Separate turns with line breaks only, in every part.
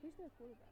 Who's their quarterback?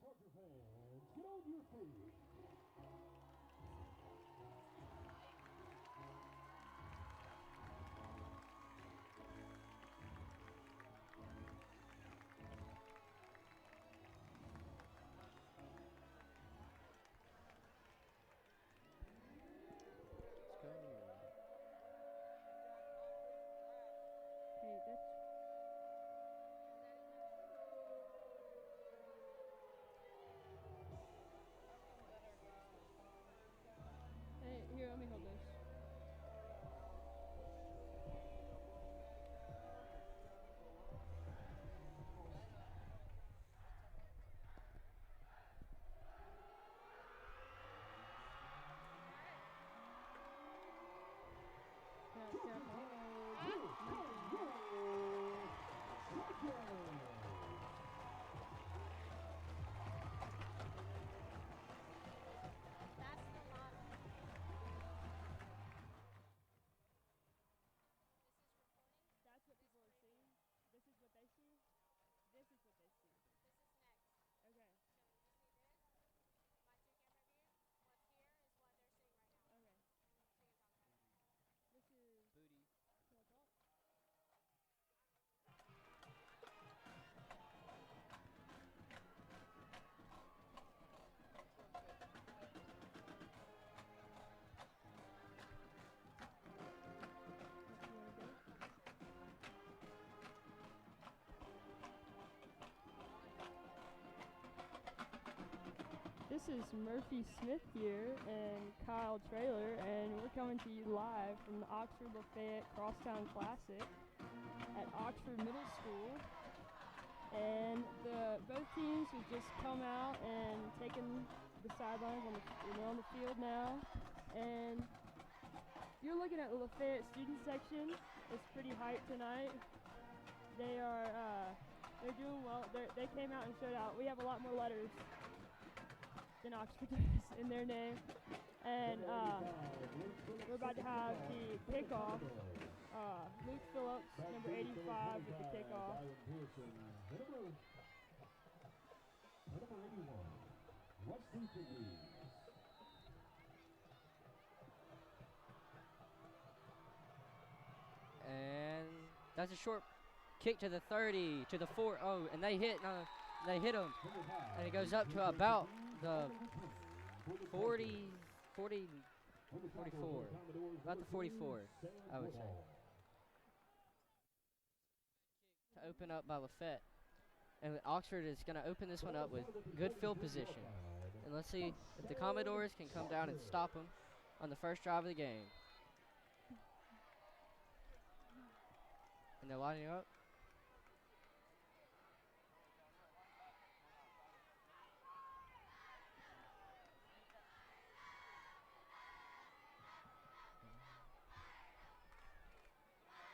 Charger fans, get on your feet.
Hey, that's. Hey, here, let me hold this. Can I hold? Nothing. this is Murphy Smith here and Kyle Traylor, and we're coming to you live from the Oxford Lafayette Crosstown Classic at Oxford Middle School. And both teams have just come out and taken the sidelines on the field now. And you're looking at the Lafayette student section. It's pretty hyped tonight. They're doing well. They came out and showed out. We have a lot more letters than Oxford does in their name. And we're about to have the kickoff. Luke Phillips, number 85, with the kickoff.
And that's a short kick to the 30, to the 4. Oh, and they hit him. And it goes up to about the 40, 44. About the 44, I would say. To open up by Lafayette. And Oxford is going to open this one up with good field position. And let's see if the Commodores can come down and stop them on the first drive of the game. And they're lining up.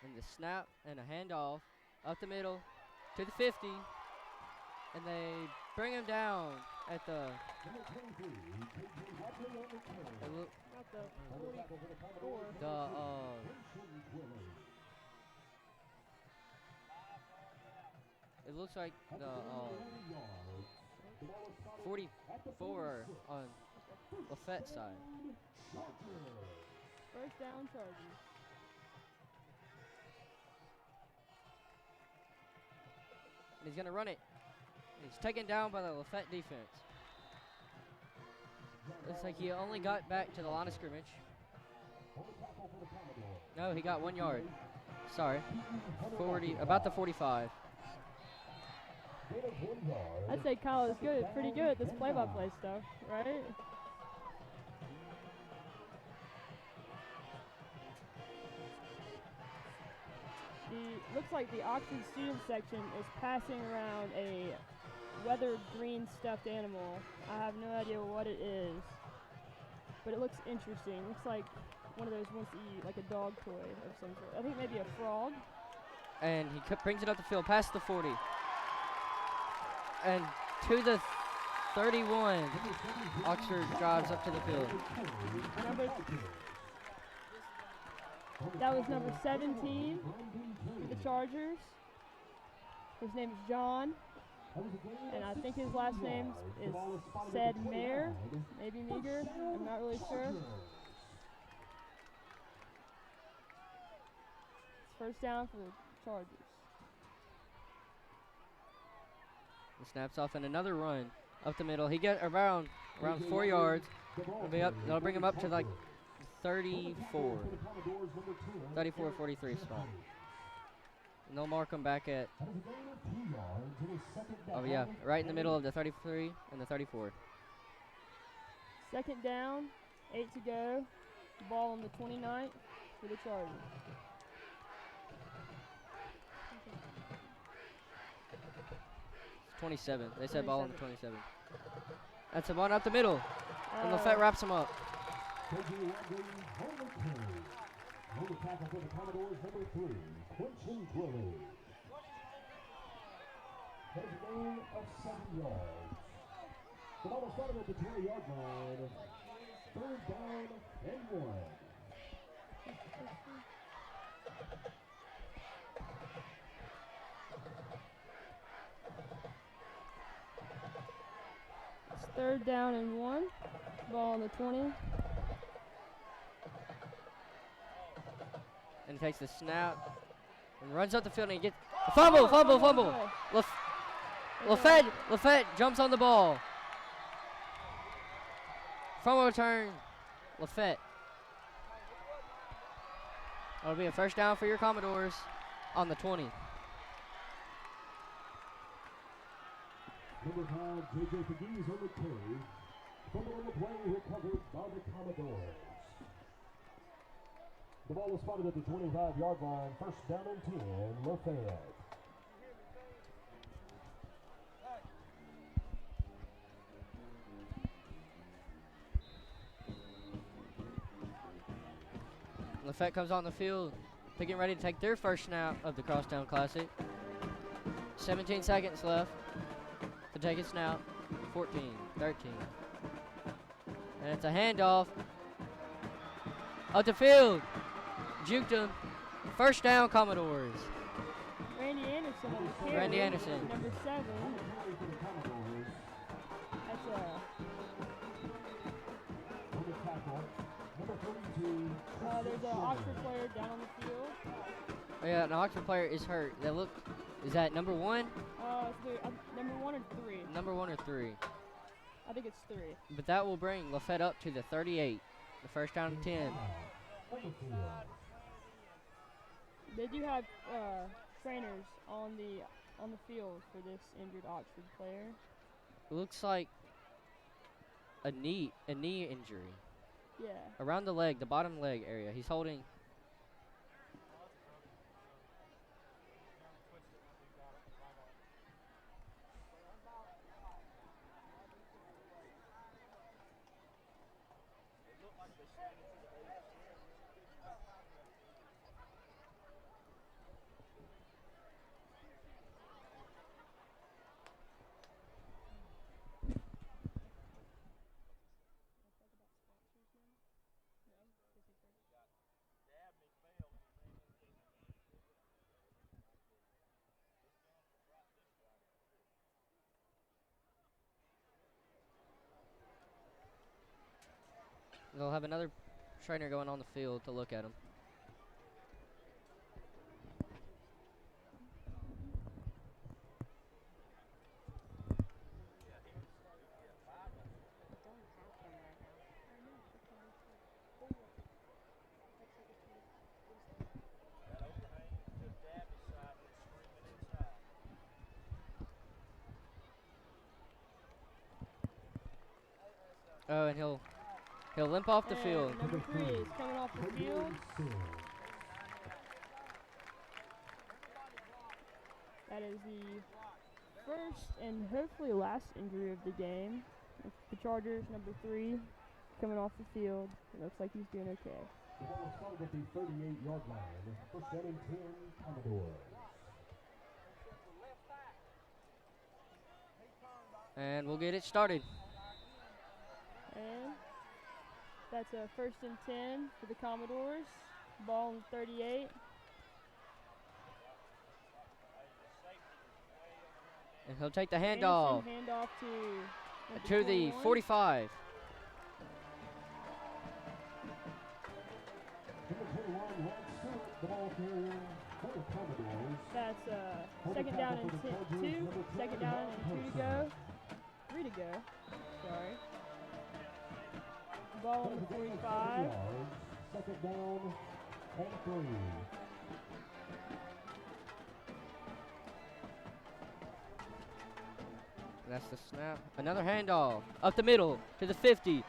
And the snap and a handoff up the middle to the 50. And they bring him down at the it looks like the 44 on Lafayette side.
First down, Chargers.
And he's going to run it. He's taken down by the Lafayette defense. Looks like he only got back to the line of scrimmage. No, he got 1 yard. Sorry. 40, about the 45.
I'd say Kyle is pretty good at this play-by-play stuff, right? Looks like the Oxford student section is passing around a weathered green stuffed animal. I have no idea what it is, but it looks interesting. Looks like one of those wants to eat, like a dog toy of some sort. I think maybe a frog.
And he brings it up the field past the 40. And to the 31, Oxford drives up to the field.
That was number 17 for the Chargers. His name is John, and I think his last name is said Mayer, maybe Meager. I'm not really sure. It's first down for the Chargers.
He snaps off and another run up the middle. He get around 4 yards. They'll bring him up to like 34, 43 spot. And they'll mark him back at, oh yeah, right in the middle of the 33 and the 34.
Second down, 8 to go. Ball on the 29th for the Chargers.
It's 27. They said ball on the 27. That's a one up the middle. And Lafayette wraps him up.
On the tackle for the Commodores, number 3, Quentin Twilly. Has a gain of 7 yards. The ball started at the 20-yard line. Third down and 1.
It's third down and 1. Ball on the 20.
And he takes the snap and runs up the field and he gets a fumble. Lafayette jumps on the ball. Fumble return, Lafayette. That'll be a first down for your Commodores on the 20.
Number 5, J.J. Pegues on the carry. Fumbling the play recovered by the Commodores. The ball is spotted at the 25-yard line. First down and 10, Lafayette.
Lafayette comes on the field, getting ready to take their first snap of the Crosstown Classic. 17 seconds left to take a snap. 14, 13. And it's a handoff. Up the field. Juked him. First down, Commodores.
Randy Anderson on the carry.
Randy Anderson.
Number 7. That's there's an Oxford player down on the field.
Oh yeah, an Oxford player is hurt. Is that number 1?
Number 1 or 3.
Number 1 or 3.
I think it's 3.
But that will bring Lafayette up to the 38. The first down and 10.
They do have trainers on the field for this injured Oxford player.
It looks like a knee injury.
Yeah.
Around the leg, the bottom leg area. He's holding. They'll have another trainer going on the field to look at him. Oh, and he'll limp off the field.
Number 3 is coming off the field. That is the first and hopefully last injury of the game. The Chargers, number 3, coming off the field. It looks like he's doing okay.
The ball is started at the 38-yard line. First down and 10, Commodores.
And we'll get it started.
And that's a first and 10 for the Commodores. Ball on the 38.
And he'll take the handoff
Handoff
to the 45.
That's second down and 2. Second down and 2 to go. 3 to go. Sorry. Ball on the 45.
Second down and 3.
That's the snap. Another handoff up the middle to the 50.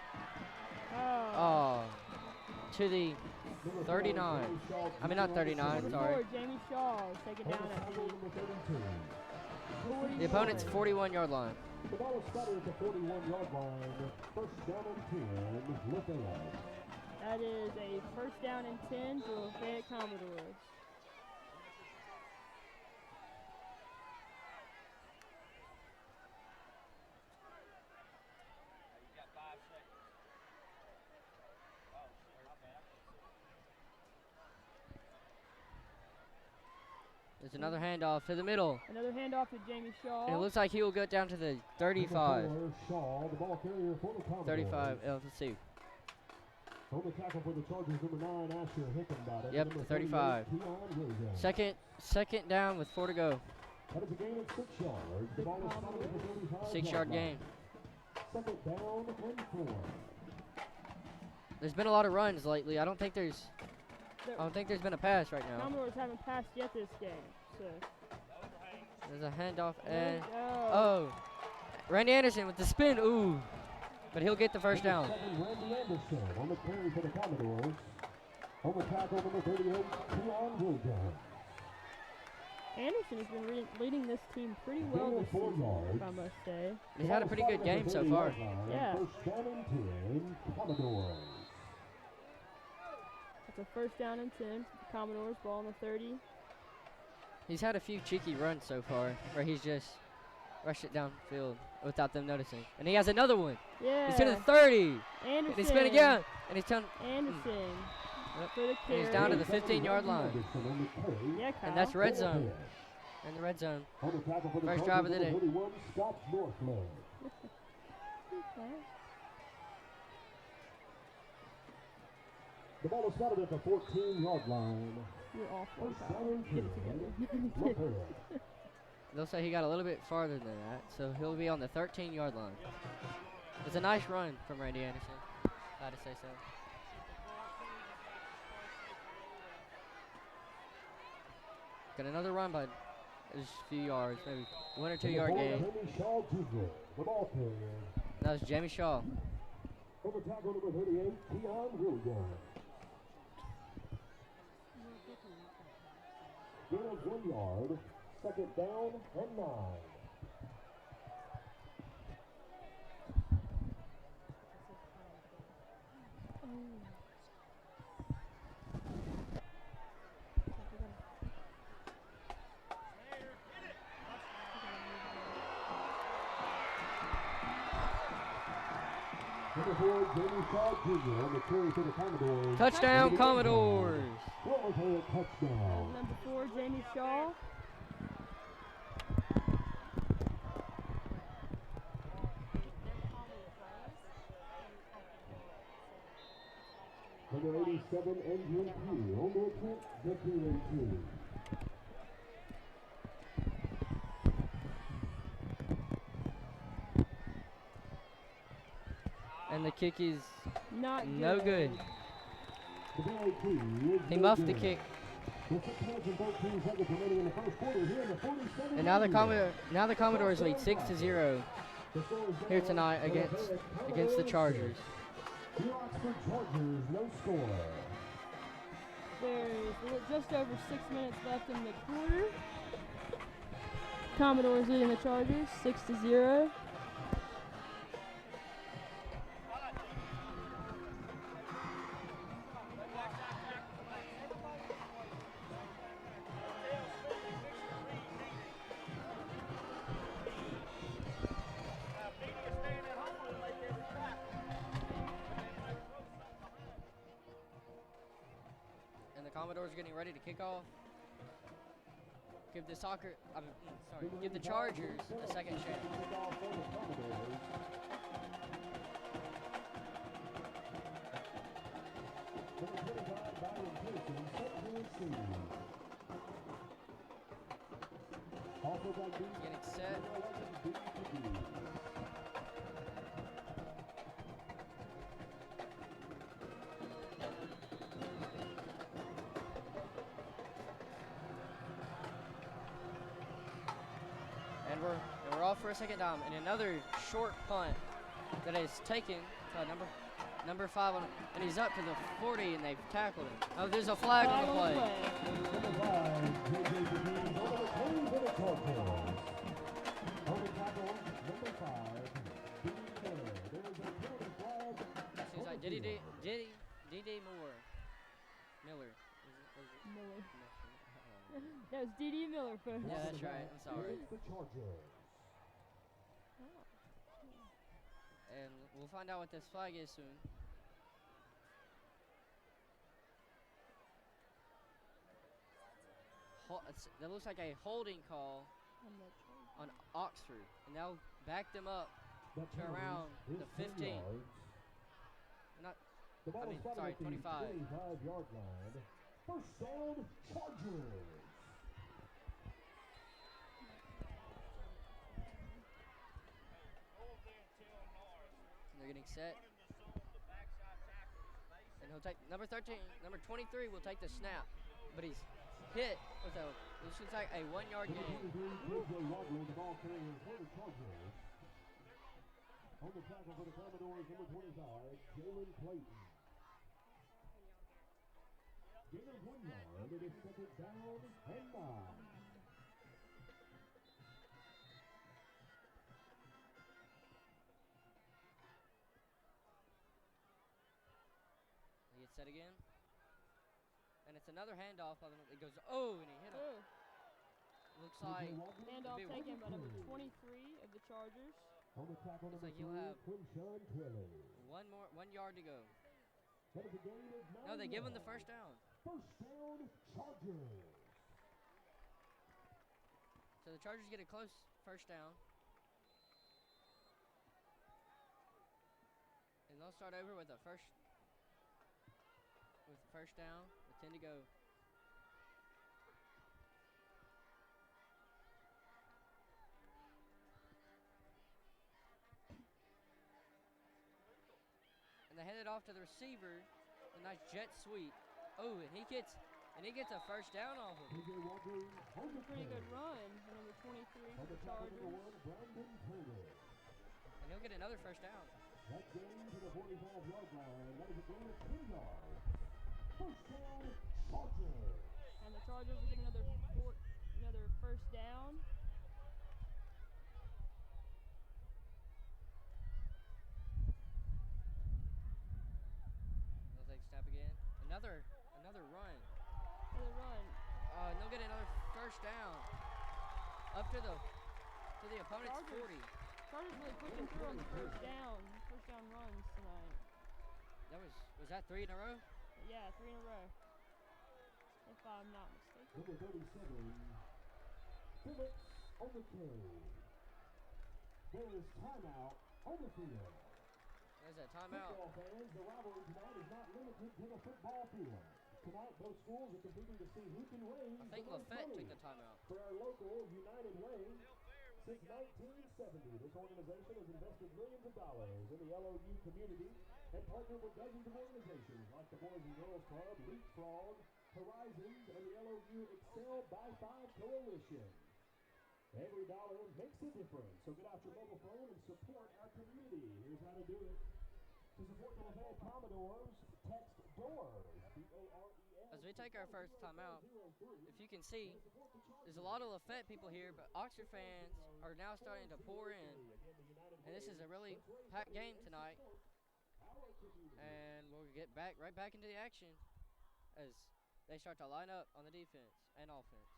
Oh, to the 39. I mean, not 39. Sorry.
Jamie Shaw taken down at
the opponent's 41-yard line.
The ball is started at the 41-yard line. First down and 10, Lafayette.
That is a first down and 10 for Lafayette Commodores.
There's another handoff to the middle.
Another handoff to Jamie Shaw.
And it looks like he will go down to the 35.
Shaw, the ball carrier for the Commodores.
35. Let's see.
On the tackle for the Chargers, number 9, Asher Hickenbottom.
Yep, the 35. Second down with 4 to go.
That is a gain of 6 yards. The ball is started at the 35.
6-yard gain.
Second down and 4.
There's been a lot of runs lately. I don't think there's been a pass right now.
Commodores haven't passed yet this game. So.
There's a handoff and oh, Randy Anderson with the spin. Ooh, but he'll get the first down.
Randy Anderson on the carry for the Commodores. On the tackle, number 38, Keon Williams.
Anderson has been leading this team pretty well this season, if I must say.
He's had a pretty good game so far.
Yeah.
First down and 10, Commodores.
It's a first down and 10 for the Commodores, ball on the 30.
He's had a few cheeky runs so far where he's just rushed it downfield without them noticing. And he has another one.
Yeah.
He's to the 30.
Anderson.
And he's spin again. And he's down.
Anderson.
Yep.
For the
And
carry.
he's down to the 15-yard line.
Yeah, Kyle.
And that's red zone. In the red zone. First drive of the day.
The ball is started at the 14-yard line.
You're awful,
First
Kyle.
down and
Get it
10.
together.
They'll say he got a little bit farther than that, so he'll be on the 13-yard line. It's a nice run from Randy Anderson. Glad to say so. Got another run by just a few yards, maybe 1 or 2 yard gain. That was Jamie Shaw.
Over tackle number 38, Keon Williams. Gain of 1 yard, second down and 9. Number 4, Jamie Shaw Jr. on the carry for the Commodores.
Touchdown, Commodores!
Touchdown.
Number 4, Jamie Shaw.
Number 87, Andrew Pugh on the attempt, the 2.
And the kick is
Not good.
no good. He muffed the kick. And now the Commodores lead 6-0 here tonight against the Chargers.
There's just over 6 minutes left in the quarter. Commodores leading the Chargers 6-0.
Commodores getting ready to kick off. Give the Chargers a second chance. Getting set. And we're off for a second down, and another short punt that is taken to number 5 on, and he's up to the 40, and they've tackled him. Oh, there's a flag on the play. Seems like D.D. Miller.
That was D.D. Miller first.
Yeah, that's right. I'm sorry. And we'll find out what this flag is soon. That looks like a holding call on Oxford, and that'll back them up to around the 15. Sorry, 25.
Yard line. First down, Chargers.
They're getting set. And he'll take number 13, number 23 will take the snap, but he's hit with this looks like a 1 yard gain.
On the tackle for the Commodores, number 25, Jalen Clayton. Gain of 1 yard. It is second down and 9.
He gets set again. And it's another handoff. It goes, oh, and he hit him.
Oh,
Looks like
handoff taken by number 23 of the Chargers.
On the tackle,
Looks
number
like he'll
3,
have
Quinshawn Twilly.
1 yard to go.
That is a gain of 9
No, they give him the
yards.
first down.
First down, Chargers.
So the Chargers get a close first down. And they'll start over with the first down with 10 to go. And they hand it off to the receiver. A nice jet sweep. Oh, and he gets a first down off of it.
TJ Walker, hold the
Pretty good
play.
run for number 23
On
for
the
the
tackle,
Chargers.
number 1, Brandon Turner.
And he'll get another first down.
That gain to the 45-yard line. That is a gain of 10 yards. First down, Chargers.
And the Chargers will get another first down.
They'll take a snap again. Another run.
Another run.
And they'll get another first down. Up to the opponent's
Chargers.
40.
Chargers really pushing through on the first down runs tonight.
Was that 3 in a row?
Yeah, 3 in a row. If I'm not mistaken.
Number 37, Phillips on the carry. There is timeout on the field.
There's that timeout.
Football fans, the rivalry tonight is not limited to the football field. Tonight, both schools are competing to see who can raise
I think
the most
Lafayette
money
took the timeout.
for our local United Way. Since 1970, this organization has invested millions of dollars in the LOU community and partnered with dozens of organizations like the Boys and Girls Club, Leapfrog, Horizons, and the LOU Excel by 5 Coalition. Every dollar makes a difference, so get out your mobile phone and support our community. Here's how to do it. To support the Lafayette Commodores, text DOORS, D-O-R-E-S.
As we take our first timeout, if you can see, there's a lot of Lafayette people here, but Oxford fans are now starting to pour in. And this is a really packed game tonight. And we'll get right back into the action as they start to line up on the defense and offense.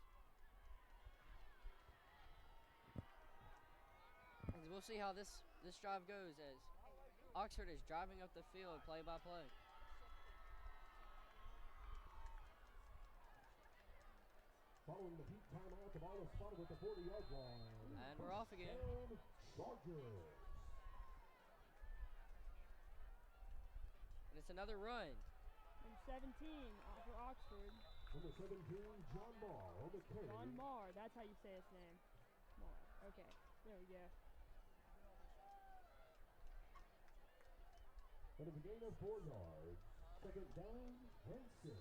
And we'll see how this drive goes as Oxford is driving up the field play by play.
Following the deep timeout, the ball is spotted at the 40-yard line.
And we're off again.
Down, Chargers.
And it's another run.
Number 17 for Oxford.
Number 17, John Marr on the carry.
John Marr. That's how you say his name. Marr. Okay. There we go.
That is a gain of 4 yards. Second down and 6.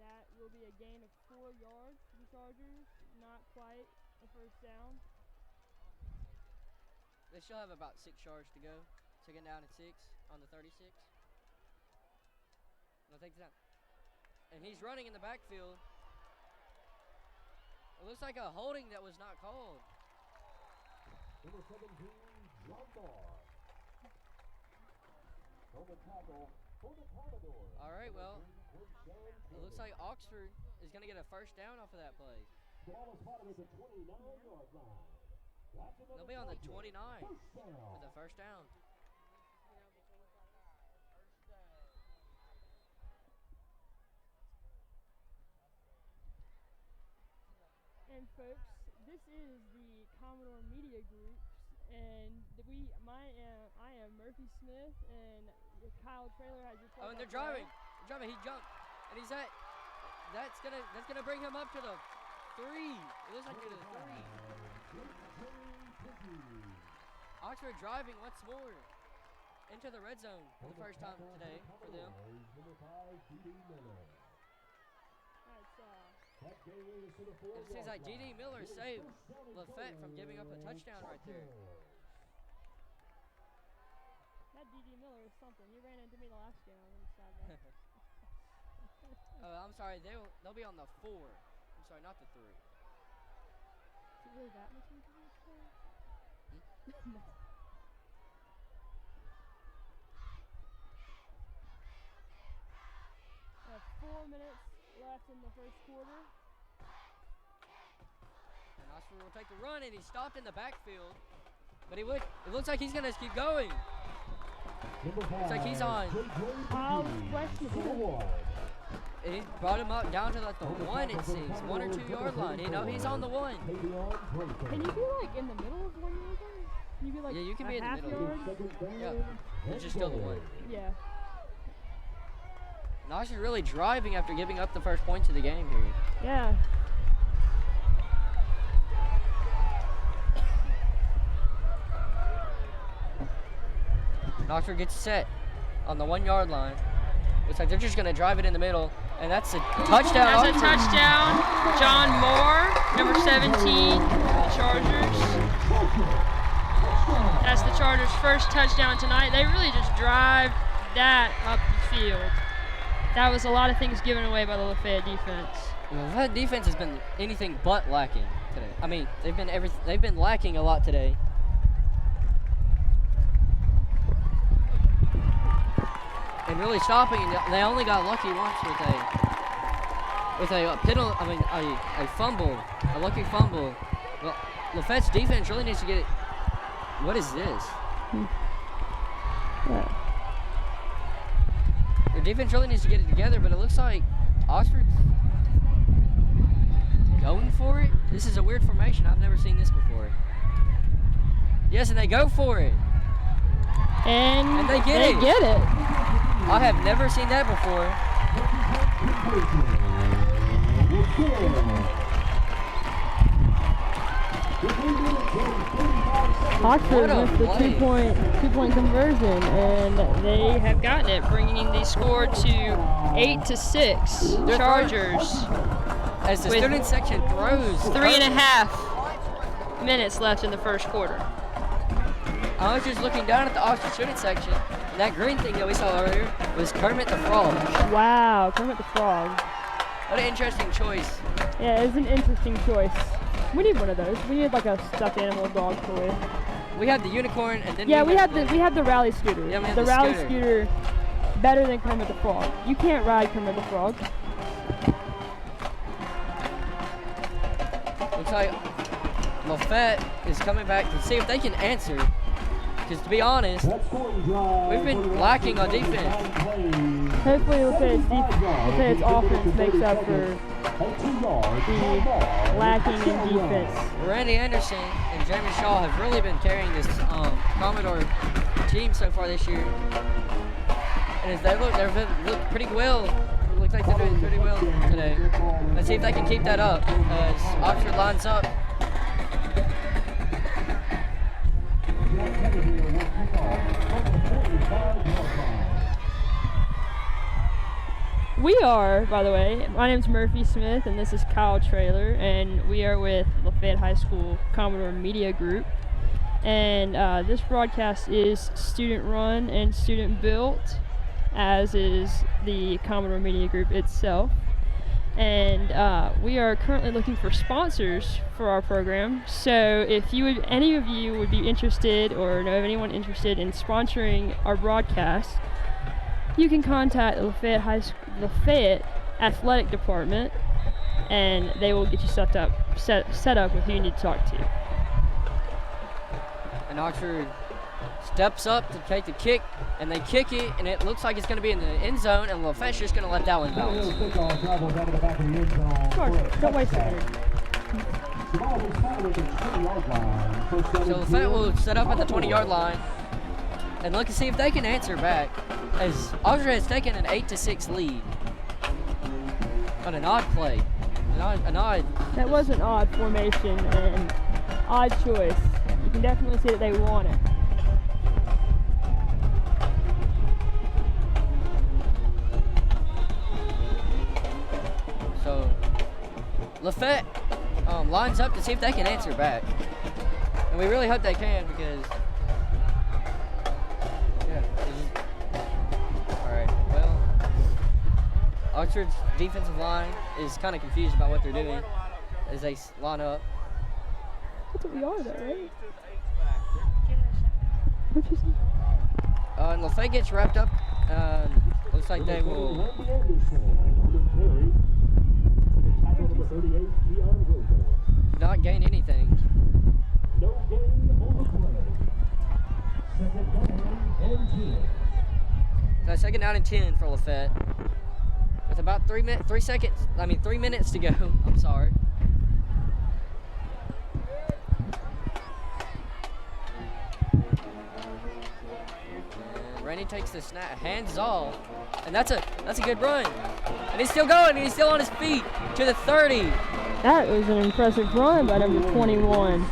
That will be a gain of 4 yards for the Chargers. Not quite a first down.
They still have about 6 yards to go. Second down at 6 on the 36. They'll take the time. And he's running in the backfield. It looks like a holding that was not called.
Number 17, John Marr. On the tackle for the Commodores.
All right, well, it looks like Oxford is going to get a first down off of that play.
The ball is spotted at the 29-yard line.
They'll be on the 29
First down.
for the first down.
And folks, this is the Commodore Media Group, and I am Murphy Smith, and Kyle Trailer has your.
Oh, and they're driving. He jumped, and he's at. That's gonna bring him up to the 3. It looks like to the 3. Oxford driving once more into the red zone for the first time today for them.
That's
That goes to the
It seems like
4-yard
G.D.
line.
Miller saved Lafayette from giving up a touchdown right there.
That D.D. Miller is something. He ran into me the last game. I'm sad about it.
I'm sorry, they'll be on the 4. I'm sorry, not the 3.
Is it really that much into this game? No. We have 4 minutes left in the first quarter.
And Oxford will take the run, and he stopped in the backfield. But it looks like he's going to keep going. Looks like he's on.
Kyle is questionable.
And he brought him up down to like the 1, it seems. 1 or 2 yard line. You know, he's on the 1.
Can you be like in the middle of 1 yard line? Can you be like
Yeah, you can be in the
half
middle.
yard?
Yeah, it's just still the 1.
Yeah.
And Oxford really driving after giving up the first points of the game here.
Yeah.
And Oxford gets set on the 1 yard line. Looks like they're just going to drive it in the middle. And that's a touchdown.
That's a touchdown. John Moore, number 17, the Chargers. That's the Chargers' first touchdown tonight. They really just drive that up the field. That was a lot of things given away by the Lafayette defense.
The Lafayette defense has been anything but lacking today. I mean, they've been lacking a lot today. And really stopping, and they only got lucky once with a fumble, a lucky fumble. Well, Lafayette's defense really needs to get it. What is this?
Yeah.
Their defense really needs to get it together, but it looks like Oxford's going for it. This is a weird formation. I've never seen this before. Yes, and they go for it.
And
they get it.
Get it.
I have never seen that before.
Oxford with the two-point conversion, and
They have gotten it, bringing the score to 8-6. Chargers.
As the
With
student section throws
3.5 minutes left in the first quarter.
I was just looking down at the Oxford student section, and that green thing that we saw earlier was Kermit the Frog.
wow, Kermit the Frog.
What an interesting choice.
Yeah, it's an interesting choice. We need one of those. We need like a stuffed animal dog toy.
We have the unicorn, and then
Yeah, we have the rally scooter.
Yeah, we have
the
the
rally
scooter.
better than Kermit the Frog. You can't ride Kermit the Frog.
Looks like Lafayette is coming back to see if they can answer. Because to be honest, we've been lacking on defense.
Hopefully Lafayette's offense makes up for the lacking in defense.
Randy Anderson and Jeremy Shaw have really been carrying this Commodore team so far this year. And as they've looked pretty well. It looks like they're doing pretty well today. Let's see if they can keep that up as Oxford lines up.
We are, by the way, my name's Murphy Smith, and this is Kyle Traylor, and we are with Lafayette High School Commodore Media Group. And this broadcast is student-run and student-built, as is the Commodore Media Group itself. And we are currently looking for sponsors for our program. So if any of you would be interested or know of anyone interested in sponsoring our broadcast, you can contact the Lafayette Athletic Department, and they will get you set up with who you need to talk to.
And Oxford steps up to take the kick, and they kick it, and it looks like it's going to be in the end zone, and Lafayette's just going to let that one bounce.
Don't waste it.
So Lafayette will set up at the 20-yard line and look and see if they can answer back, as Oxford has taken an 8-6 lead on an odd play.
That was an odd formation and odd choice. You can definitely see that they want it.
So Lafayette lines up to see if they can answer back. And we really hope they can because, yeah. All right, well, Oxford's defensive line is kind of confused about what they're doing as they line up.
That's what we are, though, right?
And Lafayette gets wrapped up. Looks like they will. Not gain anything.
No gain on the play. Second down and 10.
So second down and 10 for Lafayette. With about 3 minutes to go. I'm sorry. And Rennie takes the snap, hands off, and that's a good run. And he's still going, and he's still on his feet to the 30.
That was an impressive run by number 21.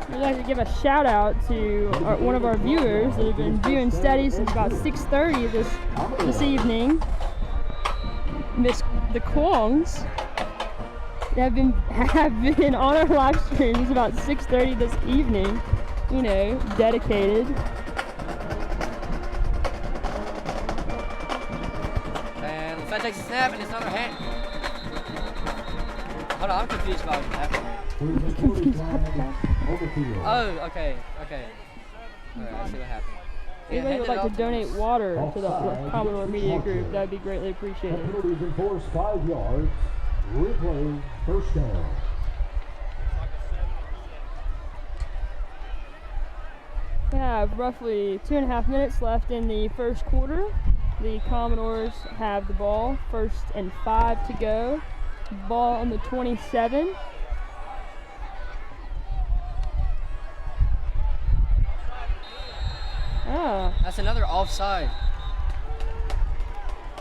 We'd like to give a shout out to one of our viewers that have been viewing steady since about 6:30 this evening. Miss the Kwongs have been on our live stream since about 6:30 this evening. You know, dedicated.
And Lafayette takes a snap, and it's another hand. Hold on, I'm confused about what happened. Oh, okay. Alright, I see what happened.
Anybody would like to donate water to the Commodore Media Group, that would be greatly appreciated.
Penalties enforced 5 yards. Replay, first down.
We have roughly 2.5 minutes left in the first quarter. The Commodores have the ball, 1st and 5 to go. Ball on the 27. Ah.
That's another offside.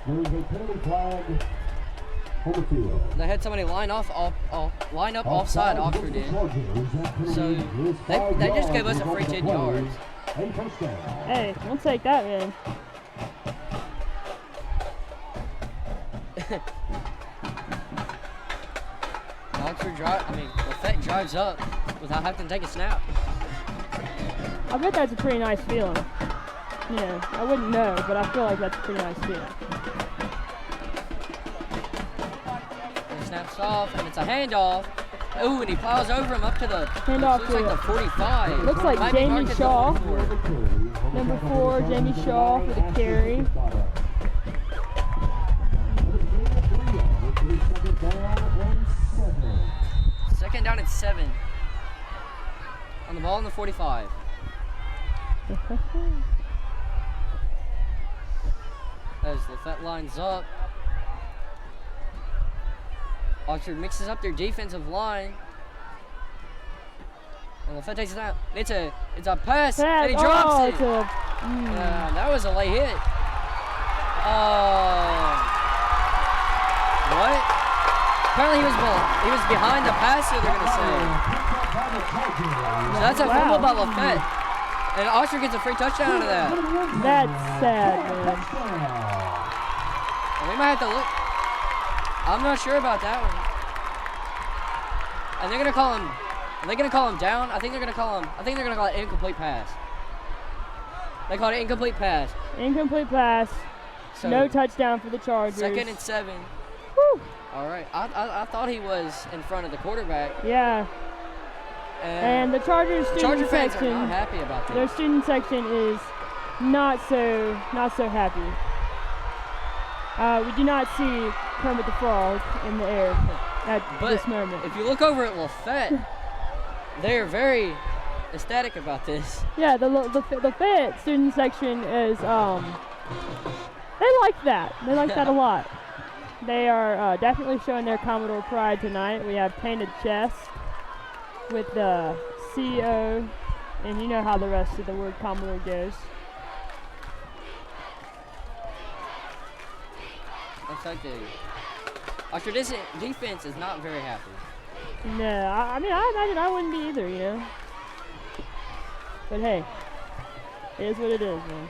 There is a penalty flag on the field.
They had somebody line up offside, Oxford did. So they just gave us a free 10 yards.
Hey, we'll take that, man.
Lafayette drives up without having to take a snap.
I bet that's a pretty nice feeling. Yeah, I wouldn't know, but I feel like that's a pretty nice feeling.
And snaps off, and it's a handoff. Ooh, and he plows over him up to the
handoff
looks like the 45.
Looks like Jamie Shaw. Number 4, Jamie Shaw for the carry.
Second down and 7. On the ball in the 45. As Lafayette lines up. Oxford mixes up their defensive line. And Lafayette takes it out. It's a pass, and he drops it. That was a late hit. What? Apparently he was behind the passer, they're going to say. So that's a fumble by Lafayette. And Oxford gets a free touchdown out of that.
That's sad, man.
And we might have to look. I'm not sure about that one. And they're going to call him. Are they going to call him down? I think they're going to call it incomplete pass. They called it incomplete pass.
Incomplete pass. So no touchdown for the Chargers.
2nd and 7.
Woo.
All right. I thought he was in front of the quarterback.
Yeah. And the Chargers student
fans
section.
are not happy about this.
Their student section is not so happy. We do not see Kermit the Frog in the air at this moment.
If you look over at Lafayette, they're very ecstatic about this.
Yeah, the Lafayette student section is they like that. They like that a lot. They are definitely showing their Commodore pride tonight. We have painted chests with the CEO, and you know how the rest of the word Commodore goes.
Looks like the Oxford defense is not very happy.
No, I imagine I wouldn't be either, you know. But hey, it is what it is, man.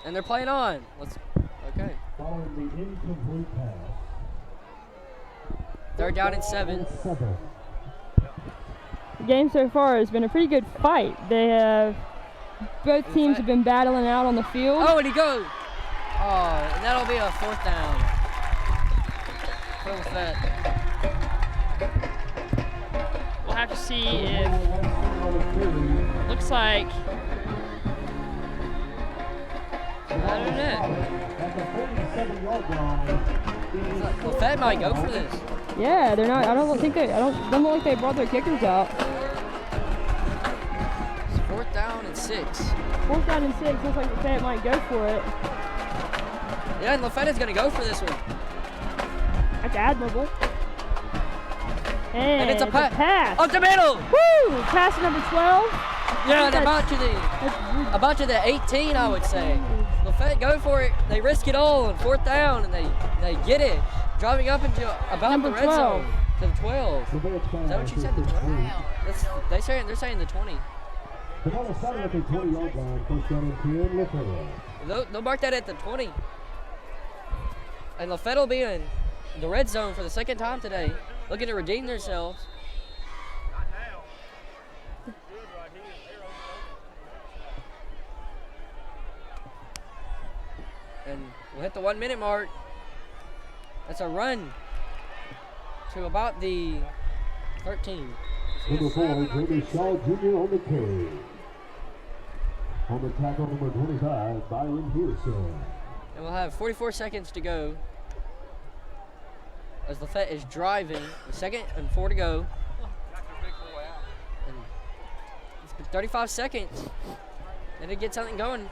And they're playing on. Okay.
Following the incomplete pass.
Third down and 7.
The game so far has been a pretty good fight. Both teams have been battling out on the field.
Oh, and he goes. Oh, and that'll be a 4th down. For Lafayette.
We'll have to see if. Looks like. I don't know.
Lafayette might go for this.
Yeah, they're not. I don't think they. I don't look like they brought their kickers out.
It's 4th down and 6.
4th down and 6. Looks like Lafayette might go for it.
Yeah, and Lafayette is going to go for this one.
That's admirable. And
it's a
pass.
Up the middle.
Woo! Pass number 12.
Yeah, and about to the 18, I would say. Lafayette go for it. They risk it all on 4th down, and they get it. Driving up into about
number
the red
12.
zone to the 12. Is that what you said? The 12? They're saying the 20.
The ball is started at the 20-yard line. First down and 10, Lafayette.
They'll mark that at the 20. And Lafayette will be in the red zone for the 2nd time today, looking to redeem themselves. And we'll hit the 1-minute mark. That's a run to about the 13.
Number 4, Jamie Shaw Jr. on the carry. On the tackle, number 25, Byron Pearson.
And we'll have 44 seconds to go as Lafayette is driving. The 2nd and 4 to go. And it's been 35 seconds. They did get something going.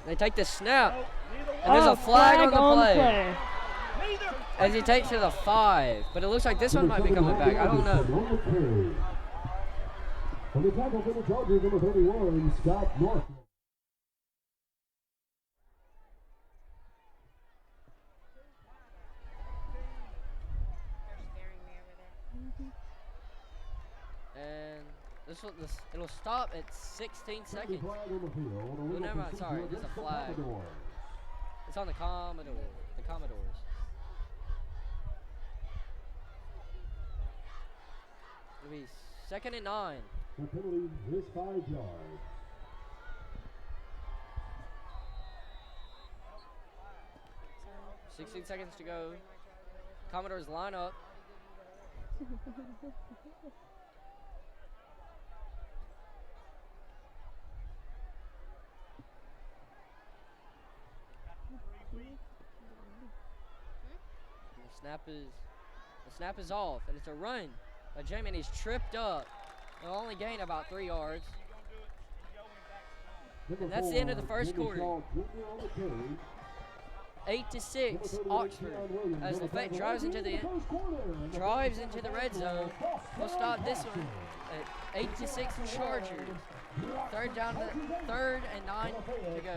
They take the snap, and there's a flag on the play. As he takes to the 5, but it looks like this one might be coming back. I don't know.
On the tackle for the Chargers, number 31, Scott North.
And it'll stop at 16 seconds.
Flag on the field.
Well, never mind. Sorry, there's a flag. It's on the Commodores. It'll be 2nd and 9.
The penalty is 5 yards.
.16 seconds to go. Commodores line up. The snap is off, and it's a run by Jamie, and he's tripped up. They'll only gain about 3 yards. And that's the end of the first quarter. 8-6, Oxford, as Lafayette drives into the red zone. We'll stop this one at 8-6 Chargers. Third and 9 to go.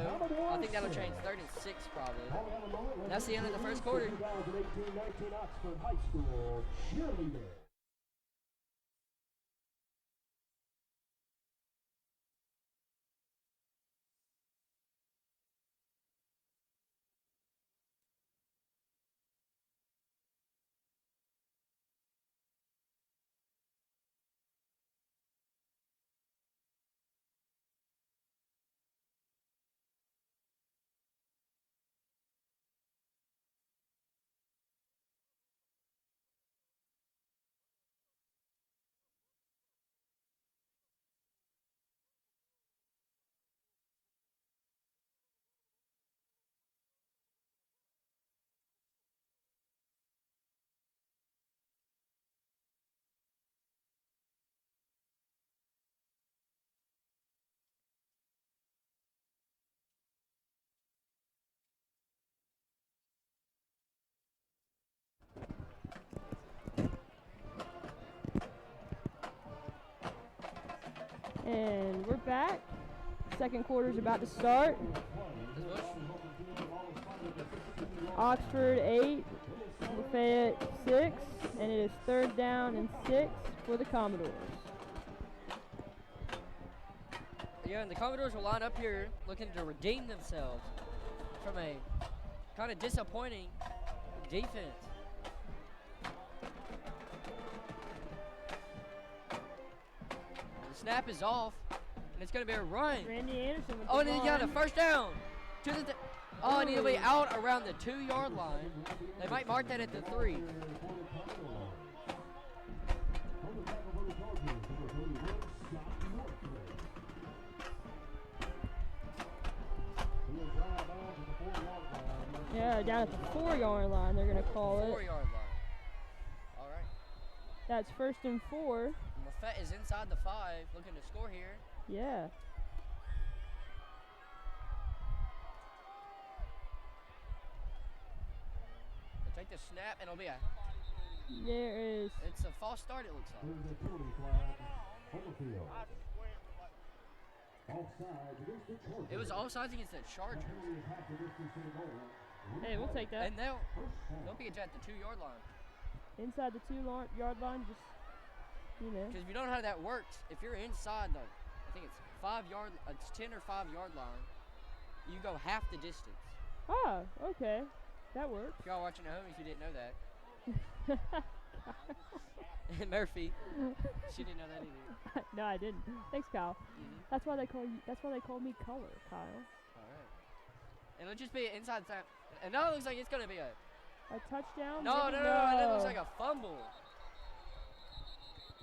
I think that'll change. 3rd and 6 probably. And that's the end of the first quarter.
And we're back. Second quarter's about to start. Oxford 8, Lafayette 6, and it is 3rd down and 6 for the Commodores.
Yeah, and the Commodores will line up here looking to redeem themselves from a kind of disappointing defense. The snap is off, and it's going to be a run.
Randy Anderson with
Oh,
the
and he got a first down. To the oh, and he'll be out around the 2-yard line. They might mark that at the 3.
Yeah, down at the 4-yard line, they're going to call it.
4-yard line. All right.
That's 1st and 4.
Lafayette is inside the 5, looking to score here.
Yeah.
They'll take the snap, and it'll be a.
There is.
It's a false start, it looks like. It was offsides against the Chargers.
Hey, we'll take that.
And they'll be at the 2-yard line.
Inside the 2-yard line, just, you know.
Because if you don't know how that works, if you're inside the, I think it's 5-yard, it's 10 or 5-yard line, you go half the distance.
Ah, okay. That works.
If y'all watching at home, if you didn't know that. Murphy, she didn't know that either.
No, I didn't. Thanks, Kyle.
Mm-hmm.
That's why they call me Color, Kyle.
All right. And it'll just be an inside snap. And now it looks like it's going to be a
touchdown?
No. It looks like a fumble.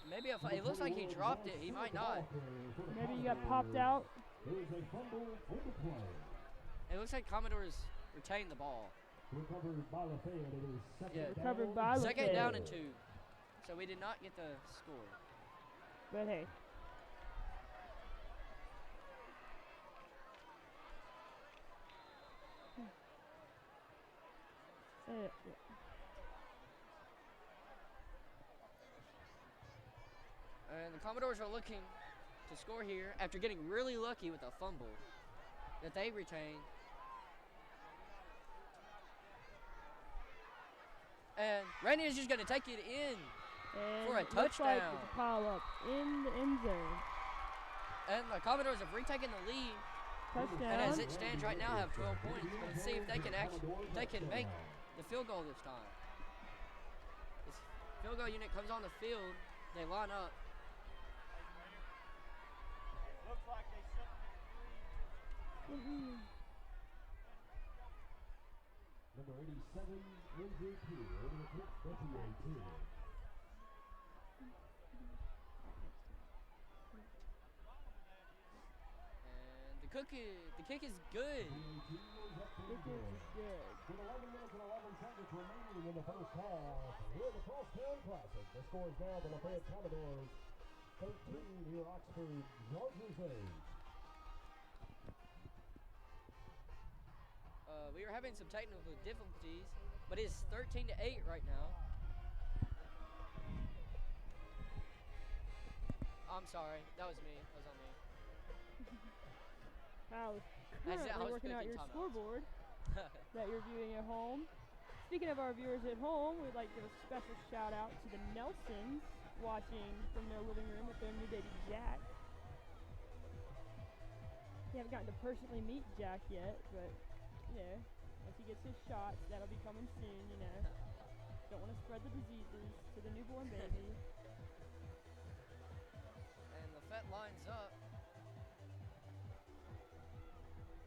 Maybe it looks like he dropped it. He might not.
Maybe he got popped out.
It looks like Commodores retained the ball.
Recovered by Lafayette.
Yeah.
Recovered by Lafayette.
2nd down and 2. So we did not get the score.
But hey. Yeah.
And the Commodores are looking to score here after getting really lucky with a fumble that they retained. And Randy is just going to take it in
And
for a
looks like
touchdown.
it's a pile up in the end zone.
And the Commodores have retaken the lead.
Touchdown.
And as it stands right now, have 12 points. But let's see if they can make the field goal this time. This field goal unit comes on the field. They line up.
Looks like they set the three.
Number 87, MVP, over the kick, Betty 18.
The kick is good.
It is good.
With 11 minutes and 11 seconds remaining in the first half, here at the Crosstown Classic. The score is now the Lafayette Commodores 13, here Oxford Chargers 8.
We are having some technical difficulties, but it's 13-8 right now. I'm sorry, that was me. That was on me.
Kyle is
I
currently
was
working out
picking
your
timeouts.
scoreboard that you're viewing at home. Speaking of our viewers at home, we'd like to give a special shout out to the Nelsons watching from their living room with their new baby Jack. We haven't gotten to personally meet Jack yet, but you know, once he gets his shots, that'll be coming soon, you know. Don't want to spread the diseases to the newborn baby.
And Lafayette lines up.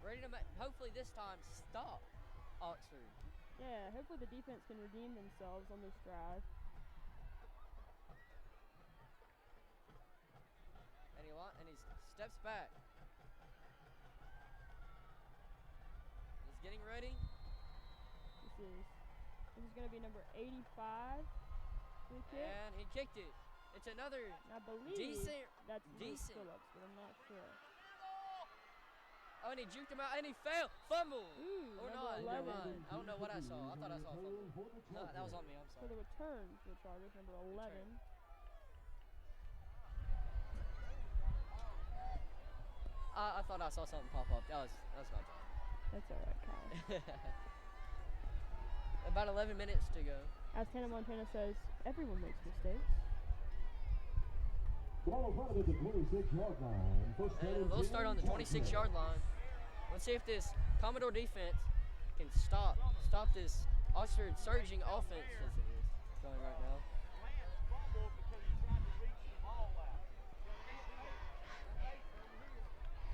Ready to hopefully this time stop Oxford.
Yeah, hopefully the defense can redeem themselves on this drive.
And he steps back. He's getting ready.
This is going to be number 85. Free kick.
And he kicked it. It's another
I believe that's
decent.
Phillips, but I'm not sure.
Oh, and he juked him out, and he fell. Fumble.
Ooh,
Or
number
not.
11.
Never mind. I don't know what I saw. I thought I saw a fumble. No, that was on me. I'm
For the
sorry.
return for the Chargers, number 11.
I thought I saw something pop up. That was my bad.
That's all right, Kyle.
about 11 minutes to go.
As Hannah Montana says, everyone makes mistakes.
Ball in front of it, the 26-yard line. First down
And
and
they'll
10,
start on the
Chargers.
26-yard line. Let's see if this Commodore defense can stop this Oxford surging offense as it is going right now.
Lance fumbled because he tried to reach the ball out.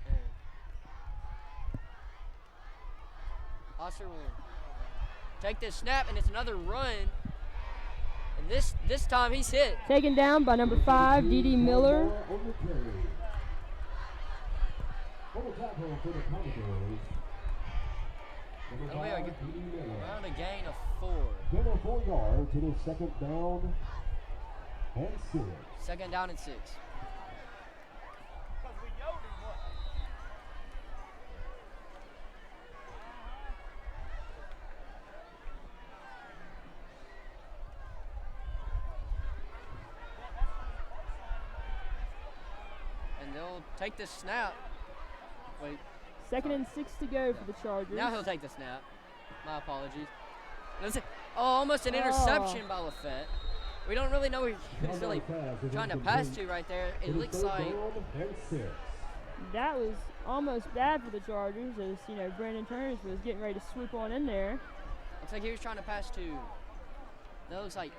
And Oxford will take this snap, and it's another run. And this time he's hit.
Taken down by number 5, D.D. Miller.
On the carry. On the tackle for the Commodores. Number
And we are
5, D.D. Miller.
around a gain of 4.
Gain of 4 yards to the second down and 6.
Second down and 6.
Because we yelled him what?
And they'll take the snap. Wait,
Second and 6 to go for the Chargers.
now he'll take the snap. My apologies. Almost an interception by Lafayette. We don't really know who he was really trying to pass to right there. It looks like
That was almost bad for the Chargers, as Brandon Turner was getting ready to swoop on in there.
he was trying to pass to. That looks like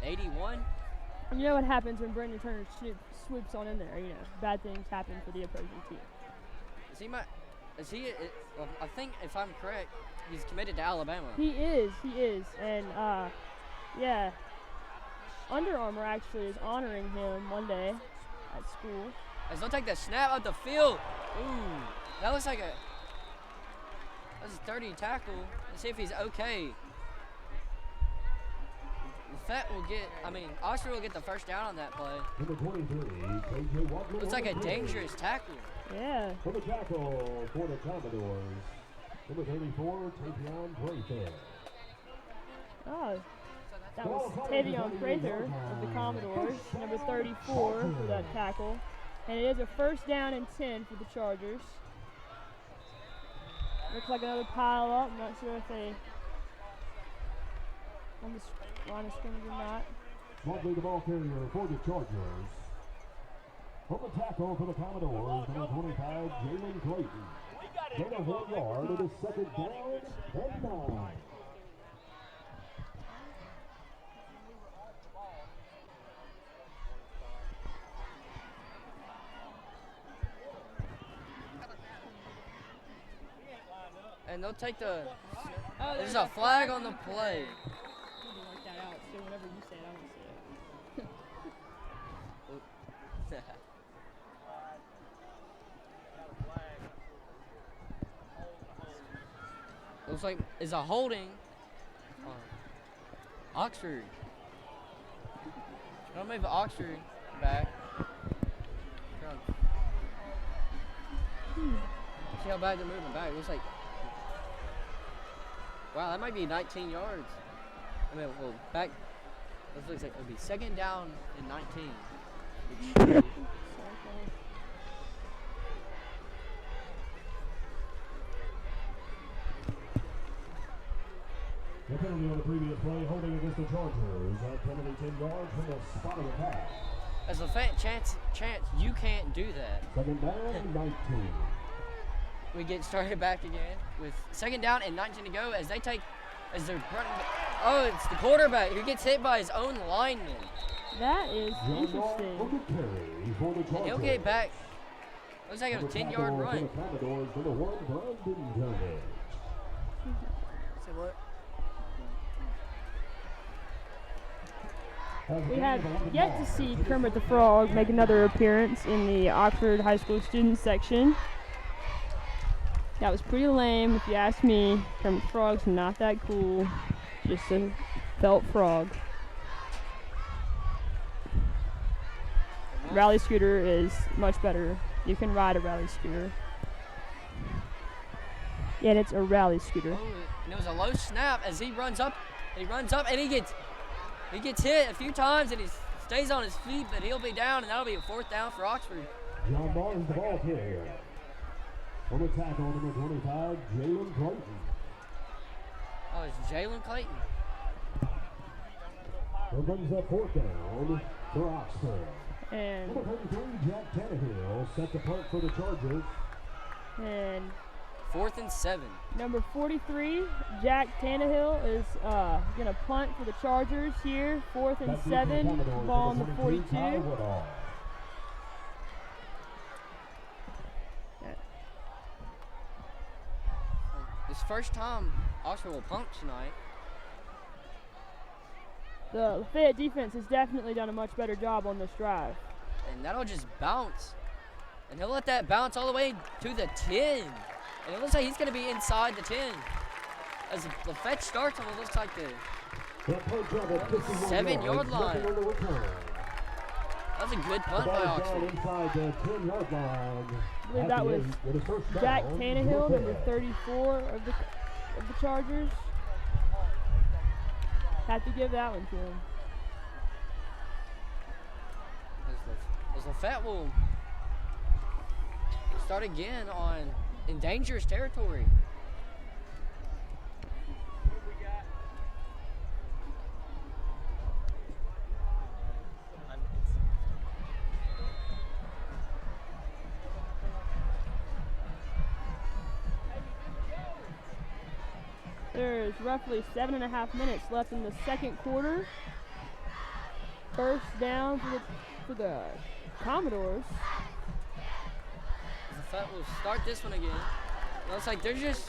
81.
And you know what happens when Brandon Turner swoops on in there? Bad things happen for the opposing team.
I think if I'm correct, he's committed to Alabama.
He is, and yeah, Under Armour actually is honoring him one day at school.
As they'll take the snap out the field. Ooh, that looks like that's a 30 tackle. Let's see if he's okay. Oxford will get the first down on that play.
Number 23, KJ Walker.
Looks like a dangerous tackle.
Yeah.
For the tackle for the Commodores. Number 34, Tavion Prather.
Oh, that was Tavion Prather of the Commodores, number 34 for that tackle. And it is a first down and 10 for the Chargers. Looks like another pile up. I'm not sure if they on the line of scrimmage or not.
Walker, the ball carrier for the Chargers. For the tackle for the Commodores, number 25, Jalen Clayton. Gain of 1 yard, it is second down and 9.
And they'll take the. There's a flag on the play.
You can work that out, so whenever you say it, I'm going to say it.
Looks like it's a holding on Oxford. Don't move Oxford back. See how bad they're moving back. It looks like, wow, that might be 19 yards. Back. This looks like it'll be second down and 19.
The penalty on the previous play, holding against the Chargers. That penalty 10 yards from the spot of the pass.
As a chance, you can't do that.
Second down, 19.
We get started back again with second down and 19 to go as they're running. Oh, it's the quarterback who gets hit by his own lineman.
That is interesting.
And he'll get back. Looks like a 10-yard run. Say what?
We have yet to see Kermit the Frog make another appearance in the Oxford High School student section. That was pretty lame, if you ask me. Kermit the Frog's not that cool. Just a felt frog. Rally scooter is much better. You can ride a rally scooter. Yeah, and it's a rally scooter.
Oh, and it was a low snap as he runs up and he gets hit a few times and he stays on his feet, but he'll be down and that'll be a fourth down for Oxford.
John Barnes, the ball carrier. On the tackle, number 25, Jalen Clayton.
Oh, it's Jalen Clayton.
That brings up 4th down for Oxford.
And
Number 33, Jack Tannehill, set the punt for the Chargers.
and
4th and 7.
number 43, Jack Tannehill, is going to punt for the Chargers here. 4th and 7, ball on the 42.
This first time Oxford will punt tonight.
The Lafayette defense has definitely done a much better job on this drive.
And that'll just bounce. And he'll let that bounce all the way to the 10. And it looks like he's going to be inside the 10. As the fetch starts, and it looks like the 7-yard line. That was a good punt by Oxford.
Inside the 10-yard line.
I believe that was Jack Tannehill, number 34 of the Chargers. Had to give that one to him.
As Lafayette will start again in dangerous territory.
There's roughly 7.5 minutes left in the second quarter. First down for the Commodores.
Lafayette will start this one again. Looks like they're just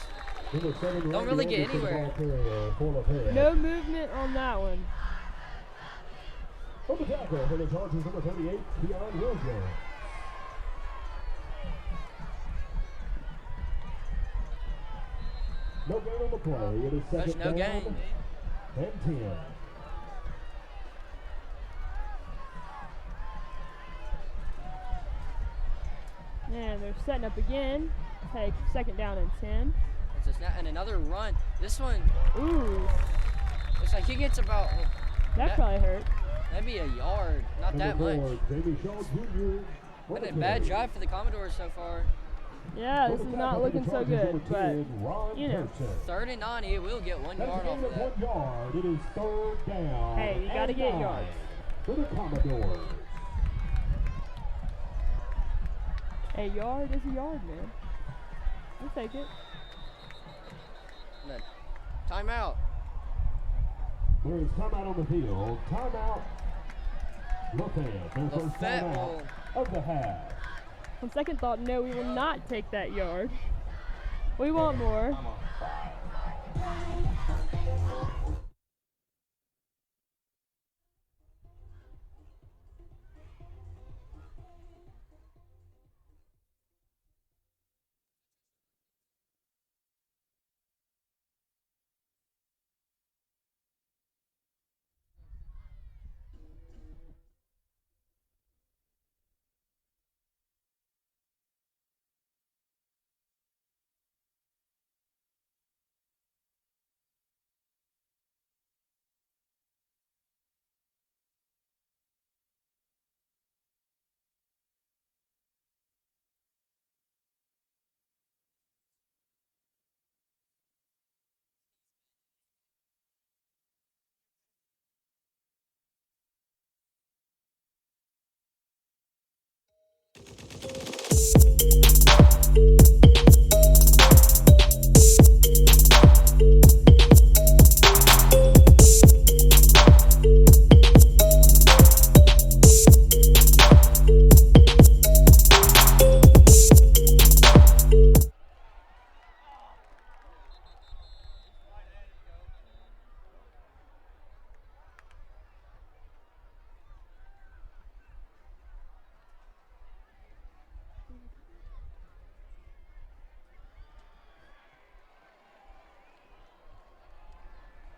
don't really get anywhere.
No movement on that one.
On the tackle for the Chargers, number 38, Keon Wilson. No gain on the play. It is second
No
down
gain.
and 10.
And they're setting up again. Take second down and 10.
It's a snap and another run. This one
Ooh,
looks like he gets about
that probably hurt.
maybe a yard. Not that much.
Jamie Shaw Jr.
Been a bad drive for the Commodores so far.
Yeah, this is not looking so good, but you know.
3rd and 9, he will get 1 yard off of that.
1 yard. It is 3rd down.
Hey, you gotta
and
get
9
yards.
for the Commodores.
A yard is a yard, man. I'll take it.
And timeout.
There is timeout on the field. Timeout. Lafayette. Their first
Lafayette
timeout of the half.
On second thought, no, we will not take that yard. We want more.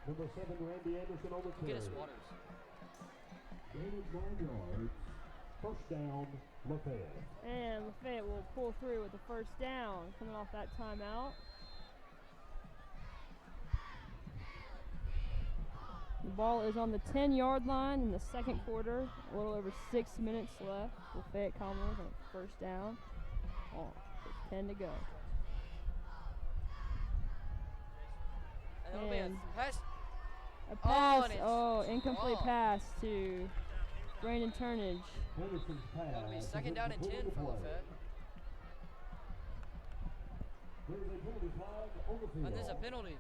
Number 7, Randy Anderson on the carry.
Get us waters.
Gain of 9 yards. First down, Lafayette.
And Lafayette will pull through with the first down coming off that timeout. The ball is on the 10-yard line in the second quarter. A little over 6 minutes left. Lafayette Commodores on first down. Oh, with 10 to go.
And it'll be a
And
pass.
a pass.
and it's
Oh, incomplete
dropped.
pass to Brandon Turnage.
Henderson's pass.
It'll be
is
second down and 10
incomplete
for
play.
Lafayette.
There's a penalty flag on the field.
And there's a penalty.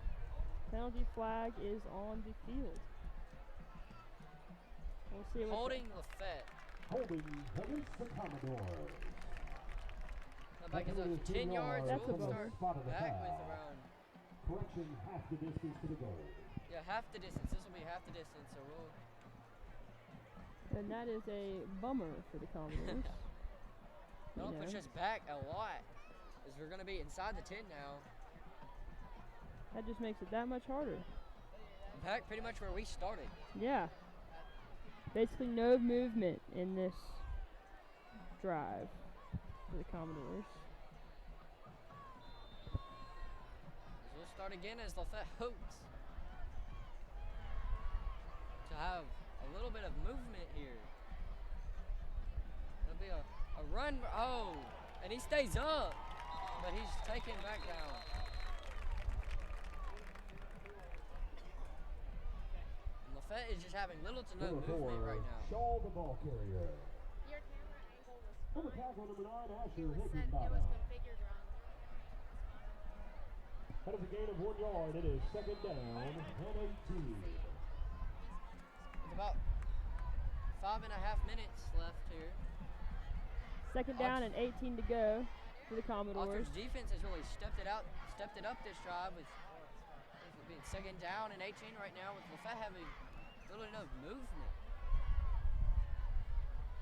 Penalty flag is on the field. We'll see what
Holding Lafayette.
Holding against the Commodores.
Now back is up 10 yards.
That's a
We'll
bummer.
start back with around,
Correction, half the distance to the goal.
yeah, half the distance. This will be half the distance, so we'll.
And that is a bummer for the Commodores.
That'll
You
push
know.
us back a lot, as we're going to be inside the 10 now.
That just makes it that much harder.
Back pretty much where we started.
Yeah. Basically no movement in this drive for the Commodores.
We'll start again as Lafayette hopes to have a little bit of movement here. It'll be a run. Oh, and he stays up, but he's taken back down. And Lafayette is just having little to no
Number
movement
4,
right now.
Shaw, the ball carrier.
Your camera angle was
Number
fine.
tackle number 9,
It
Asher
was set, it
Higginbottom.
was configured wrong.
That is a gain of 1 yard. It is second down and 18.
With about 5.5 minutes left here.
Second down and 18 to go for the Commodores.
Oxford's defense has really stepped it up this drive with it being second down and 18 right now, with Lafayette having little to no movement.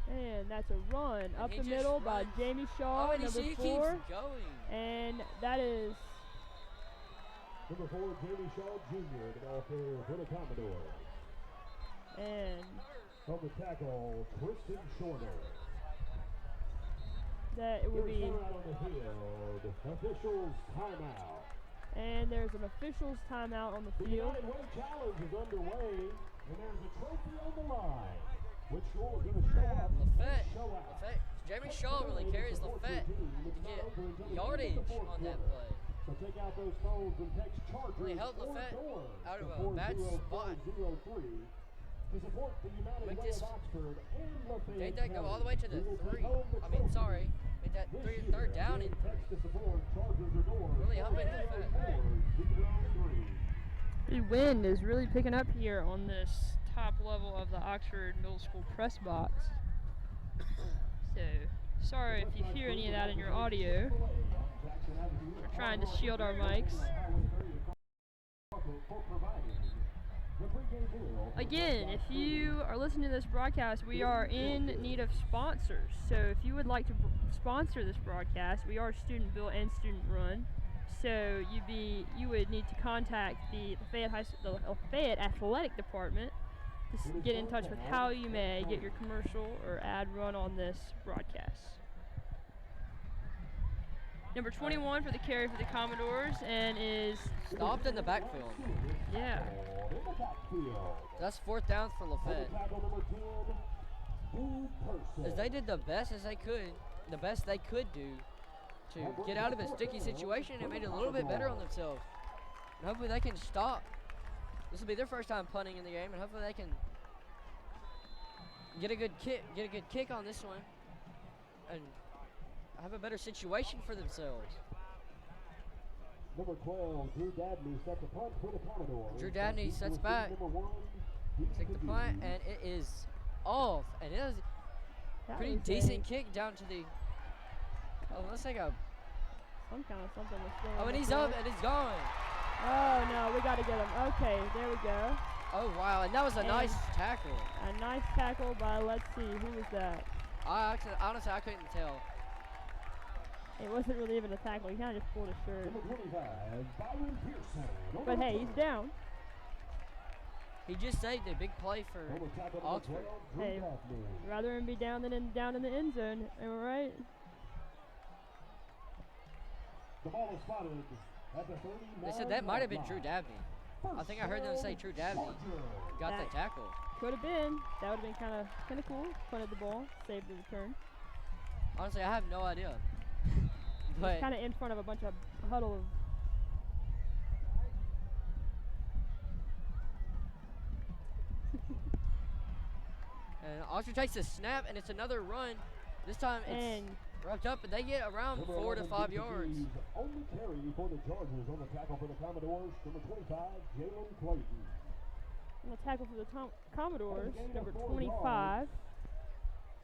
And that's a run
And
up
he
the
just
middle by
runs.
Jamie Shaw,
Oh, and you
number
see he
4.
keeps going.
And that is
Number 4, Jamie Shaw Jr., the ball carrier for the Commodores.
and
From the tackle, Tristan Shorter.
that it would
There's
be,
time out on the field. Officials timeout.
and there's an official's timeout on the
The
field.
United Way Challenge is underway, and there's a trophy on the line. Which score is going to show up?
Lafayette,
Show out.
Jamie Shaw really carries Lafayette to get yardage on that play.
So take out those phones and text Chargers
Really helped
or
Lafayette
Doors
out of
to
a bad spot.
40403 to support the United
Make
Way
this-
of Oxford and Lafayette
Made that go all the way to the
County. We will take
3.
home the
I mean,
trophy.
sorry. Made that
This
third
year,
down
give
and 3.
text to support Chargers or Doors.
Really helping Lafayette.
40403.
The wind is really picking up here on this top level of the Oxford Middle School press box. So, sorry if you hear any of that in your audio. We're trying to shield our mics. Again, if you are listening to this broadcast, we are in need of sponsors. So if you would like to sponsor this broadcast, we are student built and student run. So you would need to contact the Lafayette Athletic Department to get in touch with how you may get your commercial or ad run on this broadcast. Number 21 for the carry for the Commodores and is
Stopped in the backfield.
yeah.
That's 4th down for Lafayette. As they did the best they could do to get out of a sticky situation and made it a little bit better on themselves. And hopefully they can stop. This will be their first time punting in the game, and hopefully they can get a good kick on this one and have a better situation for themselves.
Number 12, Drew Dabney sets a punt for the Commodores.
Drew Dabney sets back,
Number 1,
take the punt, and it is off. And it is a
That
pretty
was
decent kick down to the. Oh, let's take a.
some kind of something was thrown
Oh,
on
and
the
he's
field.
up and he's gone.
Oh no, we got to get him. Okay, there we go.
Oh wow, and that was a
And-
nice tackle.
A nice tackle by, let's see, who was that?
Honestly, I couldn't tell.
It wasn't really even a tackle. He kind of just pulled his shirt.
Number 25, Byron Pearson.
But hey, he's down.
He just saved a big play for
Number tackle number
Oxford.
12, Drew
Hey.
Dabney.
Rather him be down than down in the end zone. Am I right?
The ball is spotted at the 39.
They said that might have been Drew Dabney. I think I heard them say Drew Dabney got the
That-
tackle.
Could have been. That would have been kind of cool. Punted the ball, saved the return.
Honestly, I have no idea. But
Kind of in front of a bunch of huddle of
And Oxford takes the snap, and it's another run. This time it's
And
roughed up, but they get around 4 to 5 yards.
Only carry for the Chargers on the tackle for the Commodores, number 25, Jalen Clayton.
on the tackle for the Commodores, number 25.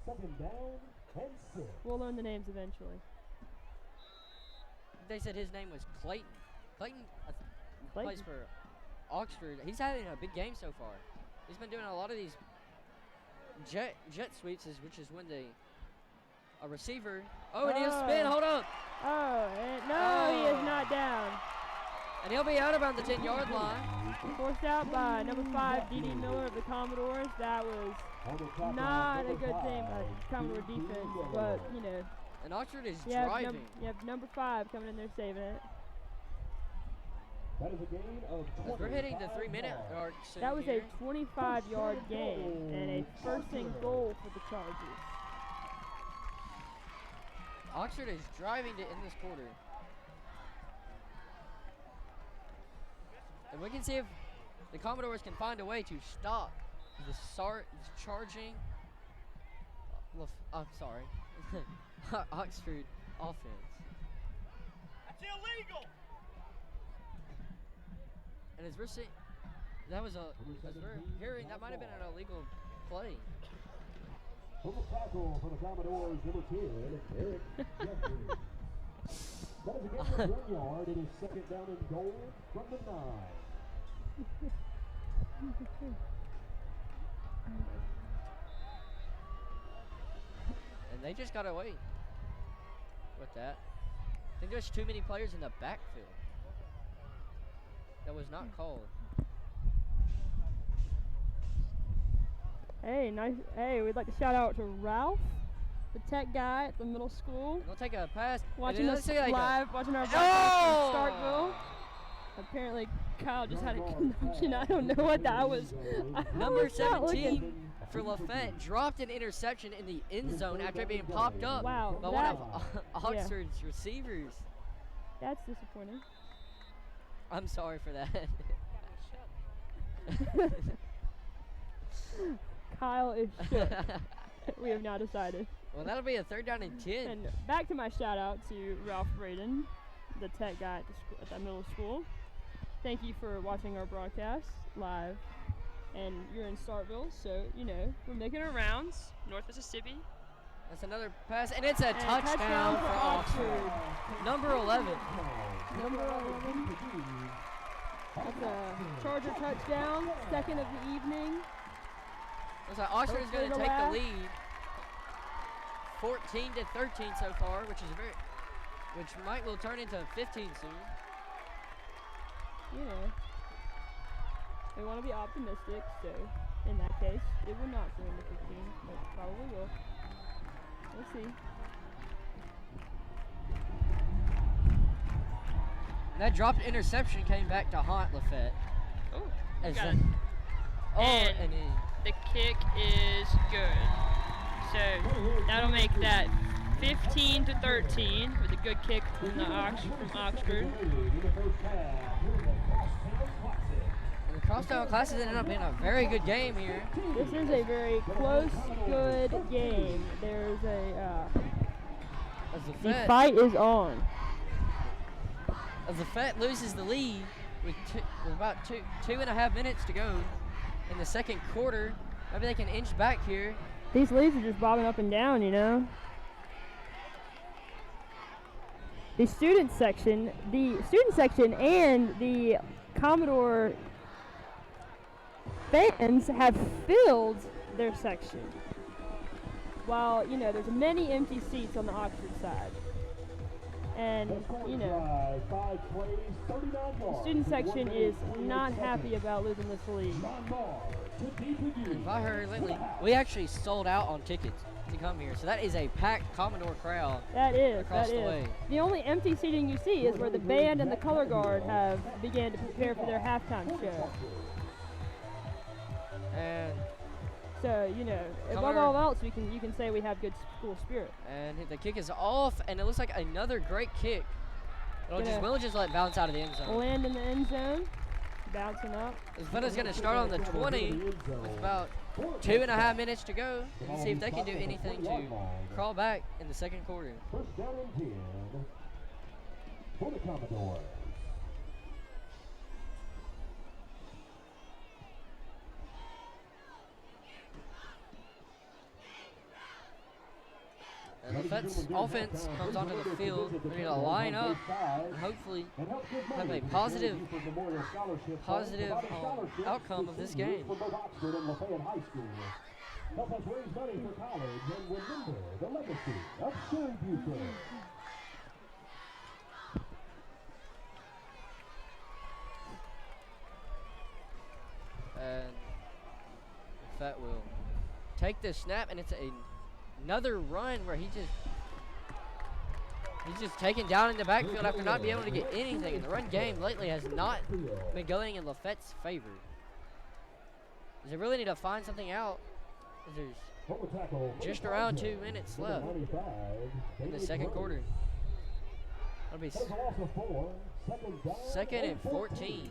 Second down and 6.
We'll learn the names eventually.
They said his name was Clayton. Clayton plays
Clayton.
for Oxford. He's having a big game so far. He's been doing a lot of these jet sweeps, which is when a receiver. Oh, and he'll spin. Hold up.
Oh, and no, he is not down.
And he'll be out around the 10-yard line.
Forced out by number 5, D.D. Miller of the Commodores. That was not a good thing by Commodore defense, but, you know.
And Oxford is
You have,
driving.
you have number 5 coming in there saving it.
That is a gain of 20.
We're hitting the 3-minute mark soon.
That was
here.
a 25-yard gain and a first and goal for the Chargers.
Oxford is driving to end this quarter. And we can see if the Commodores can find a way to stop the charging. I'm sorry. Oxford offense.
That's illegal.
And as we're seeing, as we're hearing, that might have been an illegal play.
From the tackle for the Commodores, number 10, Eric Jeffries. That is a gain of 1 yard. It is second down and goal from the 9.
And they just got away with that. I think there's too many players in the backfield. That was not called.
Hey, nice. Hey, we'd like to shout out to Ralph, the tech guy at the middle school,
And they'll take a pass.
watching us
like
live, watching our broadcast
Oh!
from Starkville. Apparently, Kyle just had a connection. I don't know what that was.
Number
was not
17
looking.
for Lafayette dropped an interception in the end zone after being popped up
Wow,
by one of Oxford's receivers.
That's disappointing.
I'm sorry for that.
Kyle is shook. We have now decided.
Well, that'll be a 3rd down and 10.
And back to my shout out to Ralph Braden, the tech guy at, at that middle school. Thank you for watching our broadcast live. And you're in Starkville, so, you know, we're making our rounds. North Mississippi.
That's another pass, and it's a
And
touchdown for Oxford. Number 11.
Number 11. That's a Charger touchdown, second of the evening.
Looks like Oxford is going to
Hopefully
take
the
the lead. 14 to 13 so far, which will turn into 15 soon.
You know, we want to be optimistic, so in that case, it will not turn into 15, but probably will. We'll see.
That dropped interception came back to haunt Lafayette.
Oh,
As
got
the-
it.
Oh,
And-
and he,
The kick is good. So that'll make that 15 to 13 with a good kick from Oxford.
and the Crosstown Classic ended up being a very good game here.
This is a very close, good game. There's
As
the
Lafayette,
fight is on.
as Lafayette loses the lead with about 2.5 minutes to go in the second quarter. Maybe they can inch back here.
These leads are just bobbing up and down, you know. The student section and the Commodore fans have filled their section. While, you know, there's many empty seats on the Oxford side. And, you know, the student section is not happy about losing this lead.
If I heard lately, we actually sold out on tickets to come here. So that is a packed Commodore crowd.
That is,
Across
that
the
is.
way.
The only empty seating you see is where the band and the color guard have began to prepare for their halftime show.
And
So, you know, above
Color-
all else, you can say we have good school spirit.
the kick is off, and it looks like another great kick.
Gonna
We'll just let it bounce out of the end zone.
Land in the end zone. bouncing up.
Lafayette is going to start on the 20 with about 2.5 minutes to go and see if they can do anything to crawl back in the second quarter.
First down and 10 for the Commodores.
And Lafayette's offense comes onto the field, ready to line up and hopefully have a positive outcome of this game.
Help us raise money for college and remember the legacy of Sherry Bucher.
And Lafayette will take the snap, and it's another run where he's just taken down in the backfield after not being able to get anything. And the run game lately has not been going in Lafayette's favor. They really need to find something out. There's just around 2 minutes left in the second quarter. That'll be second and 14.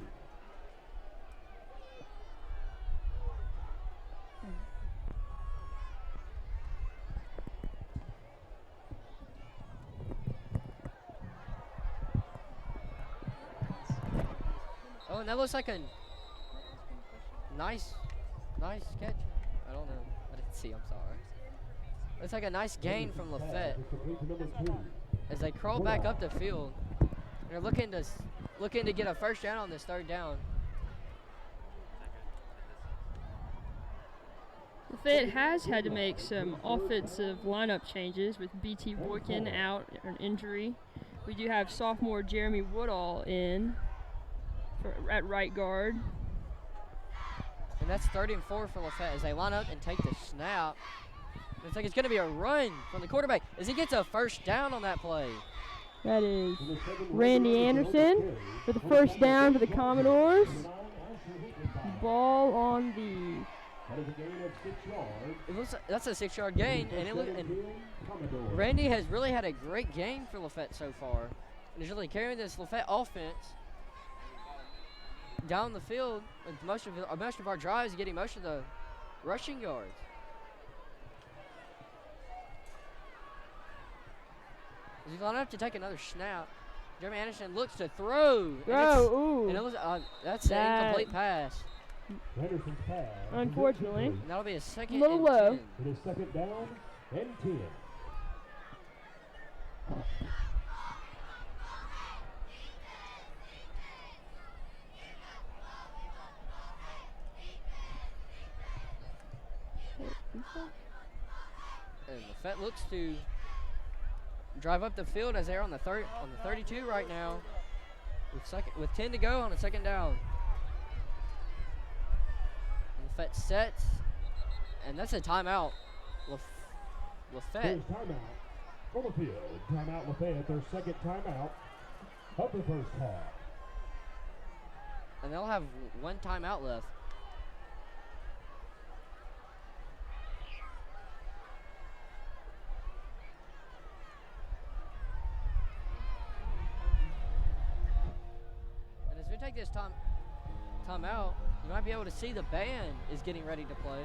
Oh, and that looks like a nice catch. I don't know. I didn't see. I'm sorry. Looks like a nice gain from Lafayette as they crawl back up the field. They're looking to get a first down on this third down.
Lafayette has had to make some offensive lineup changes with B.T. Boykin out, an injury. We do have sophomore Jeremy Woodall in at right guard.
And that's 3rd and 4 for Lafayette as they line up and take the snap. Looks like it's going to be a run from the quarterback as he gets a first down on that play.
That is Randy Anderson for the first down for the Commodores. Ball on the...
It looks like that's a 6-yard gain, and Randy has really had a great game for Lafayette so far. And he's really carrying this Lafayette offense down the field with most of our drives, getting most of the rushing yards. He's going to have to take another snap. Jeremy Anderson looks to throw. And it looks, that's an incomplete pass.
Anderson's pass.
Unfortunately.
And that'll be a second
Little
and
low.
10.
It is second down and 10.
And Lafayette looks to drive up the field as they're on the 32 right now, with 10 to go on a second down. And Lafayette sets, and that's a timeout. Lafayette.
There's timeout on the field. Timeout Lafayette, their second timeout of the first half.
And they'll have one timeout left. Take this time out, you might be able to see the band is getting ready to play.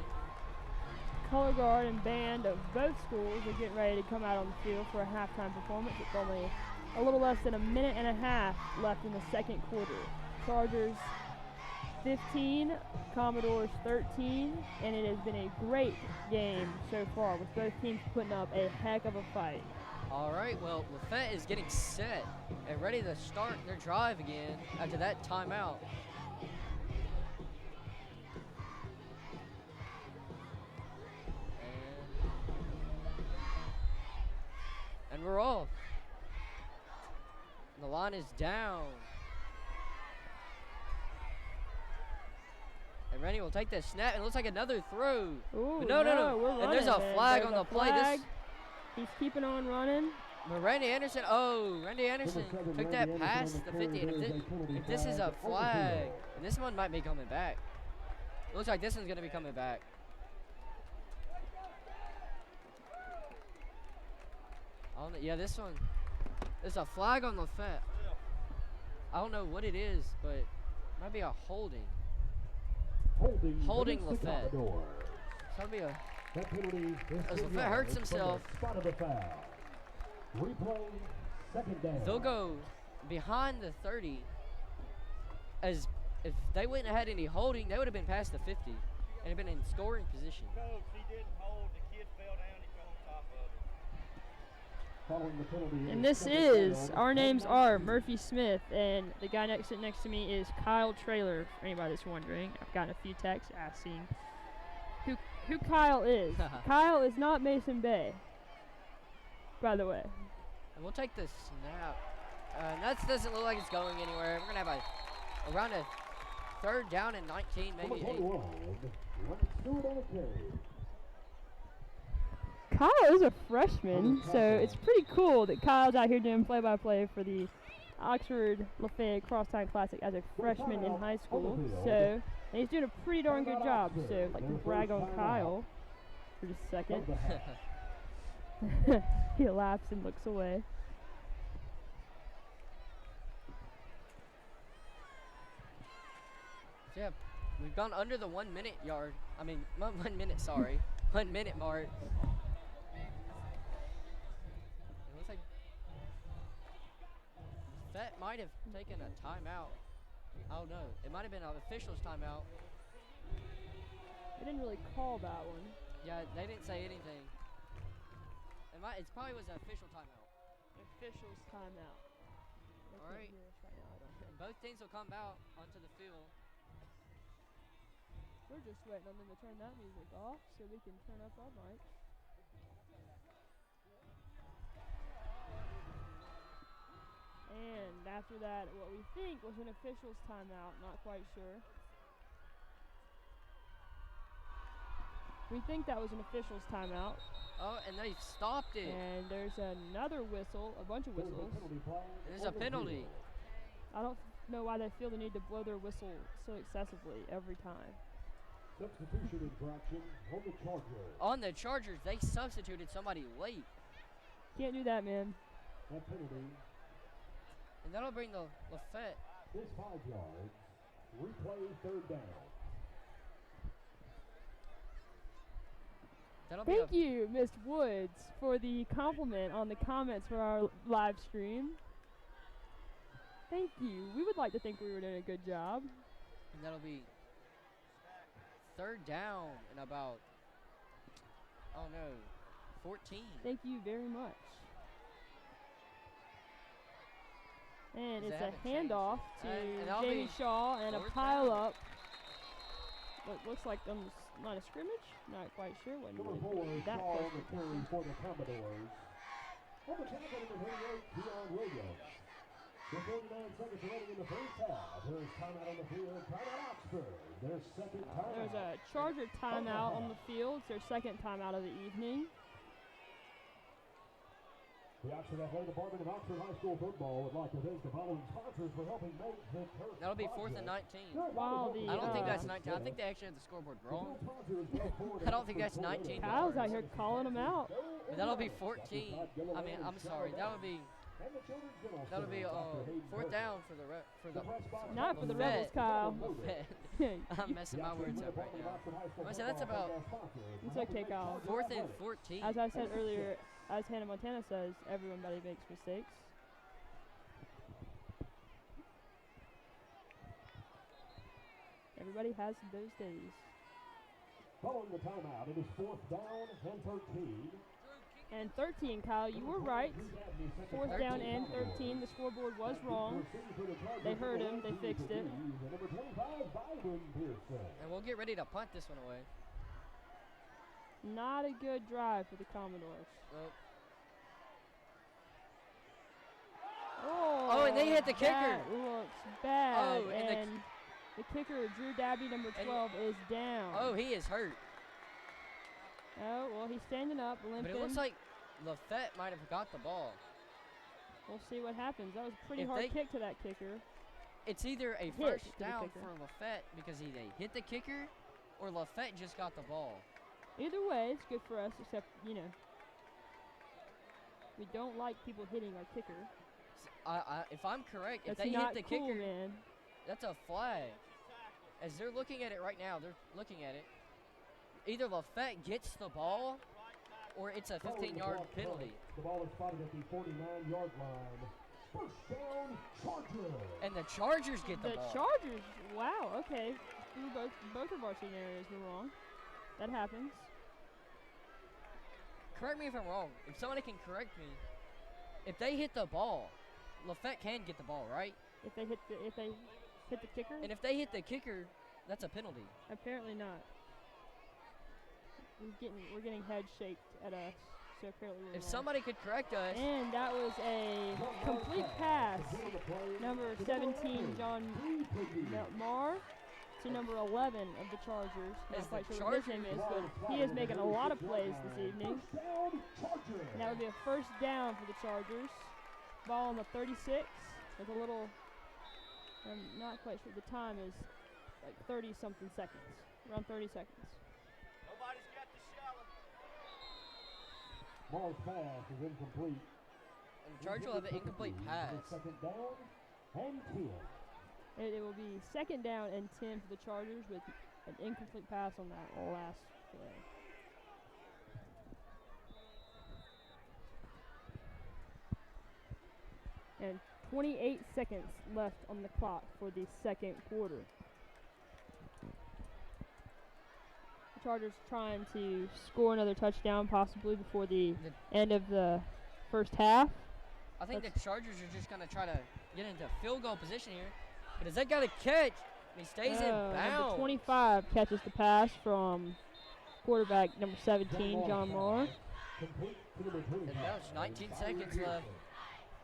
Color guard and band of both schools are getting ready to come out on the field for a halftime performance. It's only a little less than a minute and a half left in the second quarter. Chargers 15, Commodores 13, and it has been a great game so far with both teams putting up a heck of a fight.
All right, well, Lafayette is getting set and ready to start their drive again after that timeout. And we're off. And the line is down. And Rennie will take the snap, and it looks like another throw.
Ooh,
but no.
We're
And there's a
running,
flag
There's
on
a
the play.
flag. He's keeping on running.
But Randy Anderson took that past the 50. And if this is a flag, and this one might be coming back. It looks like this one's going to be coming back. Yeah, this one. There's a flag on Lafayette. I don't know what it is, but Might be a holding.
Holding against the
Lafayette.
Commodores.
So that'll be a.
That penalty is
As
10
Lafayette hurts
yards from
himself.
the spot of the foul. Replay, second down.
They'll go behind the 30. As if they wouldn't have had any holding, they would have been past the 50 and have been in scoring position.
Coach, he didn't hold. The kid fell down. He fell on top of him.
Following the penalty
And this is, our names are Murphy Smith, and the guy next to me is Kyle Trailer, for anybody that's wondering. I've gotten a few texts asking who Kyle is. Kyle is not Mason Bay, by the way.
And we'll take the snap. That doesn't look like it's going anywhere. We're going to have around a third down and 19, maybe 8.
Kyle is a freshman, so it's pretty cool that Kyle's out here doing play-by-play for the Oxford Lafayette Crosstown Classic as a freshman in high school. So, and he's doing a pretty darn good job. So, I'd like to brag on Kyle for just a second. He laughs and looks away.
So yeah, we've gone under the 1 minute yard. I mean, 1 minute, sorry. 1 minute mark. It looks like that might have taken a timeout. I don't know. It might have been an official's timeout.
They didn't really call that one.
Yeah, they didn't say anything. It probably was an official timeout.
Official's timeout.
All right. And both teams will come out onto the field.
We're just waiting on them to turn that music off so we can turn up our mics. And after that, what we think was an official's timeout, not quite sure. We think that was an official's timeout.
Oh, and they stopped it.
And there's another whistle, a bunch of whistles.
There's a penalty.
I don't know why they feel the need to blow their whistle so excessively every time.
Substitution infraction on the Chargers.
On the Chargers, they substituted somebody late.
Can't do that, man.
That penalty
And that'll bring the Lafayette.
is 5 yards. Replay, third down.
That'll be
Thank you, Miss Woods, for the compliment on the comments for our live stream. Thank you. We would like to think we were doing a good job.
And that'll be third down in about, oh no, 14.
Thank you very much. And
They
it's a
haven't changed
handoff
it. And
to
that'll
Jamie
be
Shaw and a
fourth
pile
down.
up. What looks like on the line of scrimmage. Not quite sure. Wasn't
Number
really
4 is
that
Shaw
close
on the
to
carry for the Commodores. On the tackle, number 38, Keon Williams. With 49 seconds remaining in the first half. There's timeout on the field. Timeout Oxford. Their second timeout.
There's a Charger timeout on the field. It's their second timeout of the evening.
The Oxford Athletic Department of Oxford High School Football would like to thank the following sponsors for helping make the turf
That'll be fourth and
project.
19.
While the
I don't think that's 19. I think they actually had the scoreboard wrong. I don't think that's 19
Kyle's out
yards.
here calling them out.
But that'll be 14. I mean, I'm sorry. That'll be fourth down for the
Not for the
Lafayette.
Rebels, Kyle.
Lafayette. I'm messing my words up right now. I said that's about
It's okay, Kyle.
fourth and 14.
As I said earlier, as Hannah Montana says, everybody makes mistakes. Everybody has those days.
Following the timeout, it is fourth down and 13.
And 13, Kyle, you were right. Fourth down and 13. The scoreboard was wrong. They heard him. They fixed it.
And we'll get ready to punt this one away.
Not a good drive for the Commodores.
Oh, and they hit the kicker.
That looks bad.
Oh, and
the kicker, Drew Dabby, number 12, is down.
Oh, he is hurt.
Oh, well, he's standing up, limping.
But it looks like Lafayette might have got the ball.
We'll see what happens. That was a pretty
If
hard
they-
kick to that kicker.
It's either a
Hit
first
to the
down
kicker.
for Lafayette because they hit the kicker, or Lafayette just got the ball.
Either way, it's good for us, except, we don't like people hitting our kicker.
If I'm correct, if
That's
they
not
hit the
cool,
kicker,
man.
That's a flag. As they're looking at it right now, they're looking at it. Either Lafayette gets the ball, or it's a 15-yard penalty.
The ball is spotted at the 49-yard line. First down, Chargers.
And the Chargers get the ball.
The Chargers. Wow. Okay. Both of our scenarios were wrong. That happens.
Correct me if I'm wrong. If somebody can correct me, if they hit the ball, Lafayette can get the ball, right?
If they hit the kicker.
And if they hit the kicker, that's a penalty.
Apparently not. We're getting head shaked at us. So apparently we're
If
wrong.
somebody could correct us,
And that was a complete pass. Number 17, John Marr, to number 11 of the Chargers.
As
Not quite
the
sure what his name is, but he is making a lot of plays this evening. And that would be a first down for the Chargers. Ball on the 36 with a little, I'm not quite sure, the time is like 30-something seconds, around 30 seconds.
Nobody's got the shallow.
Ball's pass is incomplete.
and the Chargers will have an incomplete pass.
Second down and 10.
It will be second down and 10 for the Chargers with an incomplete pass on that last play. And 28 seconds left on the clock for the second quarter. The Chargers trying to score another touchdown possibly before the end of the first half.
I think the Chargers are just going to try to get into field goal position here. But as they got a catch, and he stays in
Number
bounds.
25 catches the pass from quarterback number 17, John Moore.
Complete to number 25.
And now it's 19 seconds left.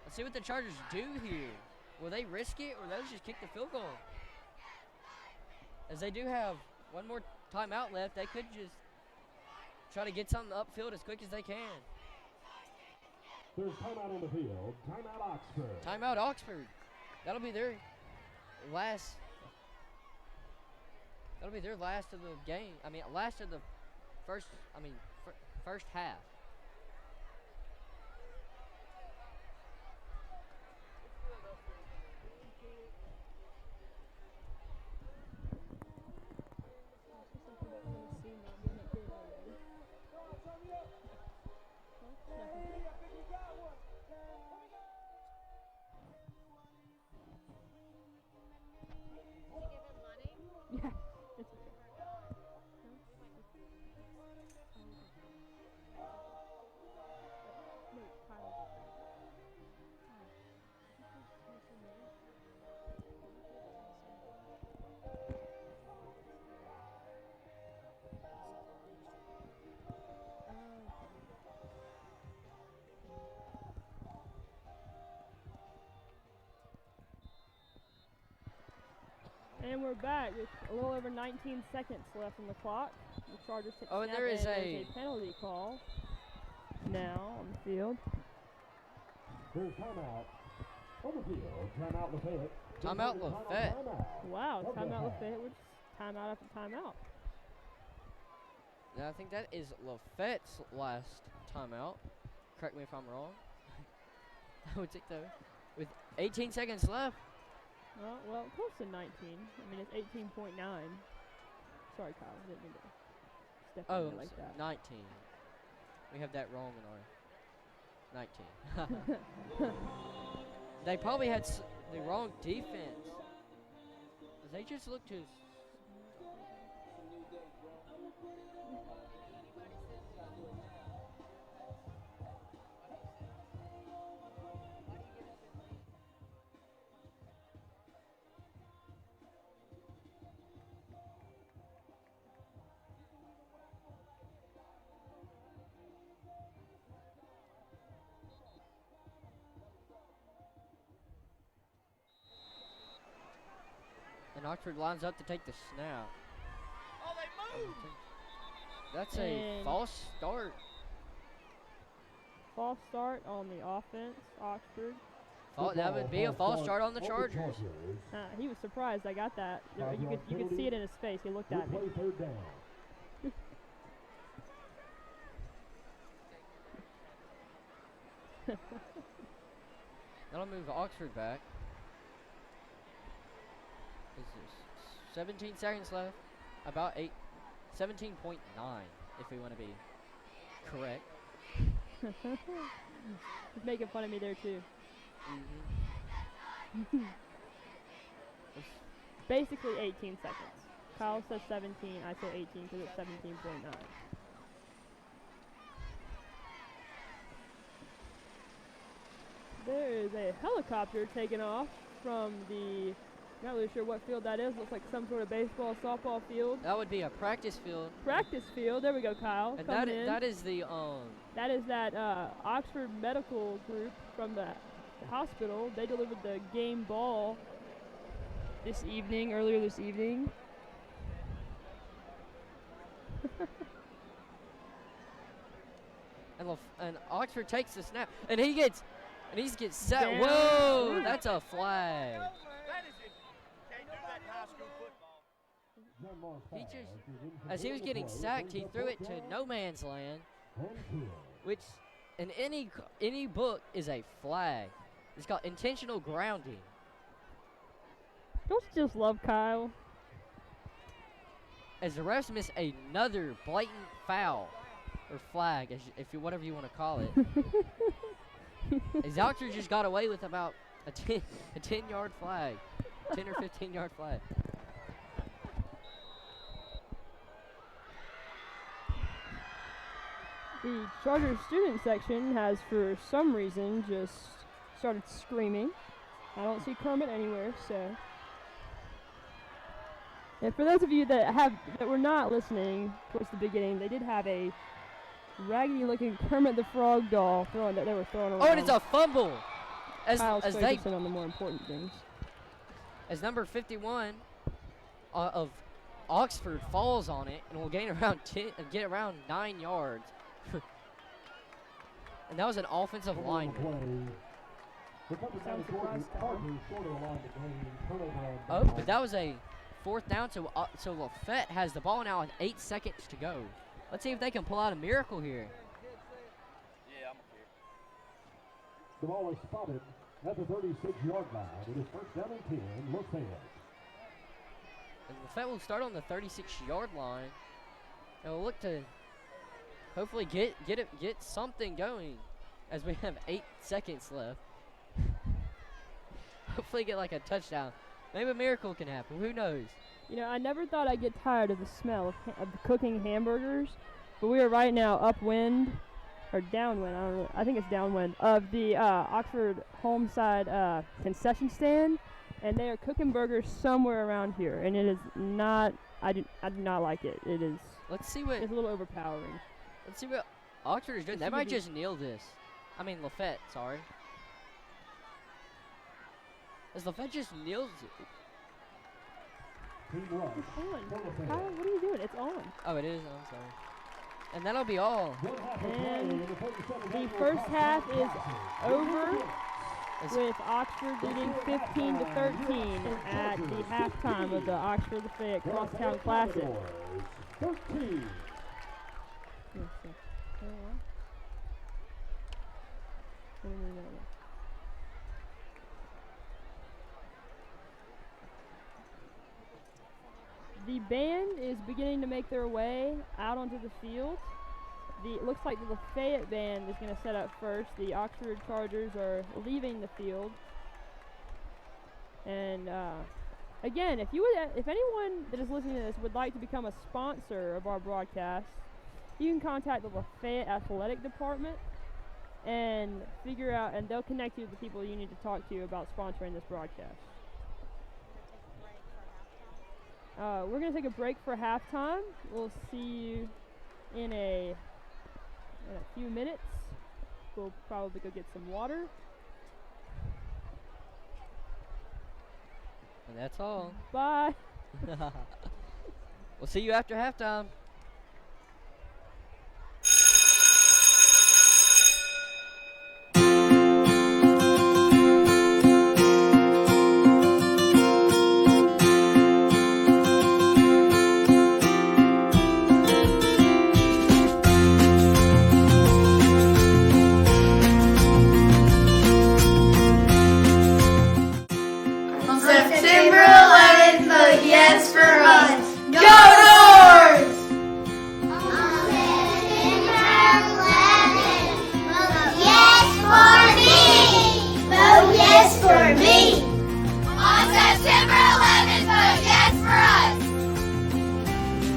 Let's see what the Chargers do here. Will they risk it, or they'll just kick the field goal? As they do have one more timeout left, they could just try to get something upfield as quick as they can.
There's timeout on the field. Timeout Oxford.
Timeout Oxford. That'll be their last. That'll be their last of the game. I mean, last of the first. I mean, first half.
Yeah. And we're back with a little over 19 seconds left on the clock. The Chargers take
Oh, and there is
a penalty call now on the field.
There's timeout on the field. Timeout Lafayette.
Timeout Lafayette.
Wow, timeout Lafayette with timeout after timeout.
Now I think that is Lafayette's last timeout. Correct me if I'm wrong. I would think though. With 18 seconds left.
Well, close to 19. I mean, it's 18.9. Sorry, Kyle. I didn't mean to step
Oh,
in like that.
19. We have that wrong in our 19. They probably had the wrong defense. They just looked to. And Oxford lines up to take the snap.
Oh, they moved!
That's a false start.
False start on the offense, Oxford.
That would be a false start on the Chargers.
He was surprised I got that. You could see it in his face. He looked at me.
Third down.
That'll move Oxford back. is this? 17 seconds left. About 17.9 if we want to be correct.
He's making fun of me there too.
Mm-hmm.
Basically 18 seconds. Kyle says 17, I say 18 because it's 17.9. There is a helicopter taking off from the, not really sure what field that is. Looks like some sort of baseball, softball field.
That would be a practice field.
Practice field. There we go, Kyle.
And
coming in.
that is the
That is that Oxford Medical Group from the hospital. They delivered the game ball earlier this evening.
and Oxford takes the snap, and he gets set.
Down.
Whoa, that's a flag.
Can't do that in high school football.
He just, as he was getting sacked, he threw it to no man's land, which in any book is a flag. It's called intentional grounding.
Don't you just love Kyle?
As the refs miss another blatant foul or flag, whatever you want to call it. As Oxford just got away with about a 10-yard flag, 10 or 15-yard flag.
The Charter student section has, for some reason, just started screaming. I don't see Kermit anywhere, so. And for those of you that were not listening towards the beginning, they did have a raggedy-looking Kermit the Frog doll that they were throwing around.
Oh, and it's a fumble.
Kyle's
As
focusing on the more important things.
As number 51 of Oxford falls on it and will gain around get around 9 yards. And that was an offensive lineman. Oh, but that was a fourth down, so Lafayette has the ball now with 8 seconds to go. Let's see if they can pull out a miracle here.
Yeah, I'm okay.
The ball is spotted at the 36-yard line. It is first down and 10, Lafayette.
And Lafayette will start on the 36-yard line. And we'll look to hopefully get something going as we have 8 seconds left. Hopefully get like a touchdown. Maybe a miracle can happen. Who knows?
You know, I never thought I'd get tired of the smell of the cooking hamburgers, but we are right now upwind, or downwind, I don't know, I think it's downwind, of the Oxford Homeside concession stand, and they are cooking burgers somewhere around here, and it is not, I do not like it. It is,
Let's see what
it's a little overpowering.
let's see what Oxford is doing. They might just kneel this. I mean Lafayette, sorry. As Lafayette just kneels it.
Team rush.
It's on. Kyle, what are you doing? It's on.
Oh, it is. I'm sorry. And that'll be all.
And the first half is over with Oxford leading 15 to 13 at the halftime of the Oxford Lafayette Crosstown Classic.
13.
The band is beginning to make their way out onto the field. It looks like the Lafayette band is going to set up first. The Oxford Chargers are leaving the field. And again, if anyone that is listening to this would like to become a sponsor of our broadcast, you can contact the Lafayette Athletic Department and figure out, and they'll connect you with the people you need to talk to about sponsoring this broadcast. We're going to take a break for halftime. We'll see you in a few minutes. We'll probably go get some water.
And that's all.
Bye.
We'll see you after halftime.
On September 11th, yes for us. Go Doors!
Vote yes for me. On September 11th, vote yes for us.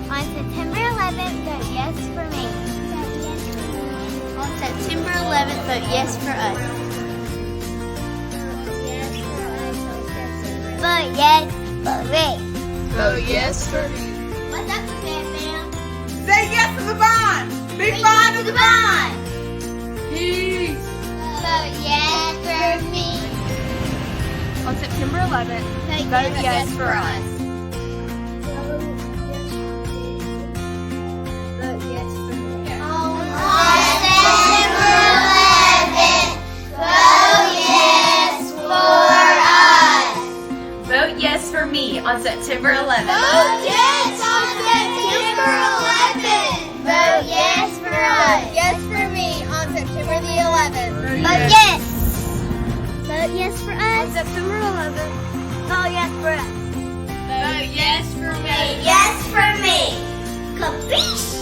On September 11th, vote yes for me. On September 11th, vote yes for us. Vote yes for me.
Vote yes for me.
What's up, Fam Fam?
Say yes to the bond. Big bond to the bond. Peace.
Vote yes for me.
On September 11th,
Vote yes for us. Vote yes for me. On September 11th, vote yes for us.
Vote yes for me on September 11th.
Vote yes on September 11th. Vote yes for us. Yes for me on September the 11th. Vote yes. Vote yes for us. September 11th. Vote yes for us.
Vote yes for me.
Vote yes for me. Capiche?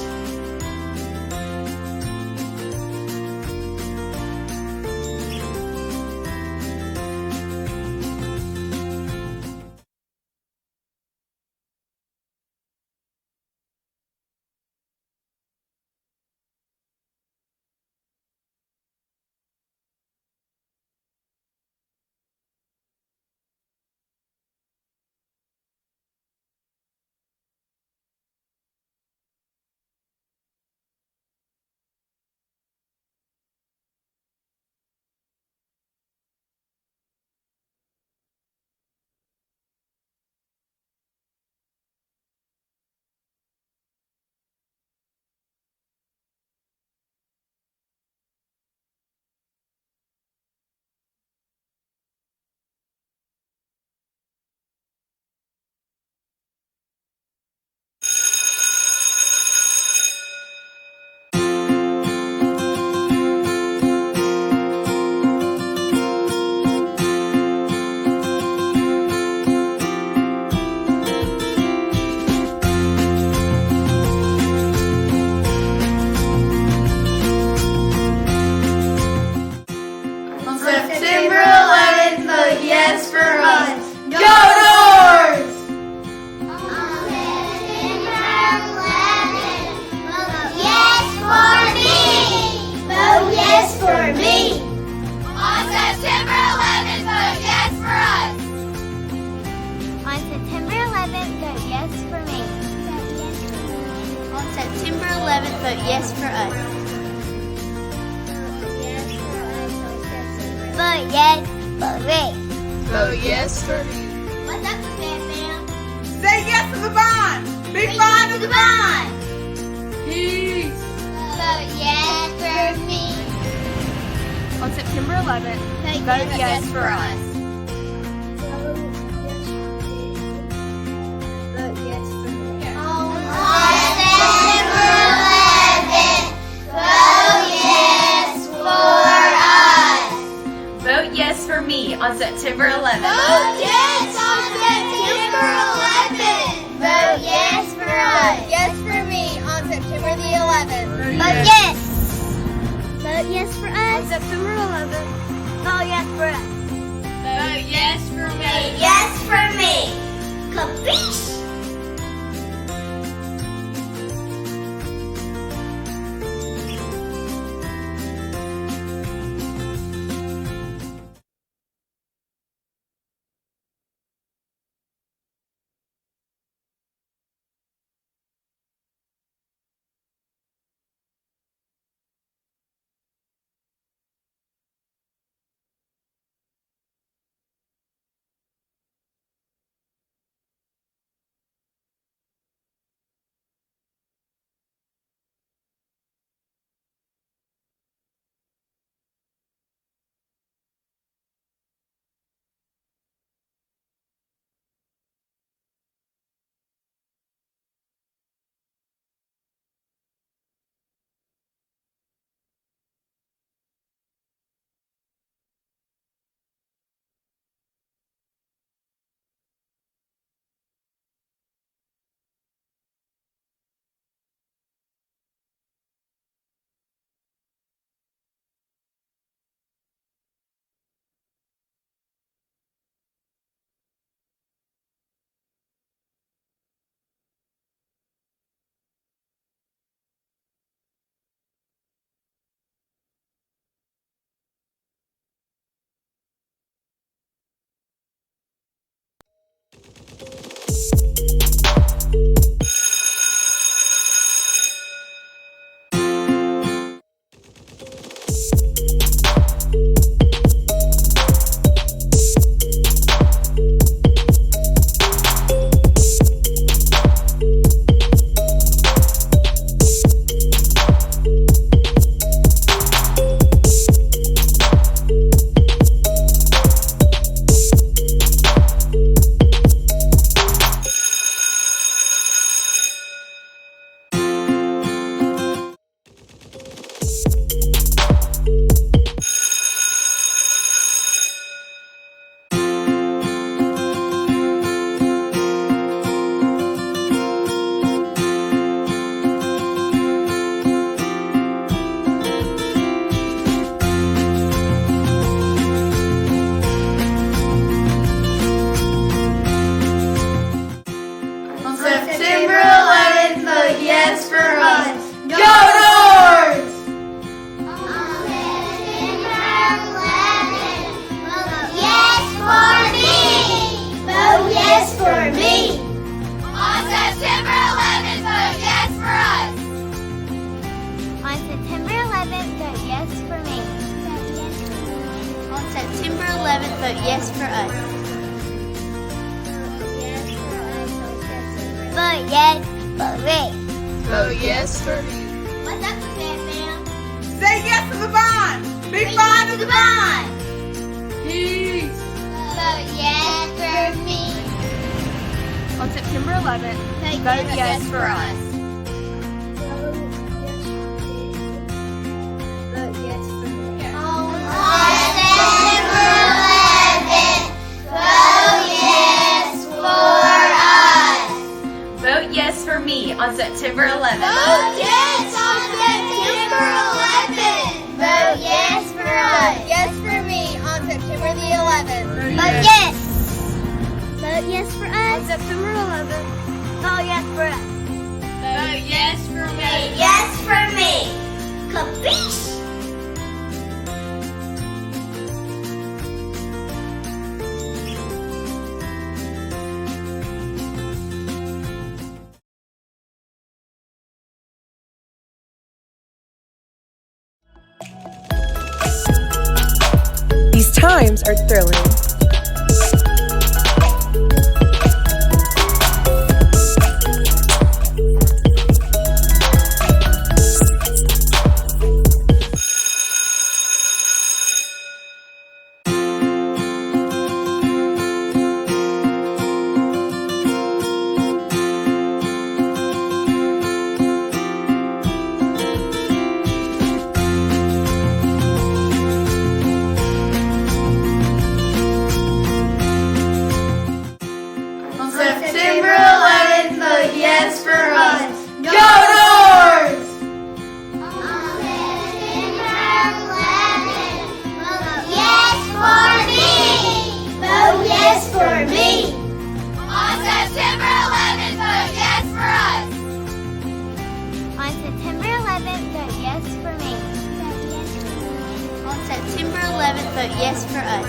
September 11th, vote yes for us. Vote yes for me.
Vote yes for me.
What's up, Fam Fam?
Say yes to the bond. Big bond to the bond. Peace.
Vote yes for me.
On September 11th,
Vote yes for us. Vote yes for me. On September 11th, vote yes for us.
Vote yes for me on September 11th.
Vote yes on September 11th. Vote yes for us. Yes for me on September the 11th. Vote yes. Vote yes for us. On September 11th. Vote yes for us.
Vote yes for me.
Vote yes for me. Capiche? Vote yes for me.
Vote yes for me.
What's up, Fam?
Say yes to the bond. Big bond to the bond. Peace.
Vote yes for me.
On September 11th, vote yes for us.
Vote yes for me. On September 11th, vote yes for us.
Vote yes for me on September 11th.
Vote yes on September 11th. Vote yes for us. Yes for me on September the 11th. Vote yes. Vote yes for us. September 11th. Vote yes for us.
Vote yes for me.
Vote yes for me. Capiche?
These times are thrilling.
September 11th, vote yes for us. Go Doors!
Vote yes for me.
On September 11th, vote yes for us.
On September 11th, vote yes for me. On September 11th, vote yes for us.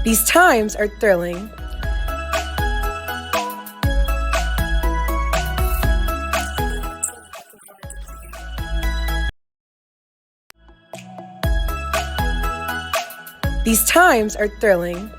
These times are thrilling. These times are thrilling.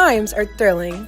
times are thrilling.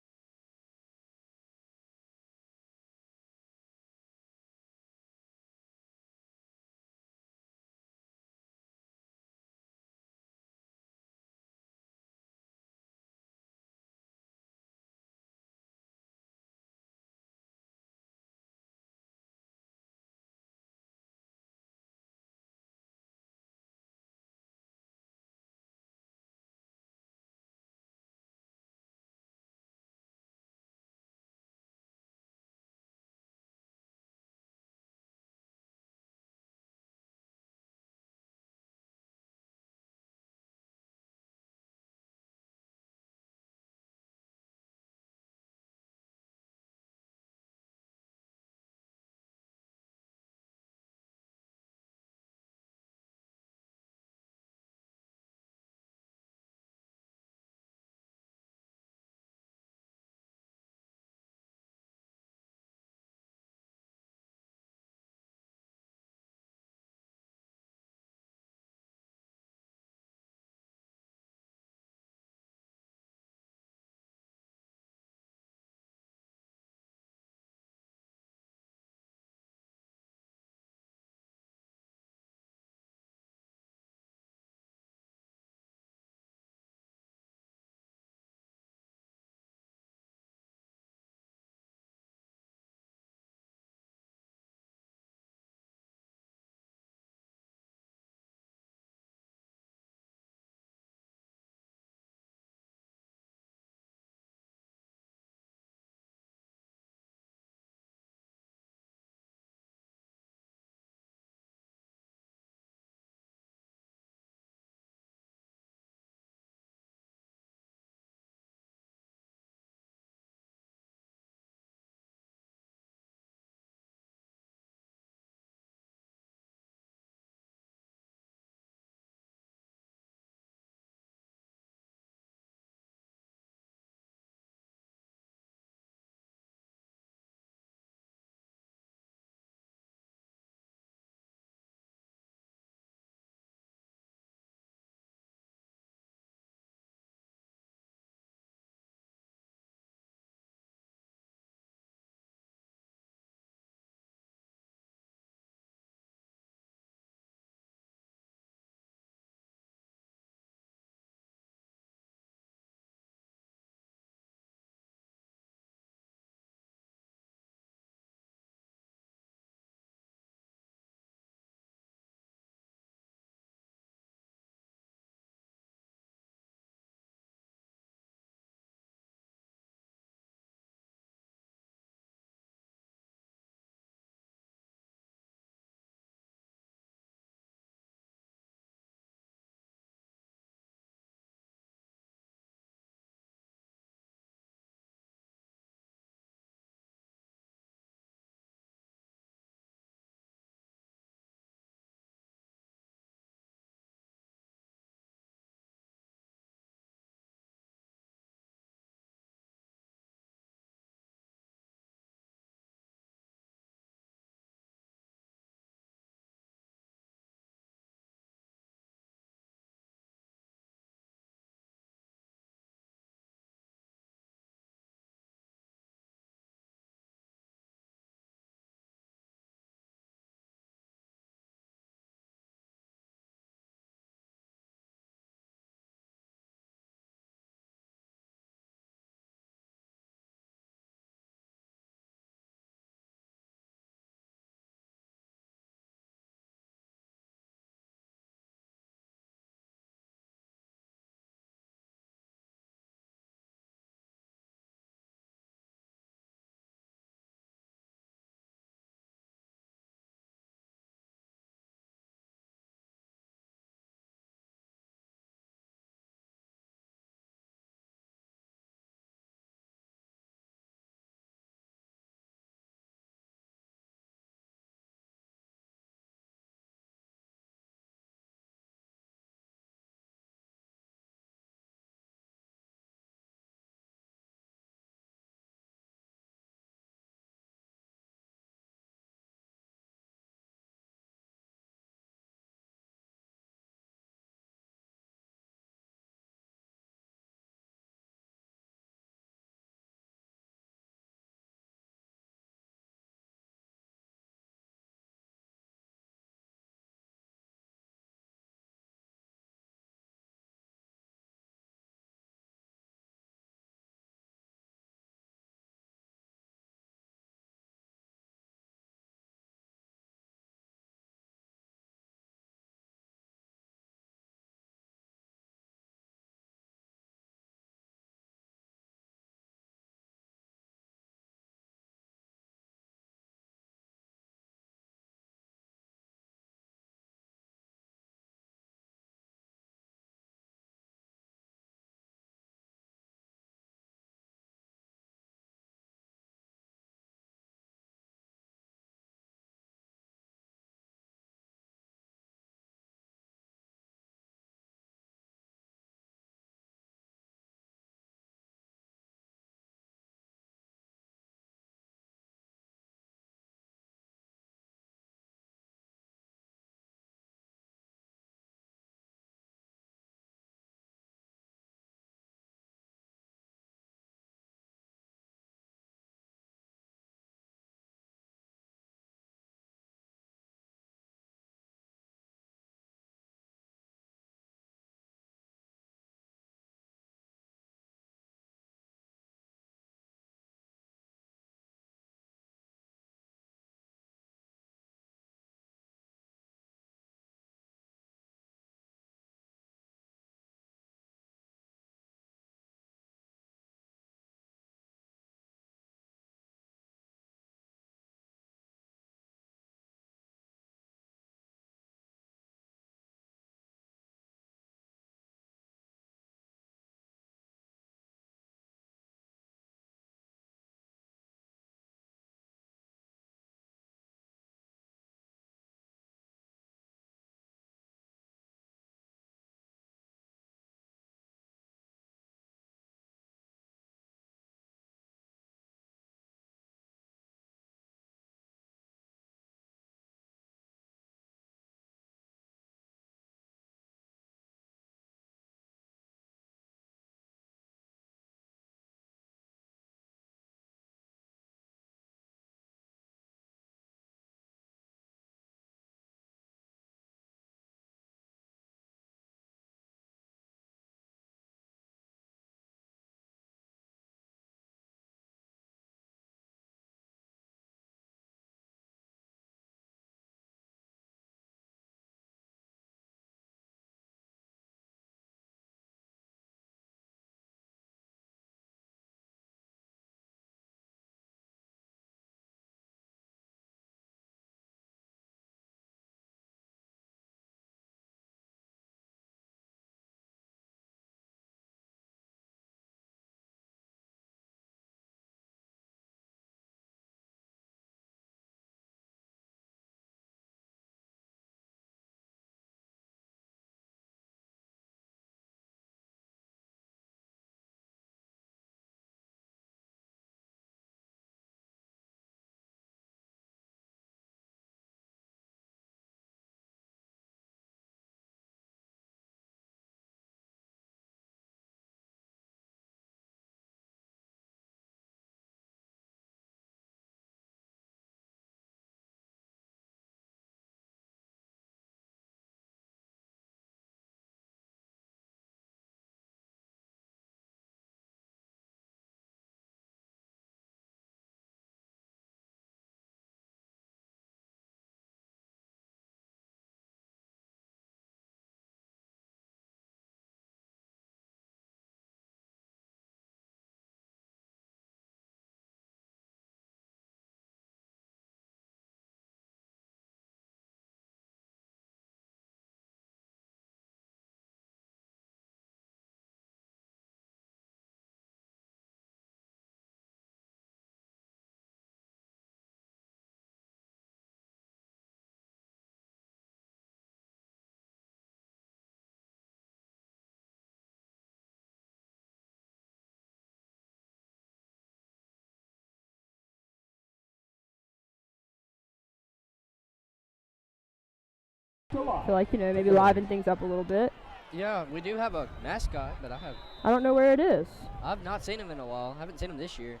July.
feel like, maybe liven things up a little bit.
Yeah, we do have a mascot, but
I don't know where it is.
I've not seen him in a while. I haven't seen him this year.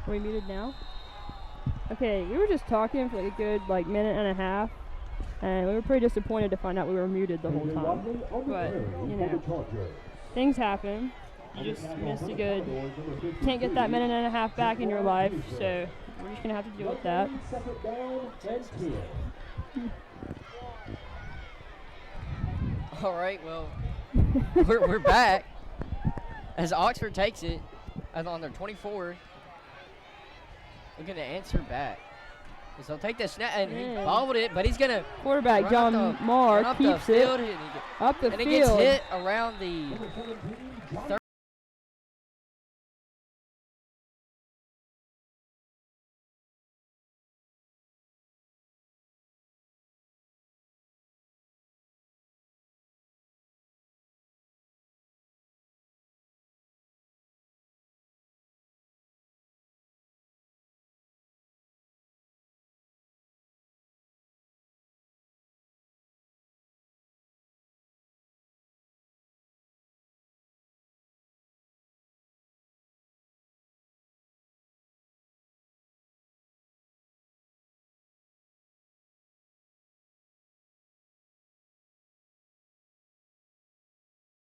Are we muted now? Okay, we were just talking for like a good minute and a half, and we were pretty disappointed to find out we were muted the whole time. But, things happen. You just missed a good, can't get that minute and a half back in your life, so we're just going to have to deal with that.
All right, well, we're back as Oxford takes it and on their 24. Looking to answer back. So he'll take the snap, and he bobbled it, but he's going to
quarterback John Marr keeps it up the field.
And he gets hit around the third.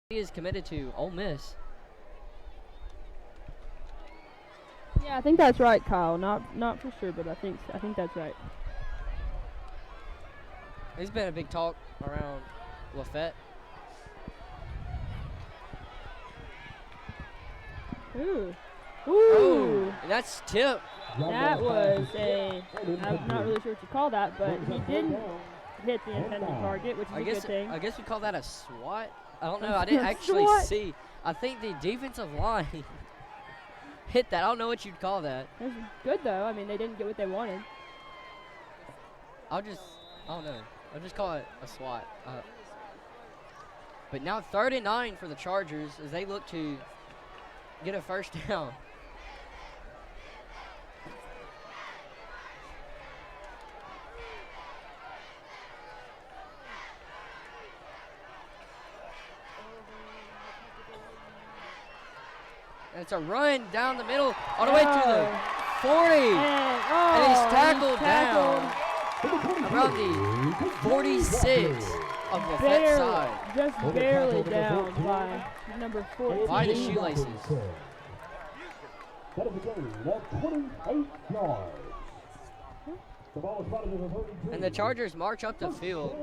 He is committed to Ole Miss.
Yeah, I think that's right, Kyle. Not for sure, but I think that's right.
There's been a big talk around Lafayette.
Ooh.
Oh, that's tip.
That was I'm not really sure what you call that, but he didn't hit the intended target, which is a good thing.
I guess we call that a swat. I don't know. I didn't actually see. I think the defensive line hit that. I don't know what you'd call that.
It was good, though. I mean, they didn't get what they wanted.
I don't know. I'll just call it a swat. But now 3rd and 9 for the Chargers as they look to get a first down. And it's a run down the middle all the way to the 40. And he's tackled down around the 46 of the Lafayette side.
Just barely down by number 14.
By the shoelaces.
That is a gain of 28 yards. The ball is spotted at the 32.
And the Chargers march up the field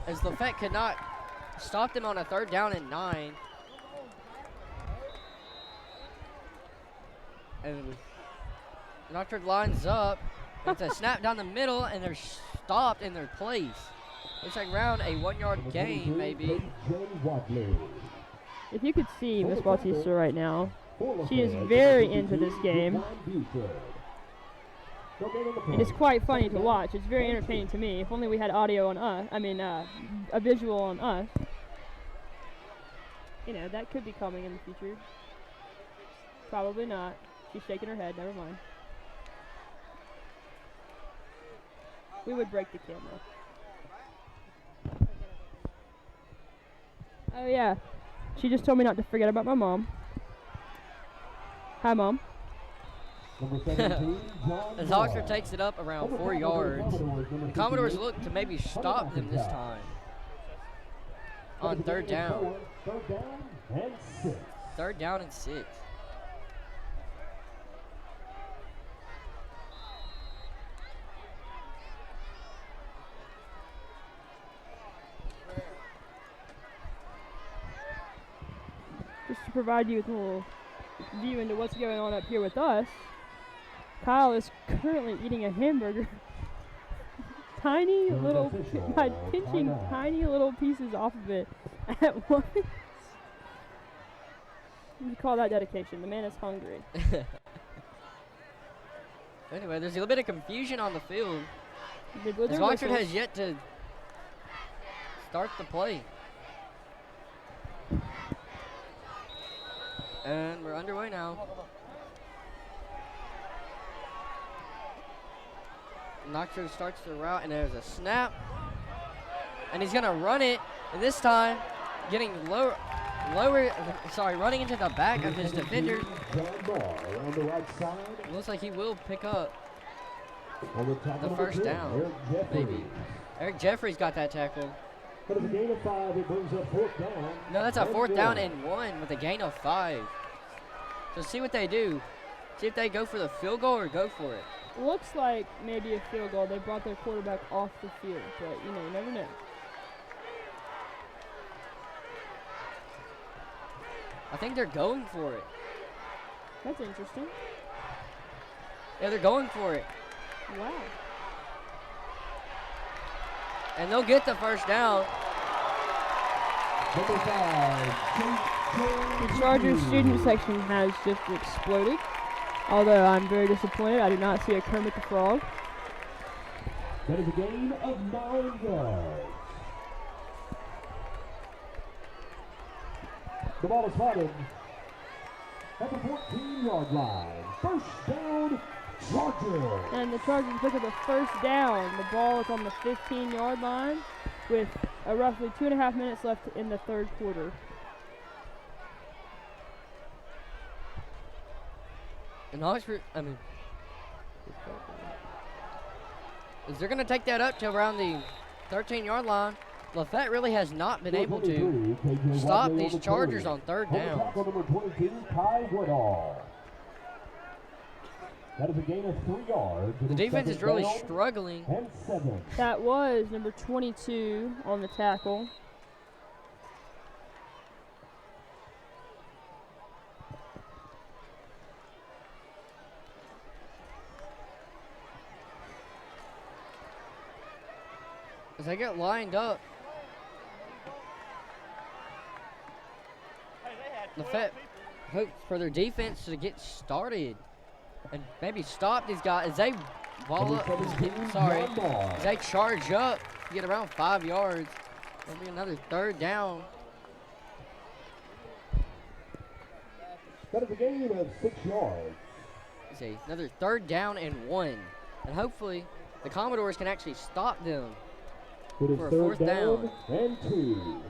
as Lafayette could not stop them on a 3rd down and 9. And Oxford lines up. It's a snap down the middle, and they're stopped in their place. Looks like around a 1-yard gain, maybe.
If you could see Miss Bautista right now, she is very into this game. It is quite funny to watch. It's very entertaining to me. If only we had audio on us. I mean, a visual on us. That could be coming in the future. Probably not. She's shaking her head. Never mind. We would break the camera. Oh, yeah. She just told me not to forget about my mom. Hi, Mom.
As Oxford takes it up around 4 yards, the Commodores look to maybe stop them this time on 3rd down. 3rd down and 6.
Just to provide you with a little view into what's going on up here with us, Kyle is currently eating a hamburger. Tiny little, by pinching tiny little pieces off of it at once. You call that dedication. The man is hungry.
Anyway, there's a little bit of confusion on the field.
As
Oxford has yet to start the play. And we're underway now. Oxford starts the route, and there's a snap. And he's going to run it, and this time getting running into the back of his defender. Looks like he will pick up the first down, maybe. Eric Jeffries got that tackle.
But it's a gain of 5, it brings up 4th down.
No, that's a 4th down and 1 with a gain of 5. So see what they do. See if they go for the field goal or go for it.
Looks like maybe a field goal. They brought their quarterback off the field, but you never know.
I think they're going for it.
That's interesting.
Yeah, they're going for it.
Wow.
And they'll get the first down.
Number 5,
The Chargers student section has just exploded. Although I'm very disappointed, I did not see a Kermit the Frog.
That is a gain of 9 yards. The ball is spotted at the 14-yard line. First down, Chargers.
And the Chargers pick up the first down. The ball is on the 15-yard line with roughly 2.5 minutes left in the third quarter.
And Oxford, is they're going to take that up to around the 13-yard line. Lafayette really has not been able to stop these Chargers on third down.
Number 22, Kai Woodall. That is a gain of 3 yards.
The defense is really struggling.
And 7.
That was number 22 on the tackle.
As they get lined up, Lafayette hopes for their defense to get started and maybe stop these guys as they ball up. As they charge up to get around 5 yards. There'll be another third down.
That is a gain of 6 yards.
See, another third down and 1. And hopefully the Commodores can actually stop them
It is
for a
third
4th down.
And 2.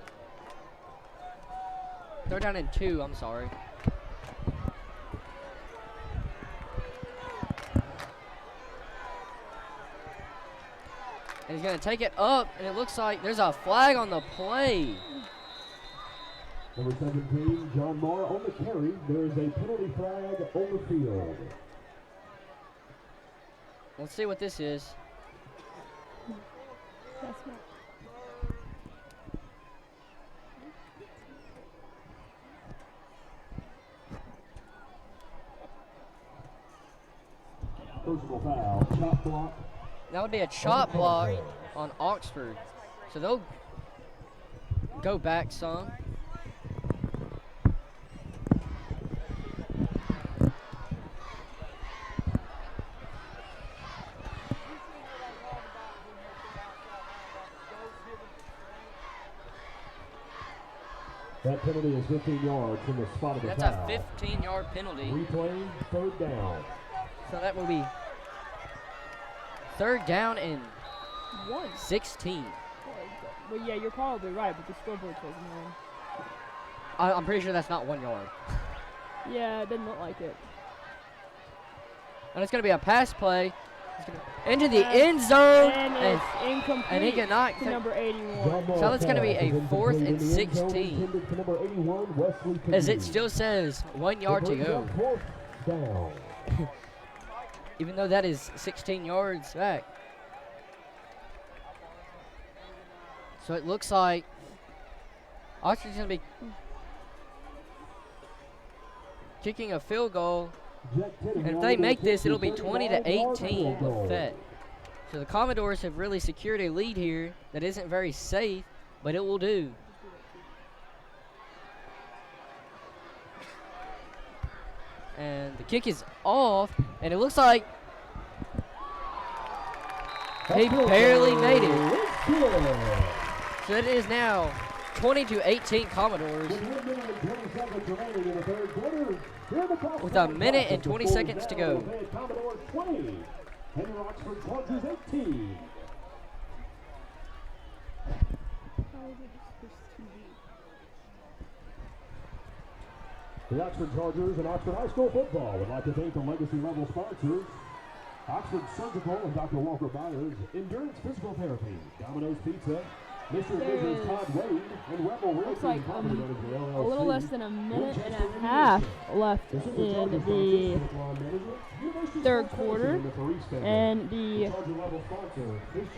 Third down and 2, I'm sorry. And he's going to take it up, and it looks like there's a flag on the play.
Number 17, John Moore on the carry. There is a penalty flag on the field.
Let's see what this is.
That's not.
Personal foul, chop block.
That would be a chop block on Oxford. So they'll go back some.
That penalty is 15 yards from the spot of the
That's
foul.
a 15-yard penalty.
Replay, third down.
So that will be third down and
1.
16.
Well, yeah, you're probably right, but the scoreboard says 1.
I'm pretty sure that's not 1 yard.
Yeah, it didn't look like it.
And it's going to be a pass play into the end zone.
And it's incomplete
and he cannot.
to number 81.
So that's going to be a 4th and 16. As it still says 1 yard to go. Even though that is 16 yards back. So it looks like Oxford's going to be kicking a field goal. And if they make this, it'll be 20-18 Lafayette. So the Commodores have really secured a lead here that isn't very safe, but it will do. And the kick is off, and it looks like he barely made it. So it is now 20-18 Commodores with a minute and 20 seconds to go.
and your Oxford Chargers 18. The Oxford Chargers and Oxford High School football would like to thank the legacy level sponsors: Oxford Surgical and Dr. Walker Byers, Endurance Physical Therapy, Domino's Pizza, Mr. and Mrs. Todd Wade, and Rebel Realty.
Looks like a little less than a minute and a half left in the third quarter, and the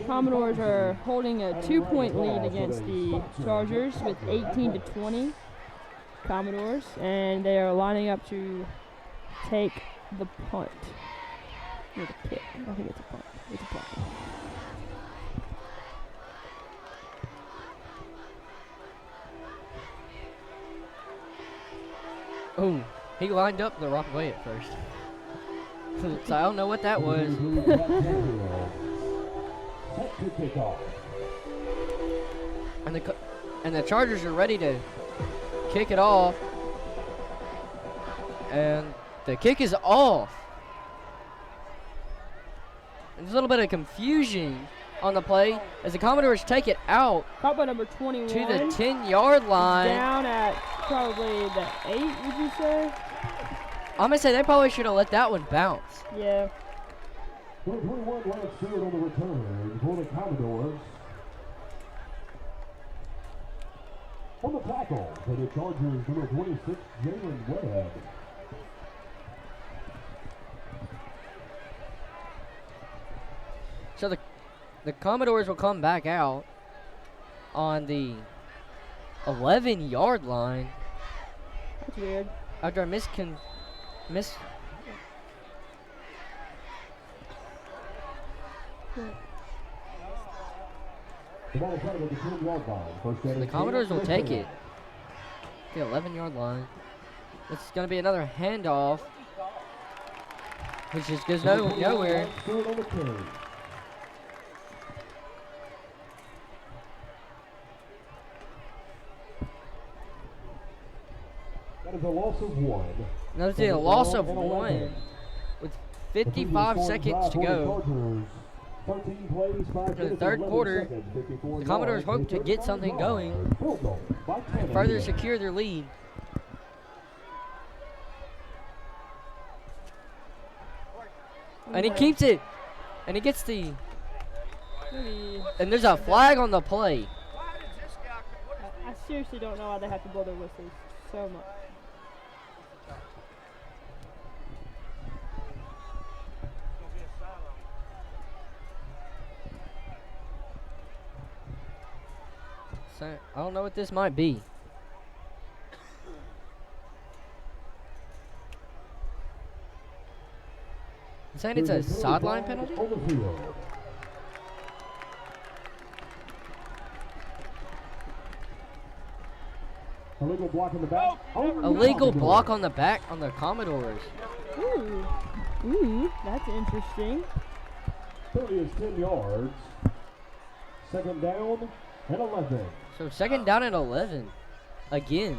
Commodores are holding a 2-point lead against the Chargers with 18-20 Commodores, and they are lining up to take the punt. Or the kick. I think it's a punt. It's a punt.
Oh, he lined up the wrong way at first. So I don't know what that was. And the Chargers are ready to kick it off. And the kick is off. There's a little bit of confusion on the play as the Commodores take it out
Caught by number 21.
to the 10-yard line.
Down at probably the 8, would you say?
I'm going to say they probably should have let that one bounce.
Yeah.
21 laps short on the return for the Commodores. On the tackle for the Chargers, number 26, Jalen Webb.
So the Commodores will come back out on the 11-yard line.
That's weird.
After a miss. The Commodores will take it. The 11-yard line. It's going to be another handoff, which just goes nowhere.
That is a loss of 1.
Notice a loss of 1 with 55 seconds to go.
13 plays, 5
In the third quarter, the Commodores hope to get something going and further secure their lead. And he keeps it, and he gets the, and there's a flag on the play.
I seriously don't know why they have to blow their whistles so much.
So, I don't know what this might be. I'm saying it's a sideline penalty?
Illegal block on the back.
Illegal block on the back on the Commodores.
Ooh, that's interesting.
30 is 10 yards. Second down and 11.
So second down and 11. Again.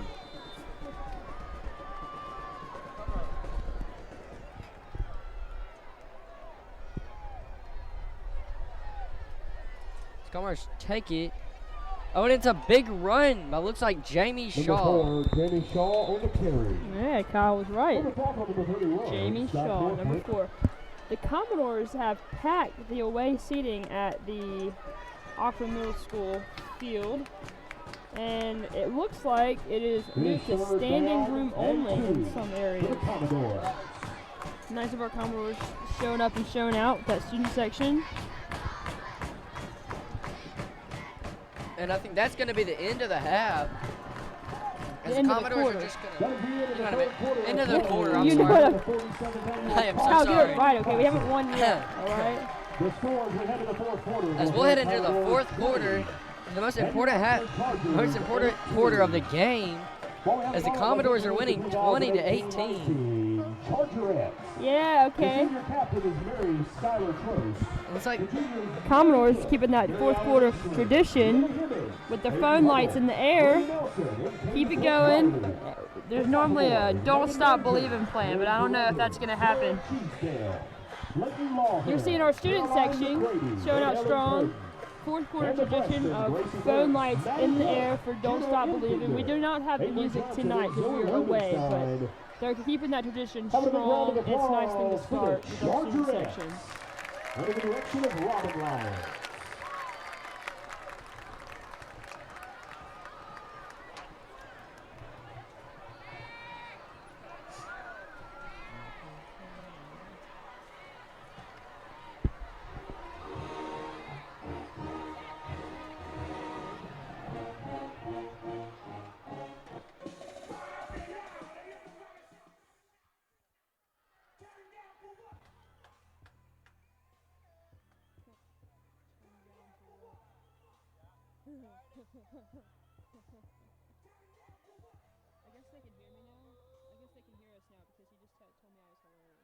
Commodores take it. Oh, and it's a big run. That looks like Jamie Shaw.
Number 4, Jamie Shaw on the carry.
Yeah, Kyle was right.
Number 31,
Jamie Shaw, number 4. The Commodores have packed the away seating at the Oxford Middle School field, and it looks like it is moved to standing room only in some areas. Nice of our Commodores showing up and showing out with that student section.
And I think that's going to be the end of the half. As the Commodores are just going to... End of the quarter, I'm sorry. I am so sorry.
Right, okay, we haven't won yet, all right?
As we'll head into the fourth quarter, the most important quarter of the game, as the Commodores are winning 20-18.
Yeah, okay.
Looks like
Commodores keeping that fourth quarter tradition with their phone lights in the air. Keep it going. There's normally a don't stop believing plan, but I don't know if that's going to happen.
You're seeing our student section showing out strong. Fourth quarter tradition of phone lights in the air for Don't Stop Believing. We do not have the music tonight because we are away, but they're keeping that tradition strong. It's a nice thing to start with our student section.
Under the direction of Robin Lyons.
I guess they can hear me now. I guess they can hear us now because he just told me I was hilarious.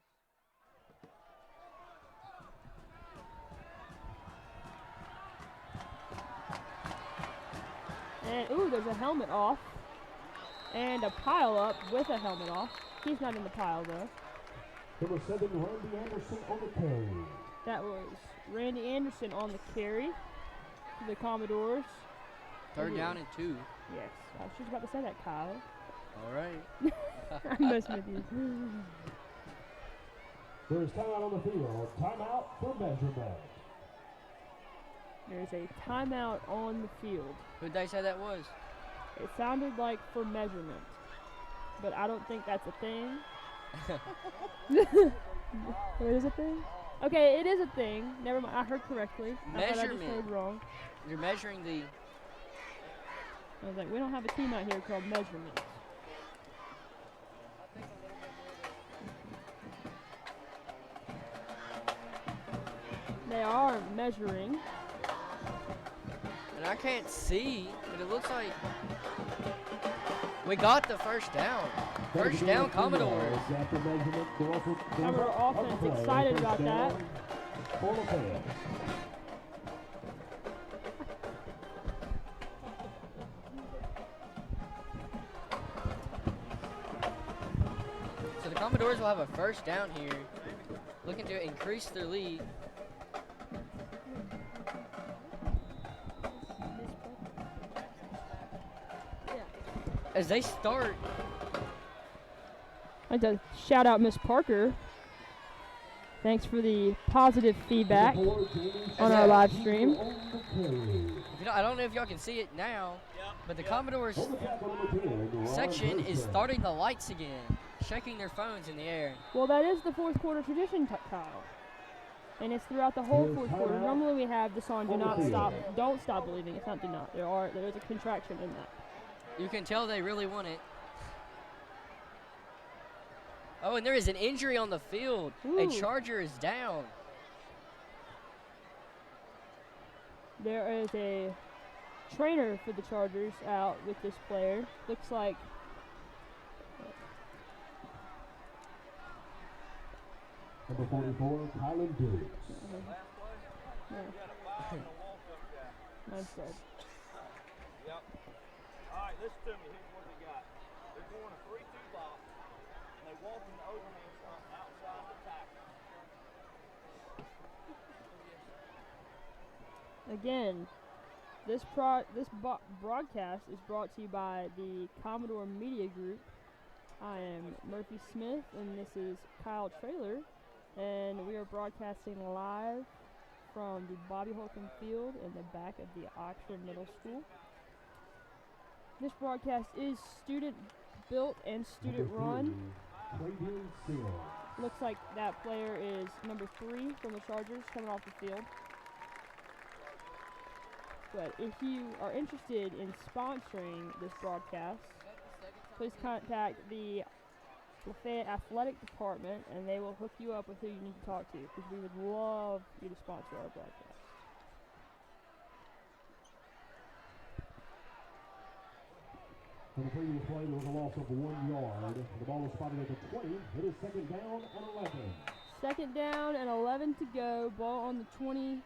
And, ooh, there's a helmet off. And a pile up with a helmet off. He's not in the pile, though.
Number 7, Randy Anderson on the carry.
That was Randy Anderson on the carry for the Commodores.
Third down and 2.
Yes, I was just about to say that, Kyle.
All right.
I'm messing with you.
There's timeout on the field. Timeout for measurement.
There's a timeout on the field.
Who'd they say that was?
It sounded like for measurement, but I don't think that's a thing. It is a thing? Okay, it is a thing. Never mind, I heard correctly. I thought I just heard wrong.
You're measuring the...
I was like, we don't have a team out here called measurement. They are measuring.
And I can't see, but it looks like we got the first down. First down, Commodores.
Commodore offense excited about that.
So the Commodores will have a first down here, looking to increase their lead. As they start.
I'd like to shout out Miss Parker. Thanks for the positive feedback on our live stream.
I don't know if y'all can see it now, but the Commodores section is starting the lights again, shaking their phones in the air.
Well, that is the fourth quarter tradition, Kyle. And it's throughout the whole fourth quarter. Normally we have this on don't stop believing. It's not do not. There's a contraction in that.
You can tell they really want it. Oh, and there is an injury on the field.
Ooh.
A Charger is down.
There is a trainer for the Chargers out with this player. Looks like
number 44, Kylan Dukes.
Nice job.
Yep. All right, listen to me. Here's what they got. They're going a 3-2 block, and they walk in the overhand front outside the tackle.
Again, this broadcast is brought to you by the Commodore Media Group. I am Murphy Smith, and this is Kyle Traylor, and we are broadcasting live from the Bobby Holcomb Field in the back of the Oxford Middle School. This broadcast is student-built and student-run. Looks like that player is number 3 from the Chargers coming off the field. But if you are interested in sponsoring this broadcast, please contact the Lafayette Athletic Department, and they will hook you up with who you need to talk to, because we would love you to sponsor our broadcast.
On the previous play, there was a loss of 1 yard. The ball was spotted at the 20. It is second down and 11.
Second down and 11 to go. Ball on the 20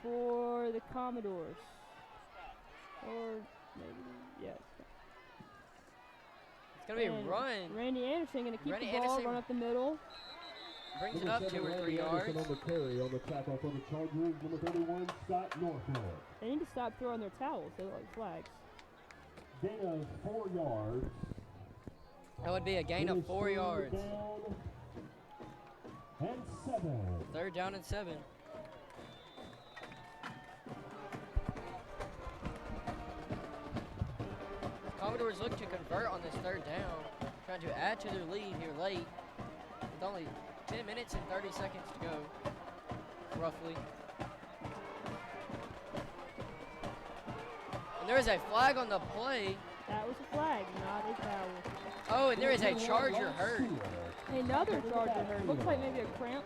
for the Commodores. Or maybe, yes.
It's going to be a run.
Randy Anderson going to keep the ball, run up the middle.
brings it up 2 or 3 yards.
On the carry on the tackle for the Chargers, number 31, Scott Northwood.
They need to stop throwing their towels. They look like flags.
Gain of 4 yards.
That would be a gain of 4 yards.
Down and 7.
3rd down and 7. Commodores look to convert on this 3rd down, trying to add to their lead here late, with only 10 minutes and 30 seconds to go, roughly. And there is a flag on the play.
That was a flag, not a foul.
Oh, and there is a Charger hurt.
Another Charger hurt. Looks like maybe a cramp.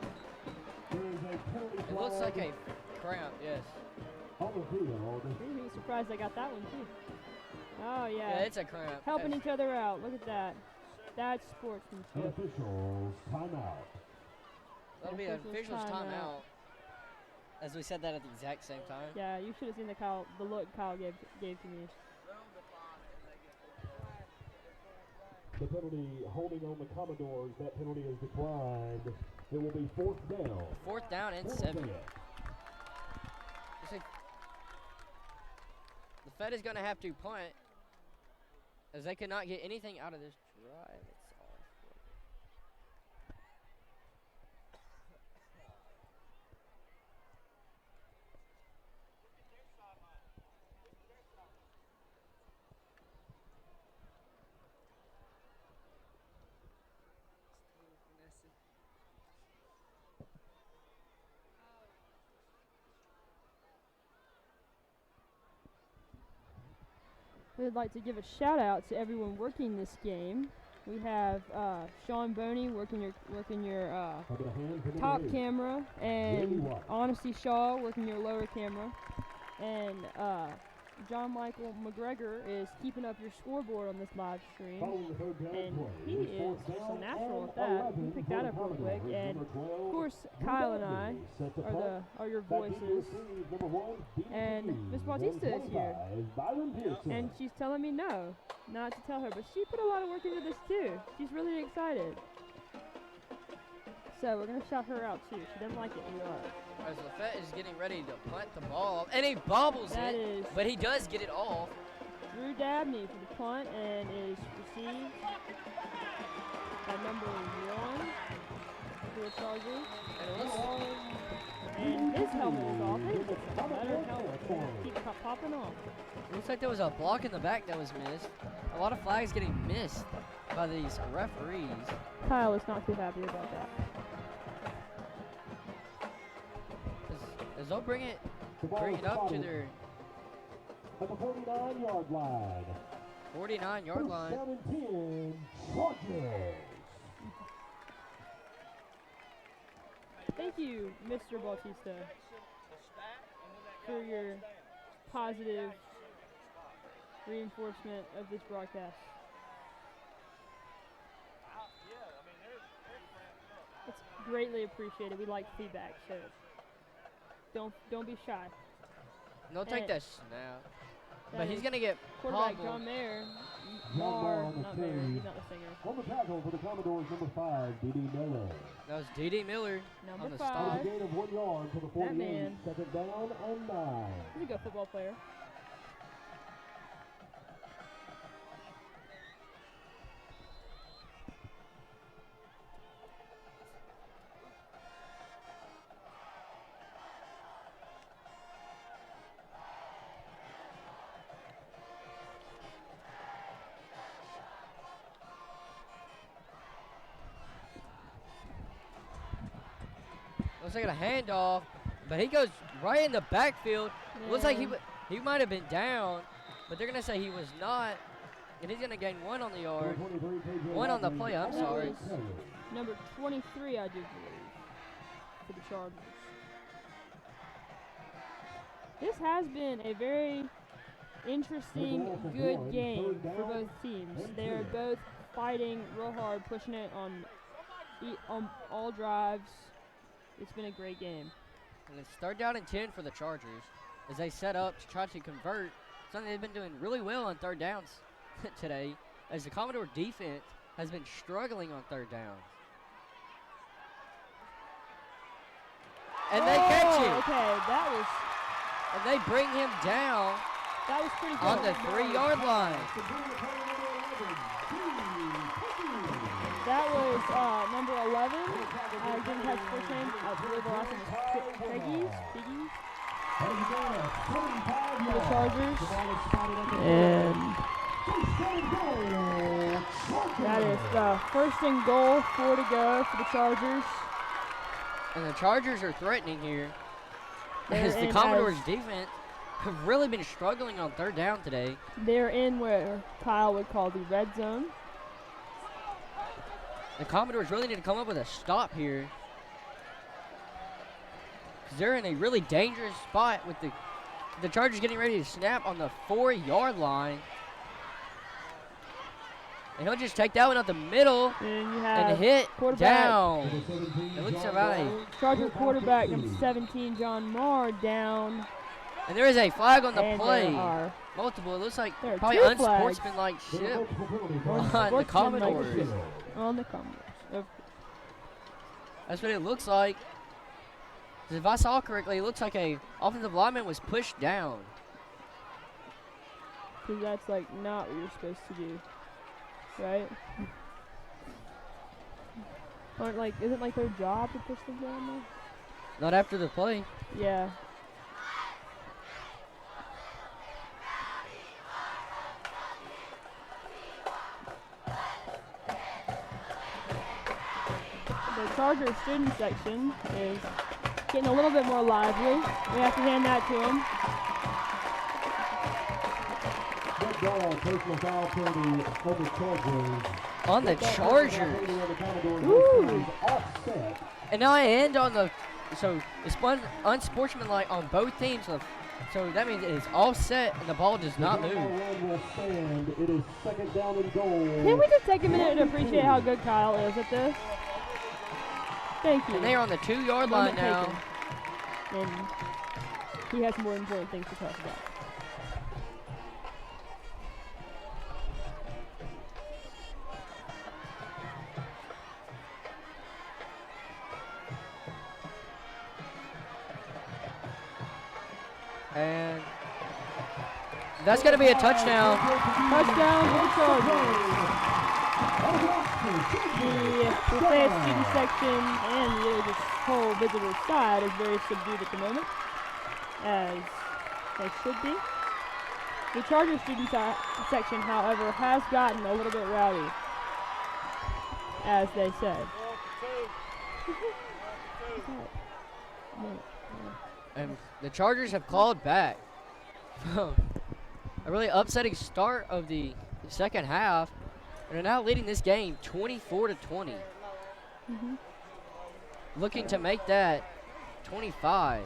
It looks like a cramp, yes.
Really surprised I got that one too. Oh yeah.
Yeah, it's a cramp.
Helping each other out. Look at that. That's sportsmanship.
Officials timeout.
That'll be an official's timeout. As we said that at the exact same time.
Yeah, you should have seen the look Kyle gave to me.
The penalty holding on the Commodores, that penalty is declined. It will be 4th down.
4th down and 7. The Fed is going to have to punt, as they could not get anything out of this drive.
We'd like to give a shout out to everyone working this game. We have Sean Boney working your top camera, and Honesty Shaw working your lower camera, and John Michael McGregor is keeping up your scoreboard on this live stream, and he is just a natural at that. He picked that up real quick, and of course Kyle and I are your voices, and Miss Bautista is here, and she's telling me no, not to tell her, but she put a lot of work into this too. She's really excited. So we're going to shout her out too. She doesn't like it. We are.
As Lafayette is getting ready to punt the ball, and he bobbles it, but he does get it off.
Drew Dabney for the punt, and is received by number 1 for the Chargers. And his helmet is off. It's a better helmet. Keep popping off.
It looks like there was a block in the back that was missed. A lot of flags getting missed by these referees.
Kyle is not too happy about that.
As they'll bring it up to their
at the 49-yard line.
49-yard line.
17 Chargers.
Thank you, Mr. Bautista, for your positive reinforcement of this broadcast. It's greatly appreciated. We like feedback, so don't be shy.
They'll take that snap. But he's going to get
quarterback
pummeled.
John Mayer.
Not
Mayer. He's not the singer.
On the tackle for the Commodores, number 5, D.D. Miller.
That was D.D. Miller
Number
on the
5.
stop.
A gain of 1 yard for the 48.
man.
2nd down and 9.
He's a good football player.
Looks like a handoff, but he goes right in the backfield.
Yeah.
Looks like he might have been down, but they're going to say he was not, and he's going to gain 1 on the yard. 1 on the play, I'm sorry.
Number 23, I do believe, for the Chargers. This has been a very interesting, good game for both teams. They are both fighting real hard, pushing it on all drives. It's been a great game.
And it's 3rd down and 10 for the Chargers as they set up to try to convert. Something they've been doing really well on 3rd downs today, as the Commodore defense has been struggling on 3rd downs. And they catch it.
Okay, that was
And they bring him down
pretty good.
on the 3-yard line.
That was number 11. I didn't catch the first name. I believe the last name was Piggies. For the Chargers. And that is the 1st and goal, 4 to go for the Chargers.
And the Chargers are threatening here.
They're
As the
in
Commodores defense have really been struggling on 3rd down today.
They're in where Kyle would call the red zone.
The Commodores really need to come up with a stop here. 'Cause they're in a really dangerous spot with the Chargers getting ready to snap on the 4-yard line. And he'll just take that one up the middle
And you have
hit
quarterback.
down. It looks about a,
Charger quarterback number 17, John Marr, down.
and there is a flag on the
And
play.
there are
Multiple. It looks like
There are
probably
2 flags.
unsportsmanlike shit on the Commodores.
On the Commodores.
That's what it looks like. 'Cause if I saw correctly, it looks like a offensive lineman was pushed down.
Because that's like not what you're supposed to do. Right? Isn't like their job to push them down there?
Not after the play.
Yeah. The Charger student section is getting a little bit more lively. We have to hand that to them.
Personal foul for the Chargers.
On the Chargers.
Ooh.
Offset.
And now I end on the, so it's unsportsmanlike on both teams. So that means it is all set and the ball does not move.
It is 2nd down and goal.
Can we just take a minute to appreciate how good Kyle is at this? Thank you.
And they are on the 2-yard line now.
And he has more important things to talk about.
And that's going to be a touchdown.
Touchdown for the Chargers. The Lafayette student section and really this whole visitor side is very subdued at the moment, as they should be. The Charger student section, however, has gotten a little bit rowdy, as they said.
And the Chargers have clawed back from a really upsetting start of the 2nd half, and are now leading this game 24-20. Looking to make that 25.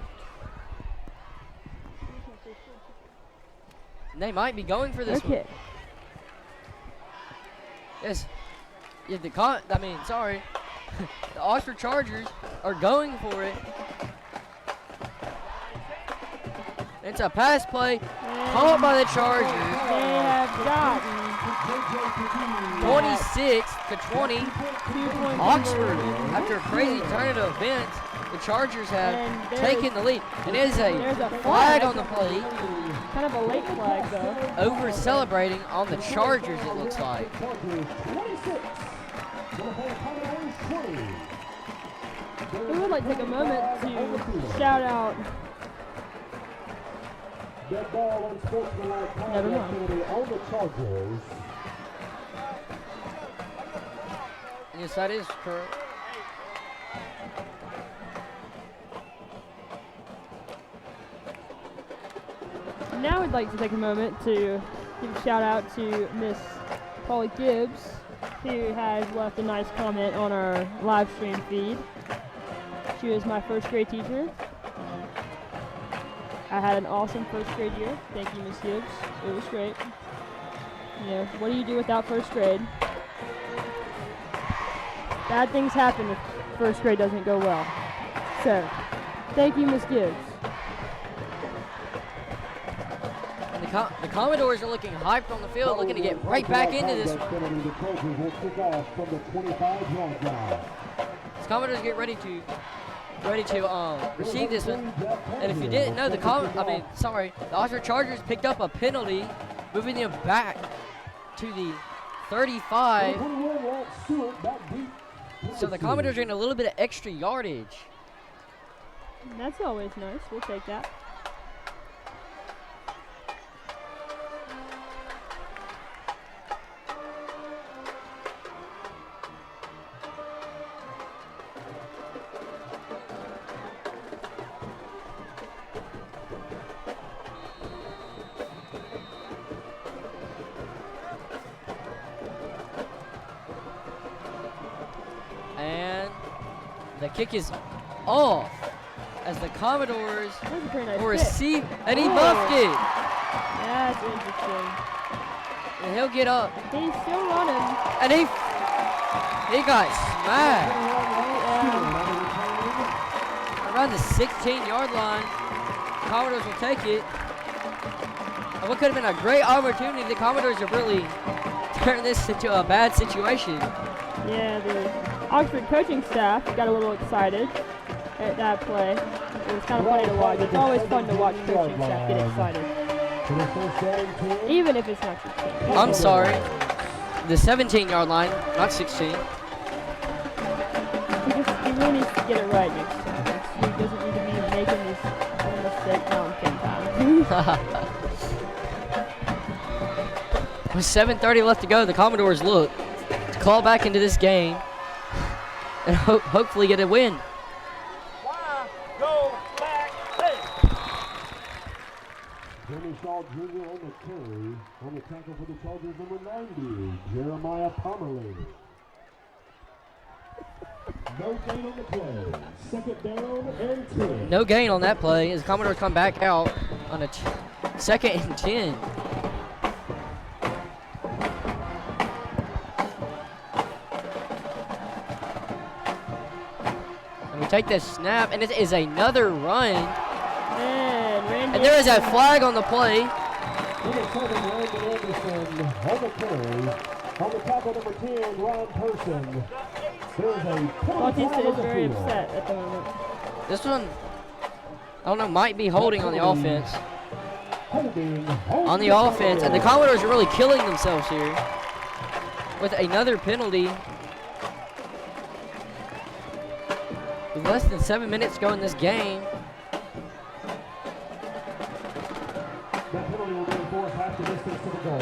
And they might be going for this one. Yes. Yeah, sorry. The Oxford Chargers are going for it. It's a pass play caught by the Chargers.
They have gotten
26-20. Oxford, after a crazy turn of events, the Chargers have taken the lead. And there's a flag on the play.
Kind of a late flag, though.
Over celebrating on the Chargers, it looks like.
We would like to take a moment to shout out. Never mind.
On the Chargers.
Yes, that is correct.
Now we'd like to take a moment to give a shout out to Miss Polly Gibbs, who has left a nice comment on our live stream feed. She was my 1st grade teacher. I had an awesome 1st grade year. Thank you, Miss Gibbs. It was great. You know, what do you do without 1st grade? Bad things happen if 1st grade doesn't go well. So, thank you, Miss Gibbs.
And the Commodores are looking hyped on the field, looking to get right back into this.
The
As Commodores get ready to ready to receive this one. And if you didn't know, the Oxford Chargers picked up a penalty, moving them back to the 35. So the Commodores are getting a little bit of extra yardage.
That's always nice. We'll take that.
And the kick is off as the Commodores will receive, and he muffed it.
That's interesting.
And he'll get up.
He's still running.
And he got smacked. Around the 16-yard line. Commodores will take it. And what could have been a great opportunity, the Commodores have really turned this into a bad situation.
Yeah, the Oxford coaching staff got a little excited at that play. It was kind of funny to watch. It's always fun to watch coaching staff get excited, even if it's not your team.
I'm sorry, the 17-yard line, not 16.
He really needs to get it right next time. He doesn't need to be making these mistakes now in 10 times.
With 7:30 left to go, the Commodores look to claw back into this game and hopefully get a win.
Jimmy Shaw Jr. on the carry. On the tackle for the Chargers, number 90, Jeremiah Pomerly. No gain on the play. Second down and 10.
No gain on that play as the Commodores come back out on a 2nd and 10. And we take the snap, and it is another run. And there is a flag on the play.
Number 7, Randy Anderson on the carry. On the tackle, number 10, Ron Person. There's a
Bautista is very upset at the moment.
This one, I don't know, might be holding on the offense. On the offense, and the Commodores are really killing themselves here with another penalty. With less than 7 minutes to go in this game.
That penalty will reinforce half the distance to the goal.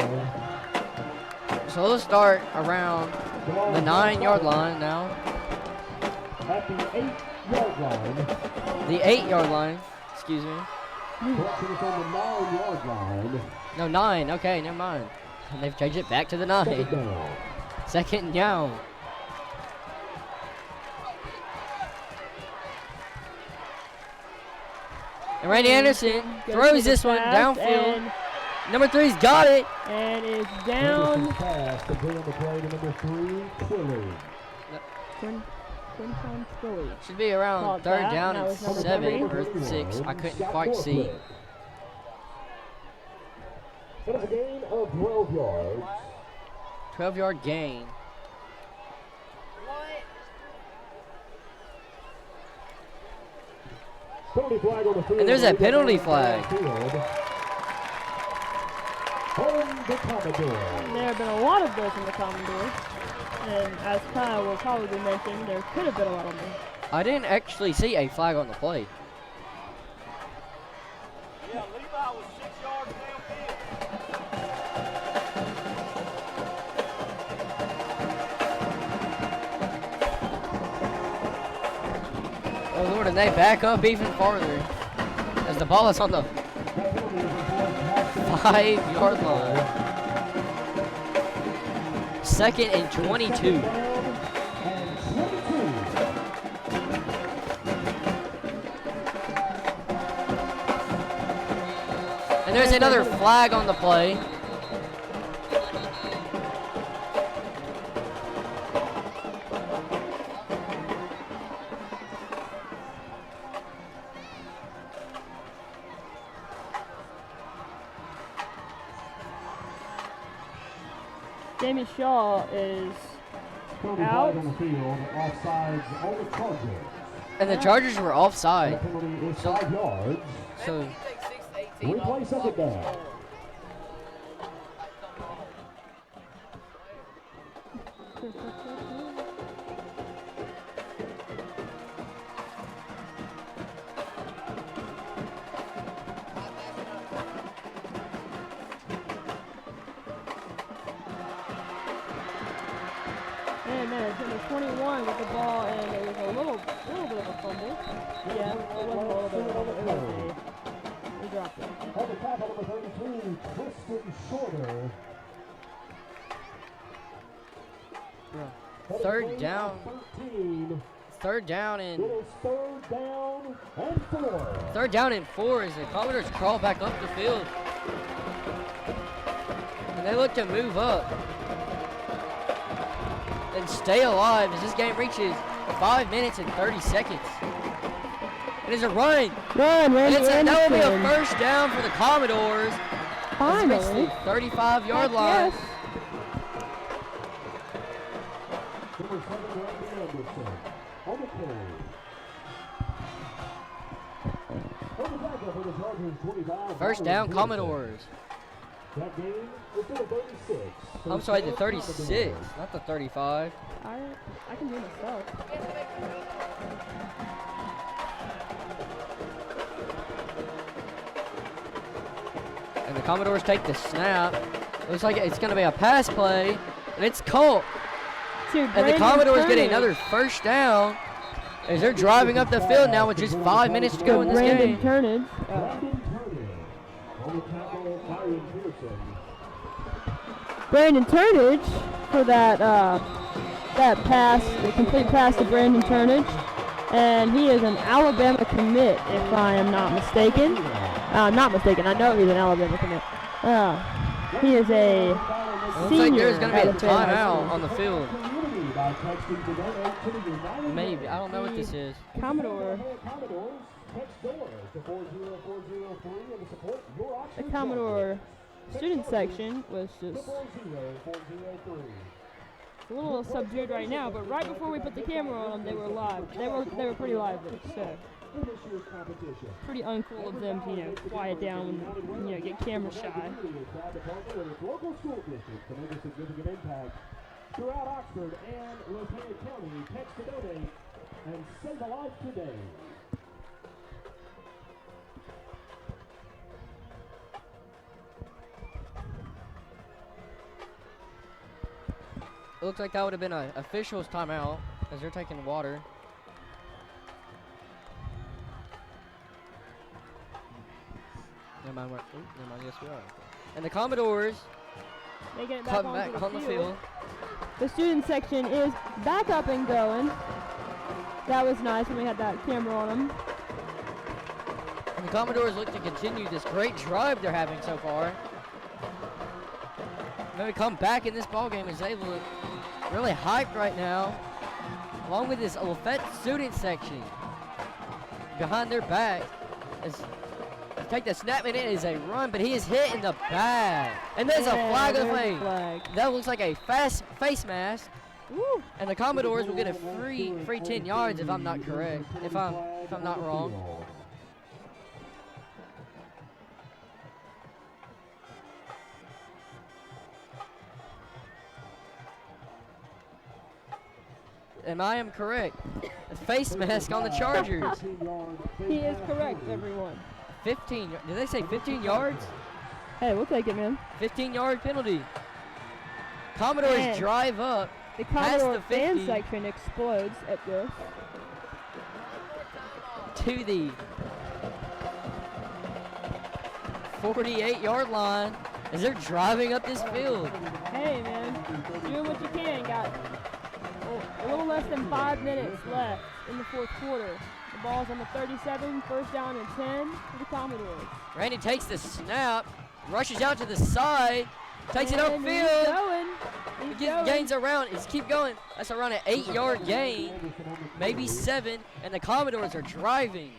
So they'll start around the 9-yard line now.
At the 8-yard line.
The 8-yard line, excuse me.
Correction, it's on the 9-yard line.
No, 9, okay, never mind. And they've changed it back to the 9.
Second down.
Second down. And Randy Anderson throws this one downfield. Number 3's got it.
And is down.
Pass to bring on the play to number 3, Quilly.
Quinton Quilly.
Should be around 3rd down and 7 or 6. I couldn't quite see.
It is a gain of 12 yards.
12-yard gain.
Penalty flag on the field.
And there's that penalty flag.
The Commodores.
There have been a lot of those in the Commodores. And as Kyle will probably mention, there could have been a lot of them.
I didn't actually see a flag on the play.
Yeah, Levi was 6 yards downfield.
Oh Lord, and they back up even farther as the ball is on the 5-yard line. 2nd and 22. And there's another flag on the play.
Jamie Shaw is out.
On the field, offsides on the Chargers.
And the Chargers were offside.
Penalty is 5 yards.
So
Replay second down.
And then it's number 21 with the ball, and it was a little bit of a fumble. Yeah, it wasn't a little bit of a fumble. It was they dropped it.
On the tackle, number 32, Tristan Shorter.
third down.
13.
Third down
It
and
is 3rd down and 4.
third down and 4 as the Commodores crawl back up the field. And they look to move up and stay alive as this game reaches 5 minutes and 30 seconds. It is a run.
Run, Randy
And that will be a
Anderson.
first down for the Commodores.
Finally.
35-yard line.
Yes.
Number 7, Randy Anderson. On the carry. On the tackle for the Chargers, 25.
First down, Commodores.
That game is to the 36.
I'm sorry, the
First down,
36,
Commodores.
not the 35.
I can do it myself.
And the Commodores take the snap. Looks like it's going to be a pass play, and it's caught. And the Commodores get another first down as they're driving up the field now with just 5 minutes to go in this
Brandon
game.
Turnage.
Brandon Turnage. On the tackle, Byron Pearson.
Brandon Turnage for that pass, the complete pass to Brandon Turnage. And he is an Alabama commit, if I am not mistaken. Not mistaken, I know he's an Alabama commit. He is a
Looks
senior.
like there's going to be a
Alabama high
timeout
school.
on the field.
Community by texting to donate to the United
Maybe. I don't know what this is.
Commodore.
Commodores, text doors to 40403 and to support your
The
Oxford
Commodore student section was just
40403.
a little subdued right now, but right before we put the camera on them, they were live. They were pretty lively, so
In this year's competition.
pretty uncool of them to quiet down when get camera shy.
Community is proud to partner with its local school districts to make a significant impact throughout Oxford and Lafayette County. Text to donate and save a life today.
It looks like that would have been an official's timeout as they're taking water. Never mind, yes we are. And the Commodores
They get it back
come
onto
back
the
on the field.
The student section is back up and going. That was nice when we had that camera on them.
And the Commodores look to continue this great drive they're having so far. Then we come back in this ball game as they look really hyped right now, along with this Lafayette student section behind their back. As they take the snap, and it is a run, but he is hit in the back. And there's a flag of the
there's a
play.
flag.
That looks like a fast face mask.
Woo.
And the Commodores will get a free 10 yards if I'm not correct, if I'm not wrong. And I am correct. A face mask on the Chargers.
He is correct, everyone.
15. Did they say 15 yards?
Hey, we'll take it, man.
15-yard penalty. Commodores
Man.
drive up.
The
Past
Commodore
the
fan
50.
section explodes at this.
To the 48-yard line as they're driving up this field.
Hey, man, doing what you can. Got a little less than 5 minutes left in the fourth quarter. The ball's on the 37, first down and 10 for the Commodores.
Randy takes the snap, rushes out to the side, takes it
And he's
upfield.
going. He's going.
Gains around. He's keep going. That's around an 8-yard gain, maybe 7, and the Commodores are driving.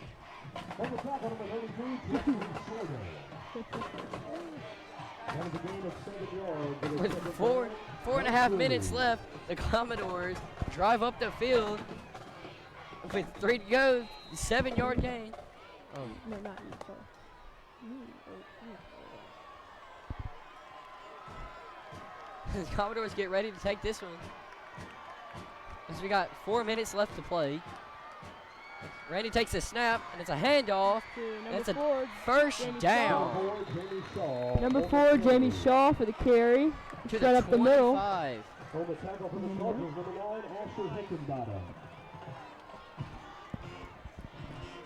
With 4.5 minutes left, the Commodores drive up the field with 3 to go, 7-yard gain.
No, not you, sorry.
The Commodores get ready to take this one. As we got 4 minutes left to play. Randy takes the snap, and it's a handoff. And it's a first down.
Number 4, Jamie Shaw for the carry.
To
Straight
the
up the middle.
25.
On the tackle for the Chargers, number 9, Ashley Hickenbottom.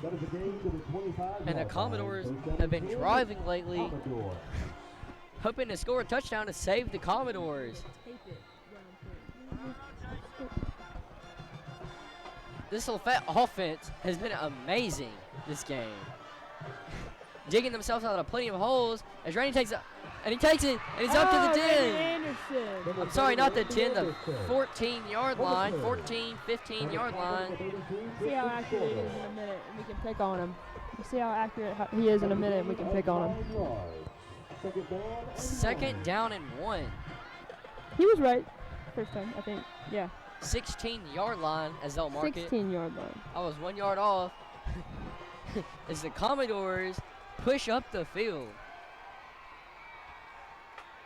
That is a gain to the 25.
And the Commodores have been driving lately, hoping to score a touchdown to save the Commodores. This Lafayette offense has been amazing this game. Digging themselves out of plenty of holes as Randy takes it, and he takes it, and he's up to the 10. I'm sorry, not the 10, the 14-yard line, 15-yard line.
See how accurate he is in a minute, and we can pick on him. You see how accurate he is in a minute, and we can pick on him.
2nd down and 1.
He was right first time, I think. Yeah.
16-yard line as they'll mark it.
16-yard line.
I was 1 yard off as the Commodores push up the field.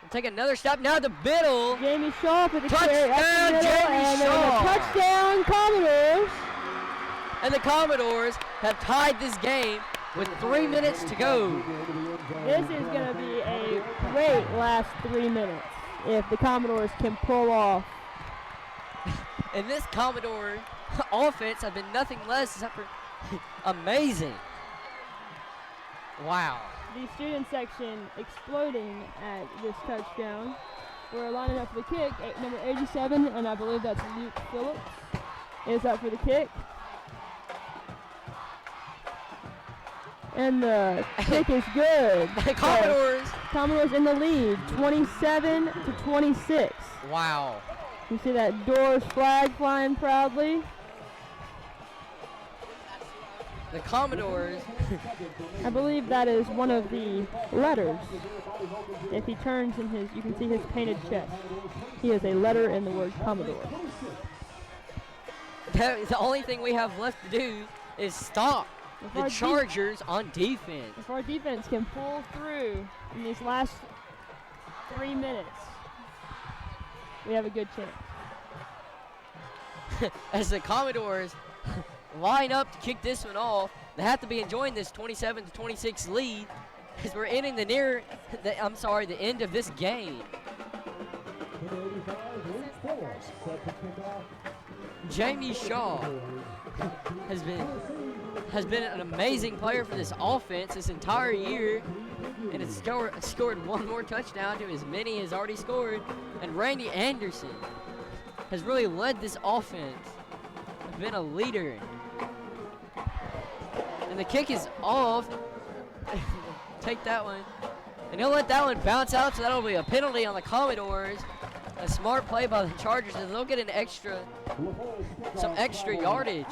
We'll take another step now to the middle.
Jamie Shaw for the
Touchdown,
carry.
Jamie Shaw.
Touchdown, Commodores.
And the Commodores have tied this game with 3 minutes to go.
This is going to be a great last 3 minutes if the Commodores can pull off.
And this Commodore offense have been nothing less except for amazing. Wow.
The student section exploding at this touchdown. We're lining up for the kick. Number 87, and I believe that's Luke Phillips, is up for the kick. And the kick is good.
The Commodores.
Commodores in the lead, 27-26.
Wow.
You see that Doors flag flying proudly.
The Commodores.
I believe that is one of the letters. If he turns in his, you can see his painted chest. He is a letter in the word Commodore.
The only thing we have left to do is stop the Chargers on defense.
If our defense can pull through in these last 3 minutes, we have a good chance.
As the Commodores line up to kick this one off, they have to be enjoying this 27-26 lead as we're ending the end of this game. Jamie Shaw has been an amazing player for this offense this entire year, and has scored one more touchdown to as many as already scored. And Randy Anderson has really led this offense, has been a leader. And the kick is off. Take that one. And he'll let that one bounce out, so that'll be a penalty on the Commodores. A smart play by the Chargers, and they'll get some extra yardage.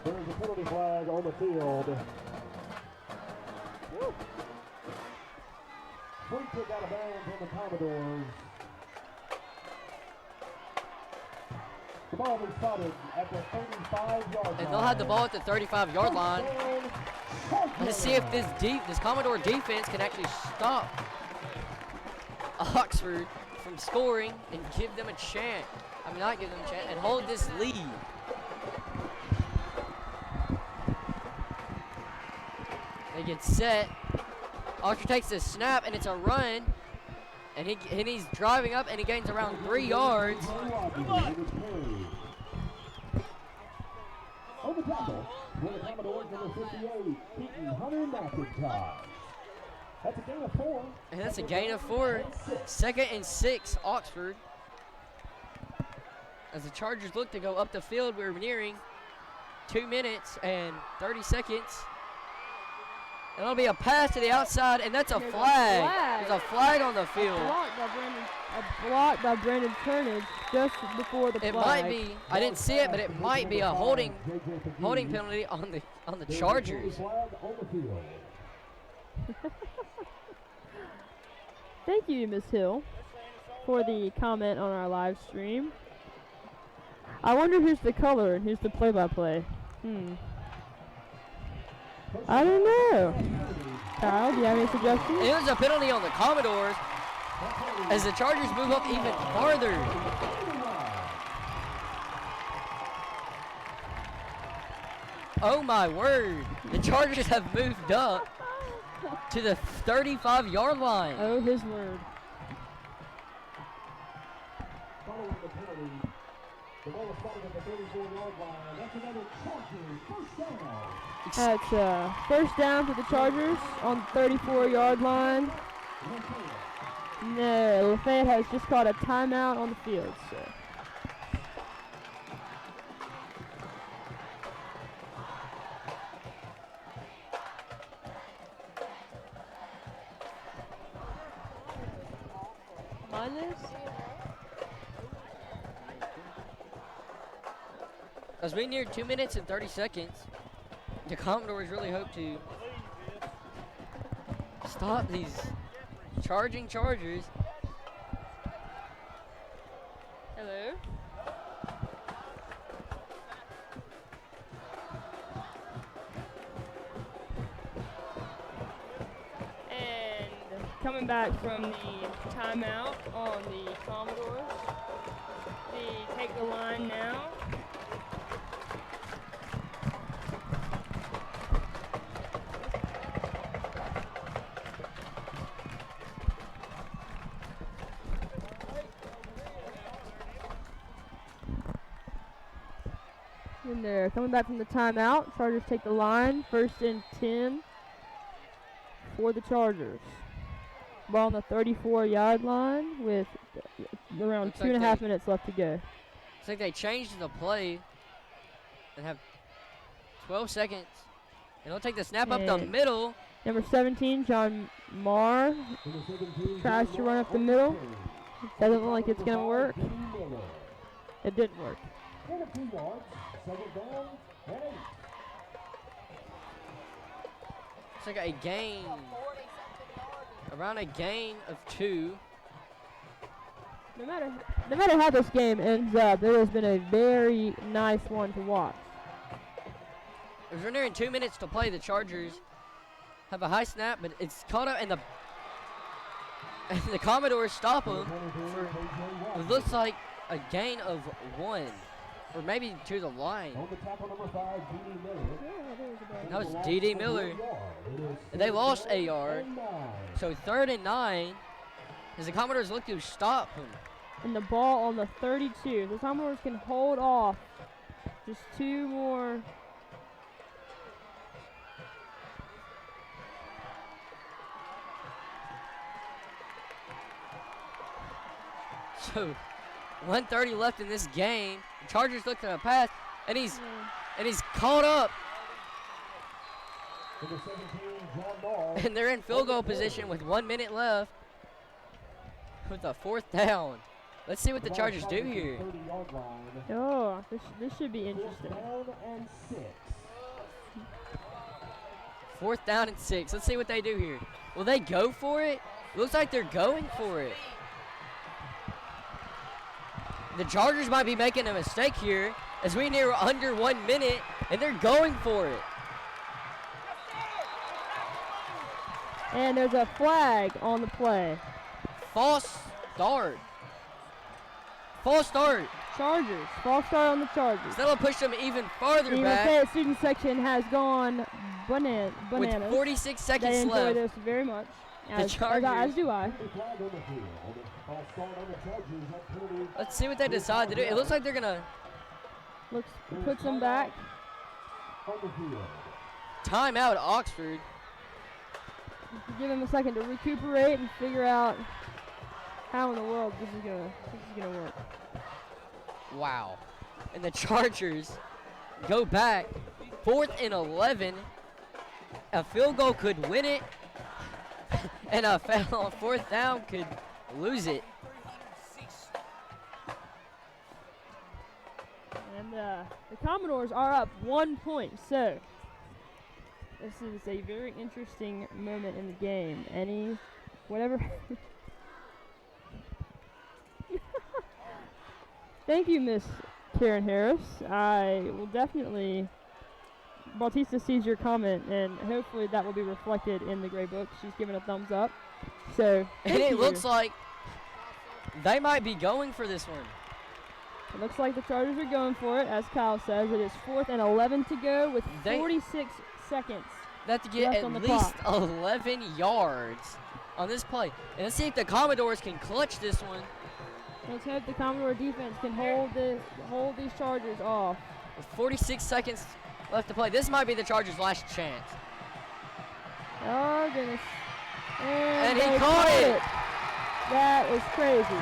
There's a penalty flag on the field. Free kick out of bounds on the Commodores. The ball was spotted at the 35-yard line.
And they'll have the ball at the 35-yard line. Let's see if this Commodore defense can actually stop Oxford from scoring and give them a chance. I mean, not give them a chance, and hold this lead. They get set. Oxford takes the snap, and it's a run. And he's driving up, and he gains around 3 yards.
On the tackle, for the Commodores, number 58, Keaton Hunter McIntosh. That's a gain of 4.
And that's a gain of 4. 2nd and 6, Oxford. As the Chargers look to go up the field, we're nearing 2 minutes and 30 seconds. And it'll be a pass to the outside, and that's a flag. There's a flag on the field.
A block by Brandon Turnage just before the flag.
It might be. I didn't see it, but it might be a holding penalty on the Chargers.
I Thank you, Ms. Hill, for the comment on our live stream. I wonder who's the color and who's the play-by-play. I don't know. Kyle, do you have any suggestions?
It was a penalty on the Commodores as the Chargers move up even farther. Oh my word. The Chargers have moved up to the 35-yard line.
Oh, his word.
Following the penalty, the ball is spotted at the 34-yard line. That's another Chargers first down.
That's first down for the Chargers on the 34-yard line. No, Lafayette has just caught a timeout on the field, so.
As we near 2 minutes and 30 seconds, the Commodores really hope to stop these charging Chargers.
Hello. And coming back from the timeout on the Commodores, they take the line now. And they're coming back from the timeout. Chargers take the line. 1st and 10 for the Chargers. Ball on the 34-yard line with around
Looks
2.5
like
minutes left to go.
It's like they changed the play and have 12 seconds. And they'll take the snap up the middle.
Number 17, John Marr, tries to run up the middle. Doesn't look like it's going to work. It didn't work.
It's like a gain, around a gain of 2.
No matter how this game ends up, it has been a very nice one to watch.
As we're nearing 2 minutes to play, the Chargers have a high snap, but it's caught up, and the Commodores stop them for, it looks like a gain of 1, or maybe to the line. That was D.D. Miller. And they lost a yard. So 3rd and 9, as the Commodores look to stop him.
And the ball on the 32. The Commodores can hold off just 2 more.
So 1:30 left in this game. The Chargers look to the pass, and he's caught up. And they're in field goal position with 1 minute left with a 4th down. Let's see what the Chargers do here.
Oh, this should be interesting.
4th down and 6. Let's see what they do here. Will they go for it? Looks like they're going for it. The Chargers might be making a mistake here as we near under 1 minute, and they're going for it.
And there's a flag on the play.
False start. False start.
Chargers. False start on the Chargers.
That'll push them even farther
the
back.
Lafayette student section has gone bananas.
With 46 seconds
they
left.
enjoy this very much. As do I.
Let's see what they decide to do. It looks like they're gonna.
Puts them back.
Timeout, Oxford.
Give them a second to recuperate and figure out how in the world this is gonna work.
Wow. And the Chargers go back. 4th and 11. A field goal could win it. And a foul on 4th down could lose it.
And the Commodores are up 1 point. So this is a very interesting moment in the game. Whatever Thank you, Miss Karen Harris. I will definitely. Bautista sees your comment, and hopefully that will be reflected in the grade book. She's giving a thumbs up. So,
And it looks like they might be going for this one.
It looks like the Chargers are going for it, as Kyle says. It is 4th and 11 to go with 46 seconds.
They have to get
left on
at
the
least
clock.
11 yards on this play. And let's see if the Commodores can clutch this one.
Let's hope the Commodore defense can hold these Chargers off.
With 46 seconds left to play. This might be the Chargers' last chance.
Oh, goodness.
And he
they
caught it.
That is crazy.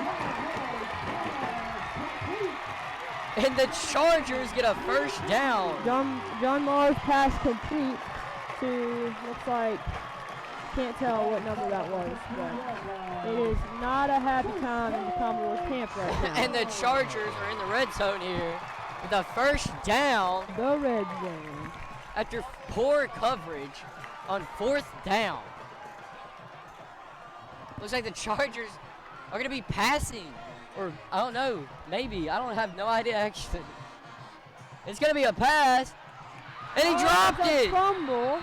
And the Chargers get a first down.
John Mars pass complete to, looks like, can't tell what number that was, but it is not a happy time in the Commodore camp right now.
And the Chargers are in the red zone here with a first down.
The red zone.
After poor coverage on 4th down. Looks like the Chargers are going to be passing. Or, I don't know, maybe. I don't have no idea, actually. It's going to be a pass. And he dropped it.
Fumble.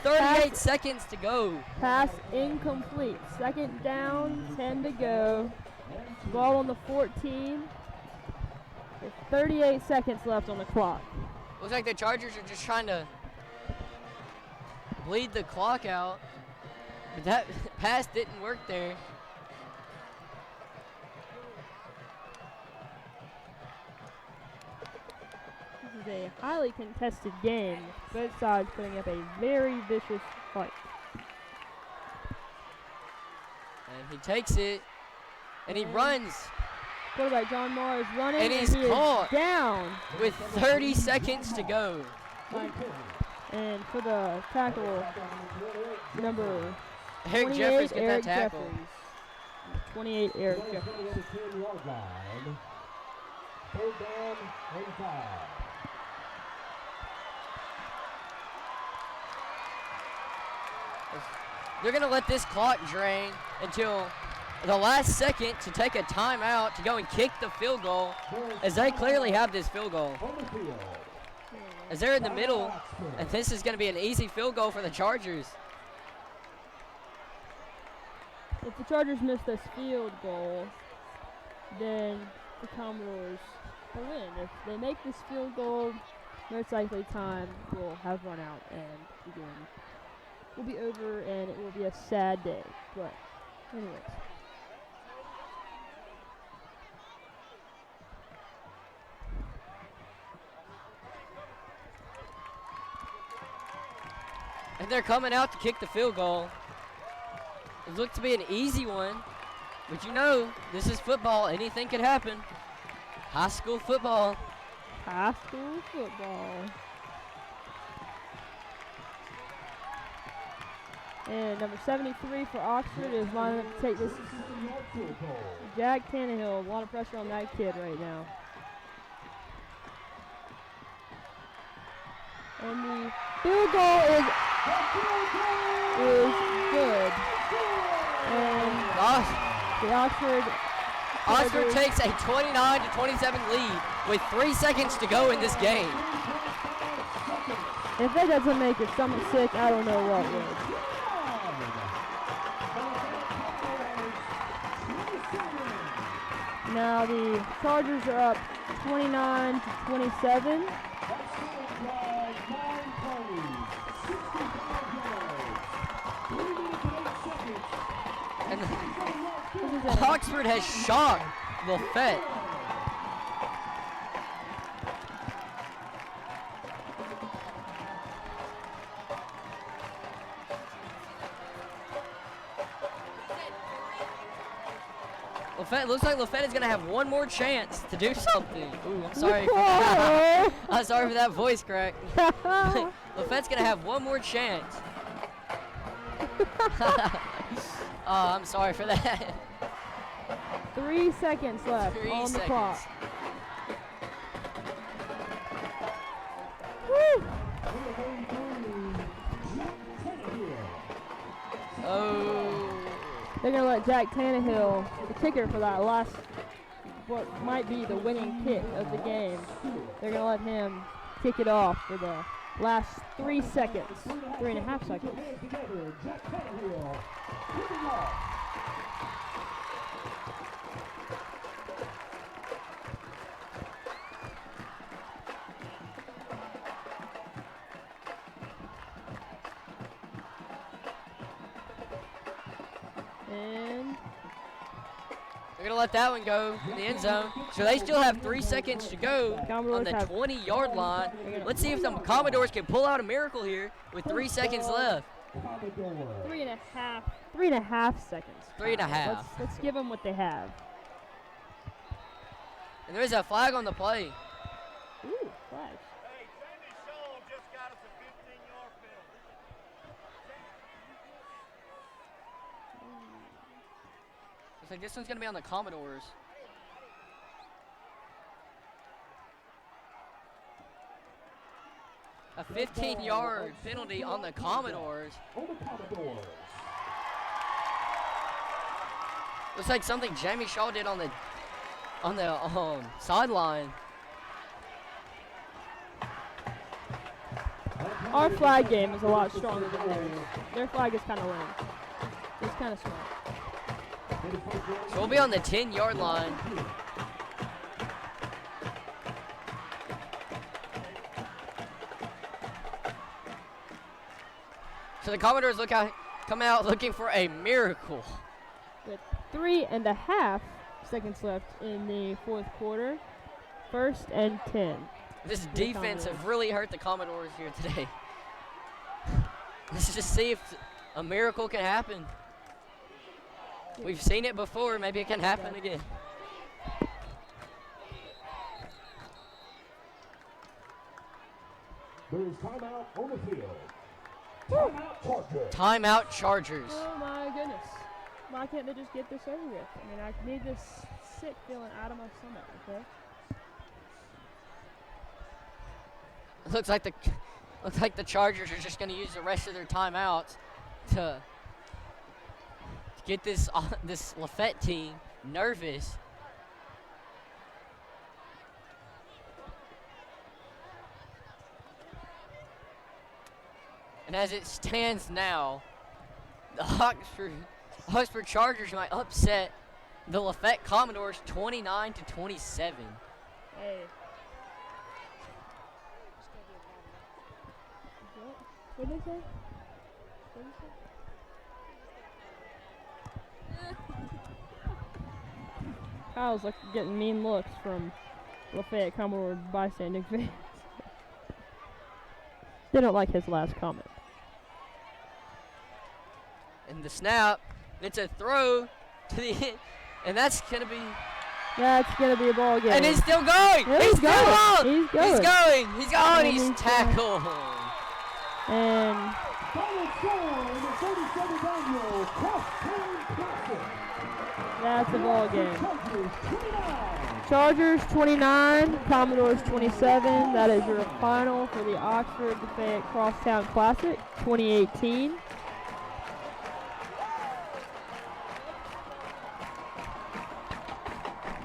38 seconds to go.
Pass incomplete. 2nd down, 10 to go. Ball on the 14. With 38 seconds left on the clock.
Looks like the Chargers are just trying to bleed the clock out. But that pass didn't work there.
This is a highly contested game. Both sides putting up a very vicious fight.
And he takes it. And he runs.
Quarterback John Moore is running.
And he's
he
caught.
Is down.
With 30 seconds to go.
And for the tackle, number
Eric Jeffries get
Eric
that tackle.
Jeffries. 28, Eric Jeffries.
10-yard line. 3rd down and 5.
They're going to let this clock drain until the last second to take a timeout to go and kick the field goal, as they clearly have this field goal. As they're in the middle, and this is going to be an easy field goal for the Chargers.
If the Chargers miss this field goal, then the Commodores will win. If they make this field goal, most likely time will have run out and the game will be over and it will be a sad day. But anyways.
And they're coming out to kick the field goal. It looked to be an easy one, but you know, this is football. Anything could happen. High school football.
High school football. And number 73 for Oxford is lining up to take this. Jack Tannehill, a lot of pressure on that kid right now. And the field goal is good. And the
Oxford takes a 29-27 lead with 3 seconds to go in this game.
If that doesn't make your stomach sick, I don't know what would. Now the Chargers are up 29-27.
And Oxford has shocked Lafayette. Looks like Lafayette is going to have one more chance to do something. Ooh, I'm sorry. I'm sorry for that voice crack. Lafayette's going to have one more chance. Oh, I'm sorry for that.
3 seconds left on the clock. Woo!
Oh.
They're going to let Jack Tannehill, the kicker for that last
what might be the winning kick of the game. They're going to let him kick it off for the last 3 seconds, 3.5 seconds. And
they're going to let that one go in the end zone. So they still have 3 seconds to go on the 20-yard line. Let's see if the Commodores can pull out a miracle here with 3 seconds left.
3.5 seconds.
3.5.
Let's give them what they have.
And there's a flag on the play.
Ooh, flag.
Hey, Jamie Shaw just got us a 15-yard penalty.
Looks like this one's going to be on the Commodores. A 15-yard penalty on the Commodores. Looks like something Jamie Shaw did on the sideline.
Our flag game is a lot stronger than theirs. Their flag is kind of lame. It's kind of small.
So we'll be on the 10-yard line. So the Commodores come out looking for a miracle.
With 3.5 seconds left in the fourth quarter. 1st and 10.
This defense have really hurt the Commodores here today. Let's just see if a miracle can happen. We've seen it before. Maybe it can happen again.
There is timeout on the field. Timeout Chargers.
Timeout Chargers.
Oh my goodness. Why can't they just get this over with? I mean, I need this sick feeling out of my stomach, okay?
It looks like the Chargers are just going to use the rest of their timeouts to get this Lafayette team nervous. And as it stands now, the Oxford Chargers might upset the Lafayette Commodores 29-27.
Hey. What did they say? Kyle's like getting mean looks from Lafayette Commodore bystanding fans. They don't like his last comment.
And the snap, it's a throw to the end, and that's gonna be
a ball game.
And he's still going.
Yeah,
he's
going.
going.
He's going.
He's going. He's going.
And
He's
he's
tackled.
And
Final score in the 37th annual Crosstown Classic.
that's a ball game.
Chargers 29.
Chargers 29, Commodores 27. That is your final for the Oxford Lafayette Crosstown Classic 2018.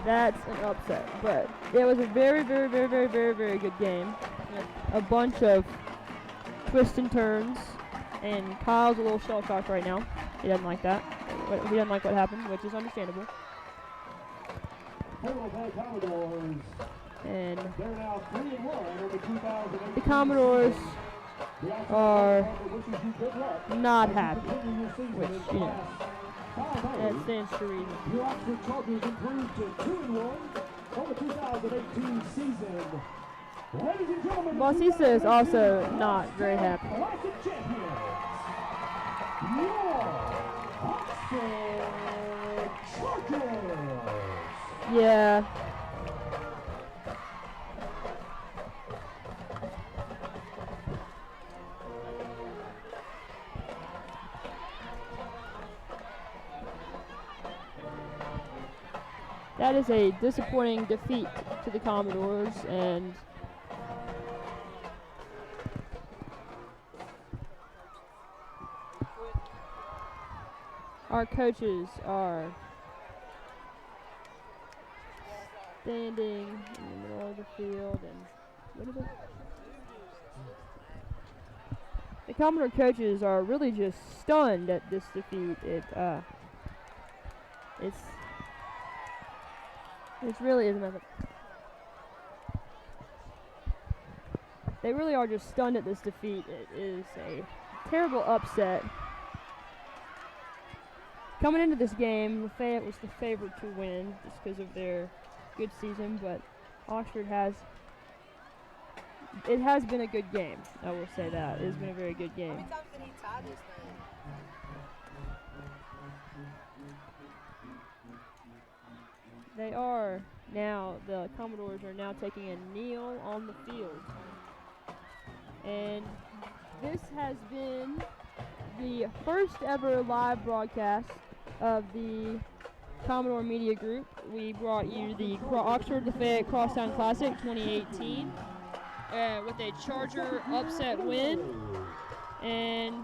That's an upset, but it was a very, very, very, very, very, very good game. A bunch of twists and turns, and Kyle's a little shell-shocked right now. He doesn't like that. He doesn't like what happened, which is understandable.
Commodores.
And
They're now 3-1 over 2018.
the Commodores are
Wishes you good luck.
not happy,
Continue your season
which,
in
you know,
Class 5A.
that stands to reason.
Your Oxford Chargers improved to 2-1 over 2018 season. Ladies and gentlemen,
Bossisa is also not very happy.
Classic champions, your Oxford Chargers.
Yeah. That is a disappointing defeat to the Commodores, and our coaches are
standing in the middle of the field, and what is it? The Commodore coaches are really just stunned at this defeat. It really isn't nothing. They really are just stunned at this defeat. It is a terrible upset. Coming into this game, Lafayette was the favorite to win just because of their good season, but Oxford has been a good game. I will say that. It has been a very good game.
How many times did he tie this thing?
They are now, the Commodores are now taking a kneel on the field. And this has been the first ever live broadcast of the Commodore Media Group. We brought you the Oxford Lafayette Crosstown Classic 2018 with a Charger upset win. And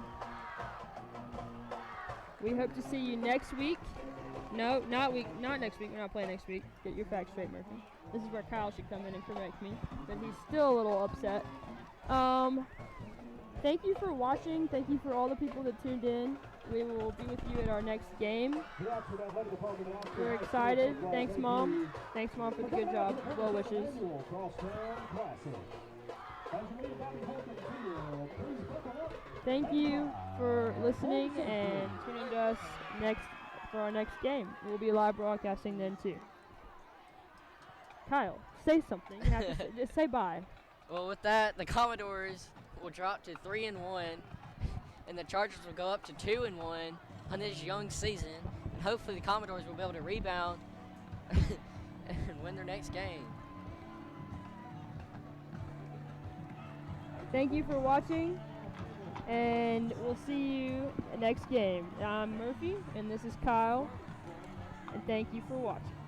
we hope to see you next week. No, not next week. We're not playing next week. Get your facts straight, Murphy. This is where Kyle should come in and correct me, but he's still a little upset. Thank you for watching. Thank you for all the people that tuned in. We will be with you at our next game. We're excited. Thanks, Mom. Thanks, Mom, for the good job. Well wishes. Thank you for listening and tuning to us for our next game. We'll be live broadcasting then too. Kyle, say something. You have to just say bye.
Well, with that, the Commodores will drop to 3-1, and the Chargers will go up to 2-1 on this young season. And hopefully, the Commodores will be able to rebound and win their next game.
Thank you for watching, and we'll see you next game. I'm Murphy, and this is Kyle, and thank you for watching.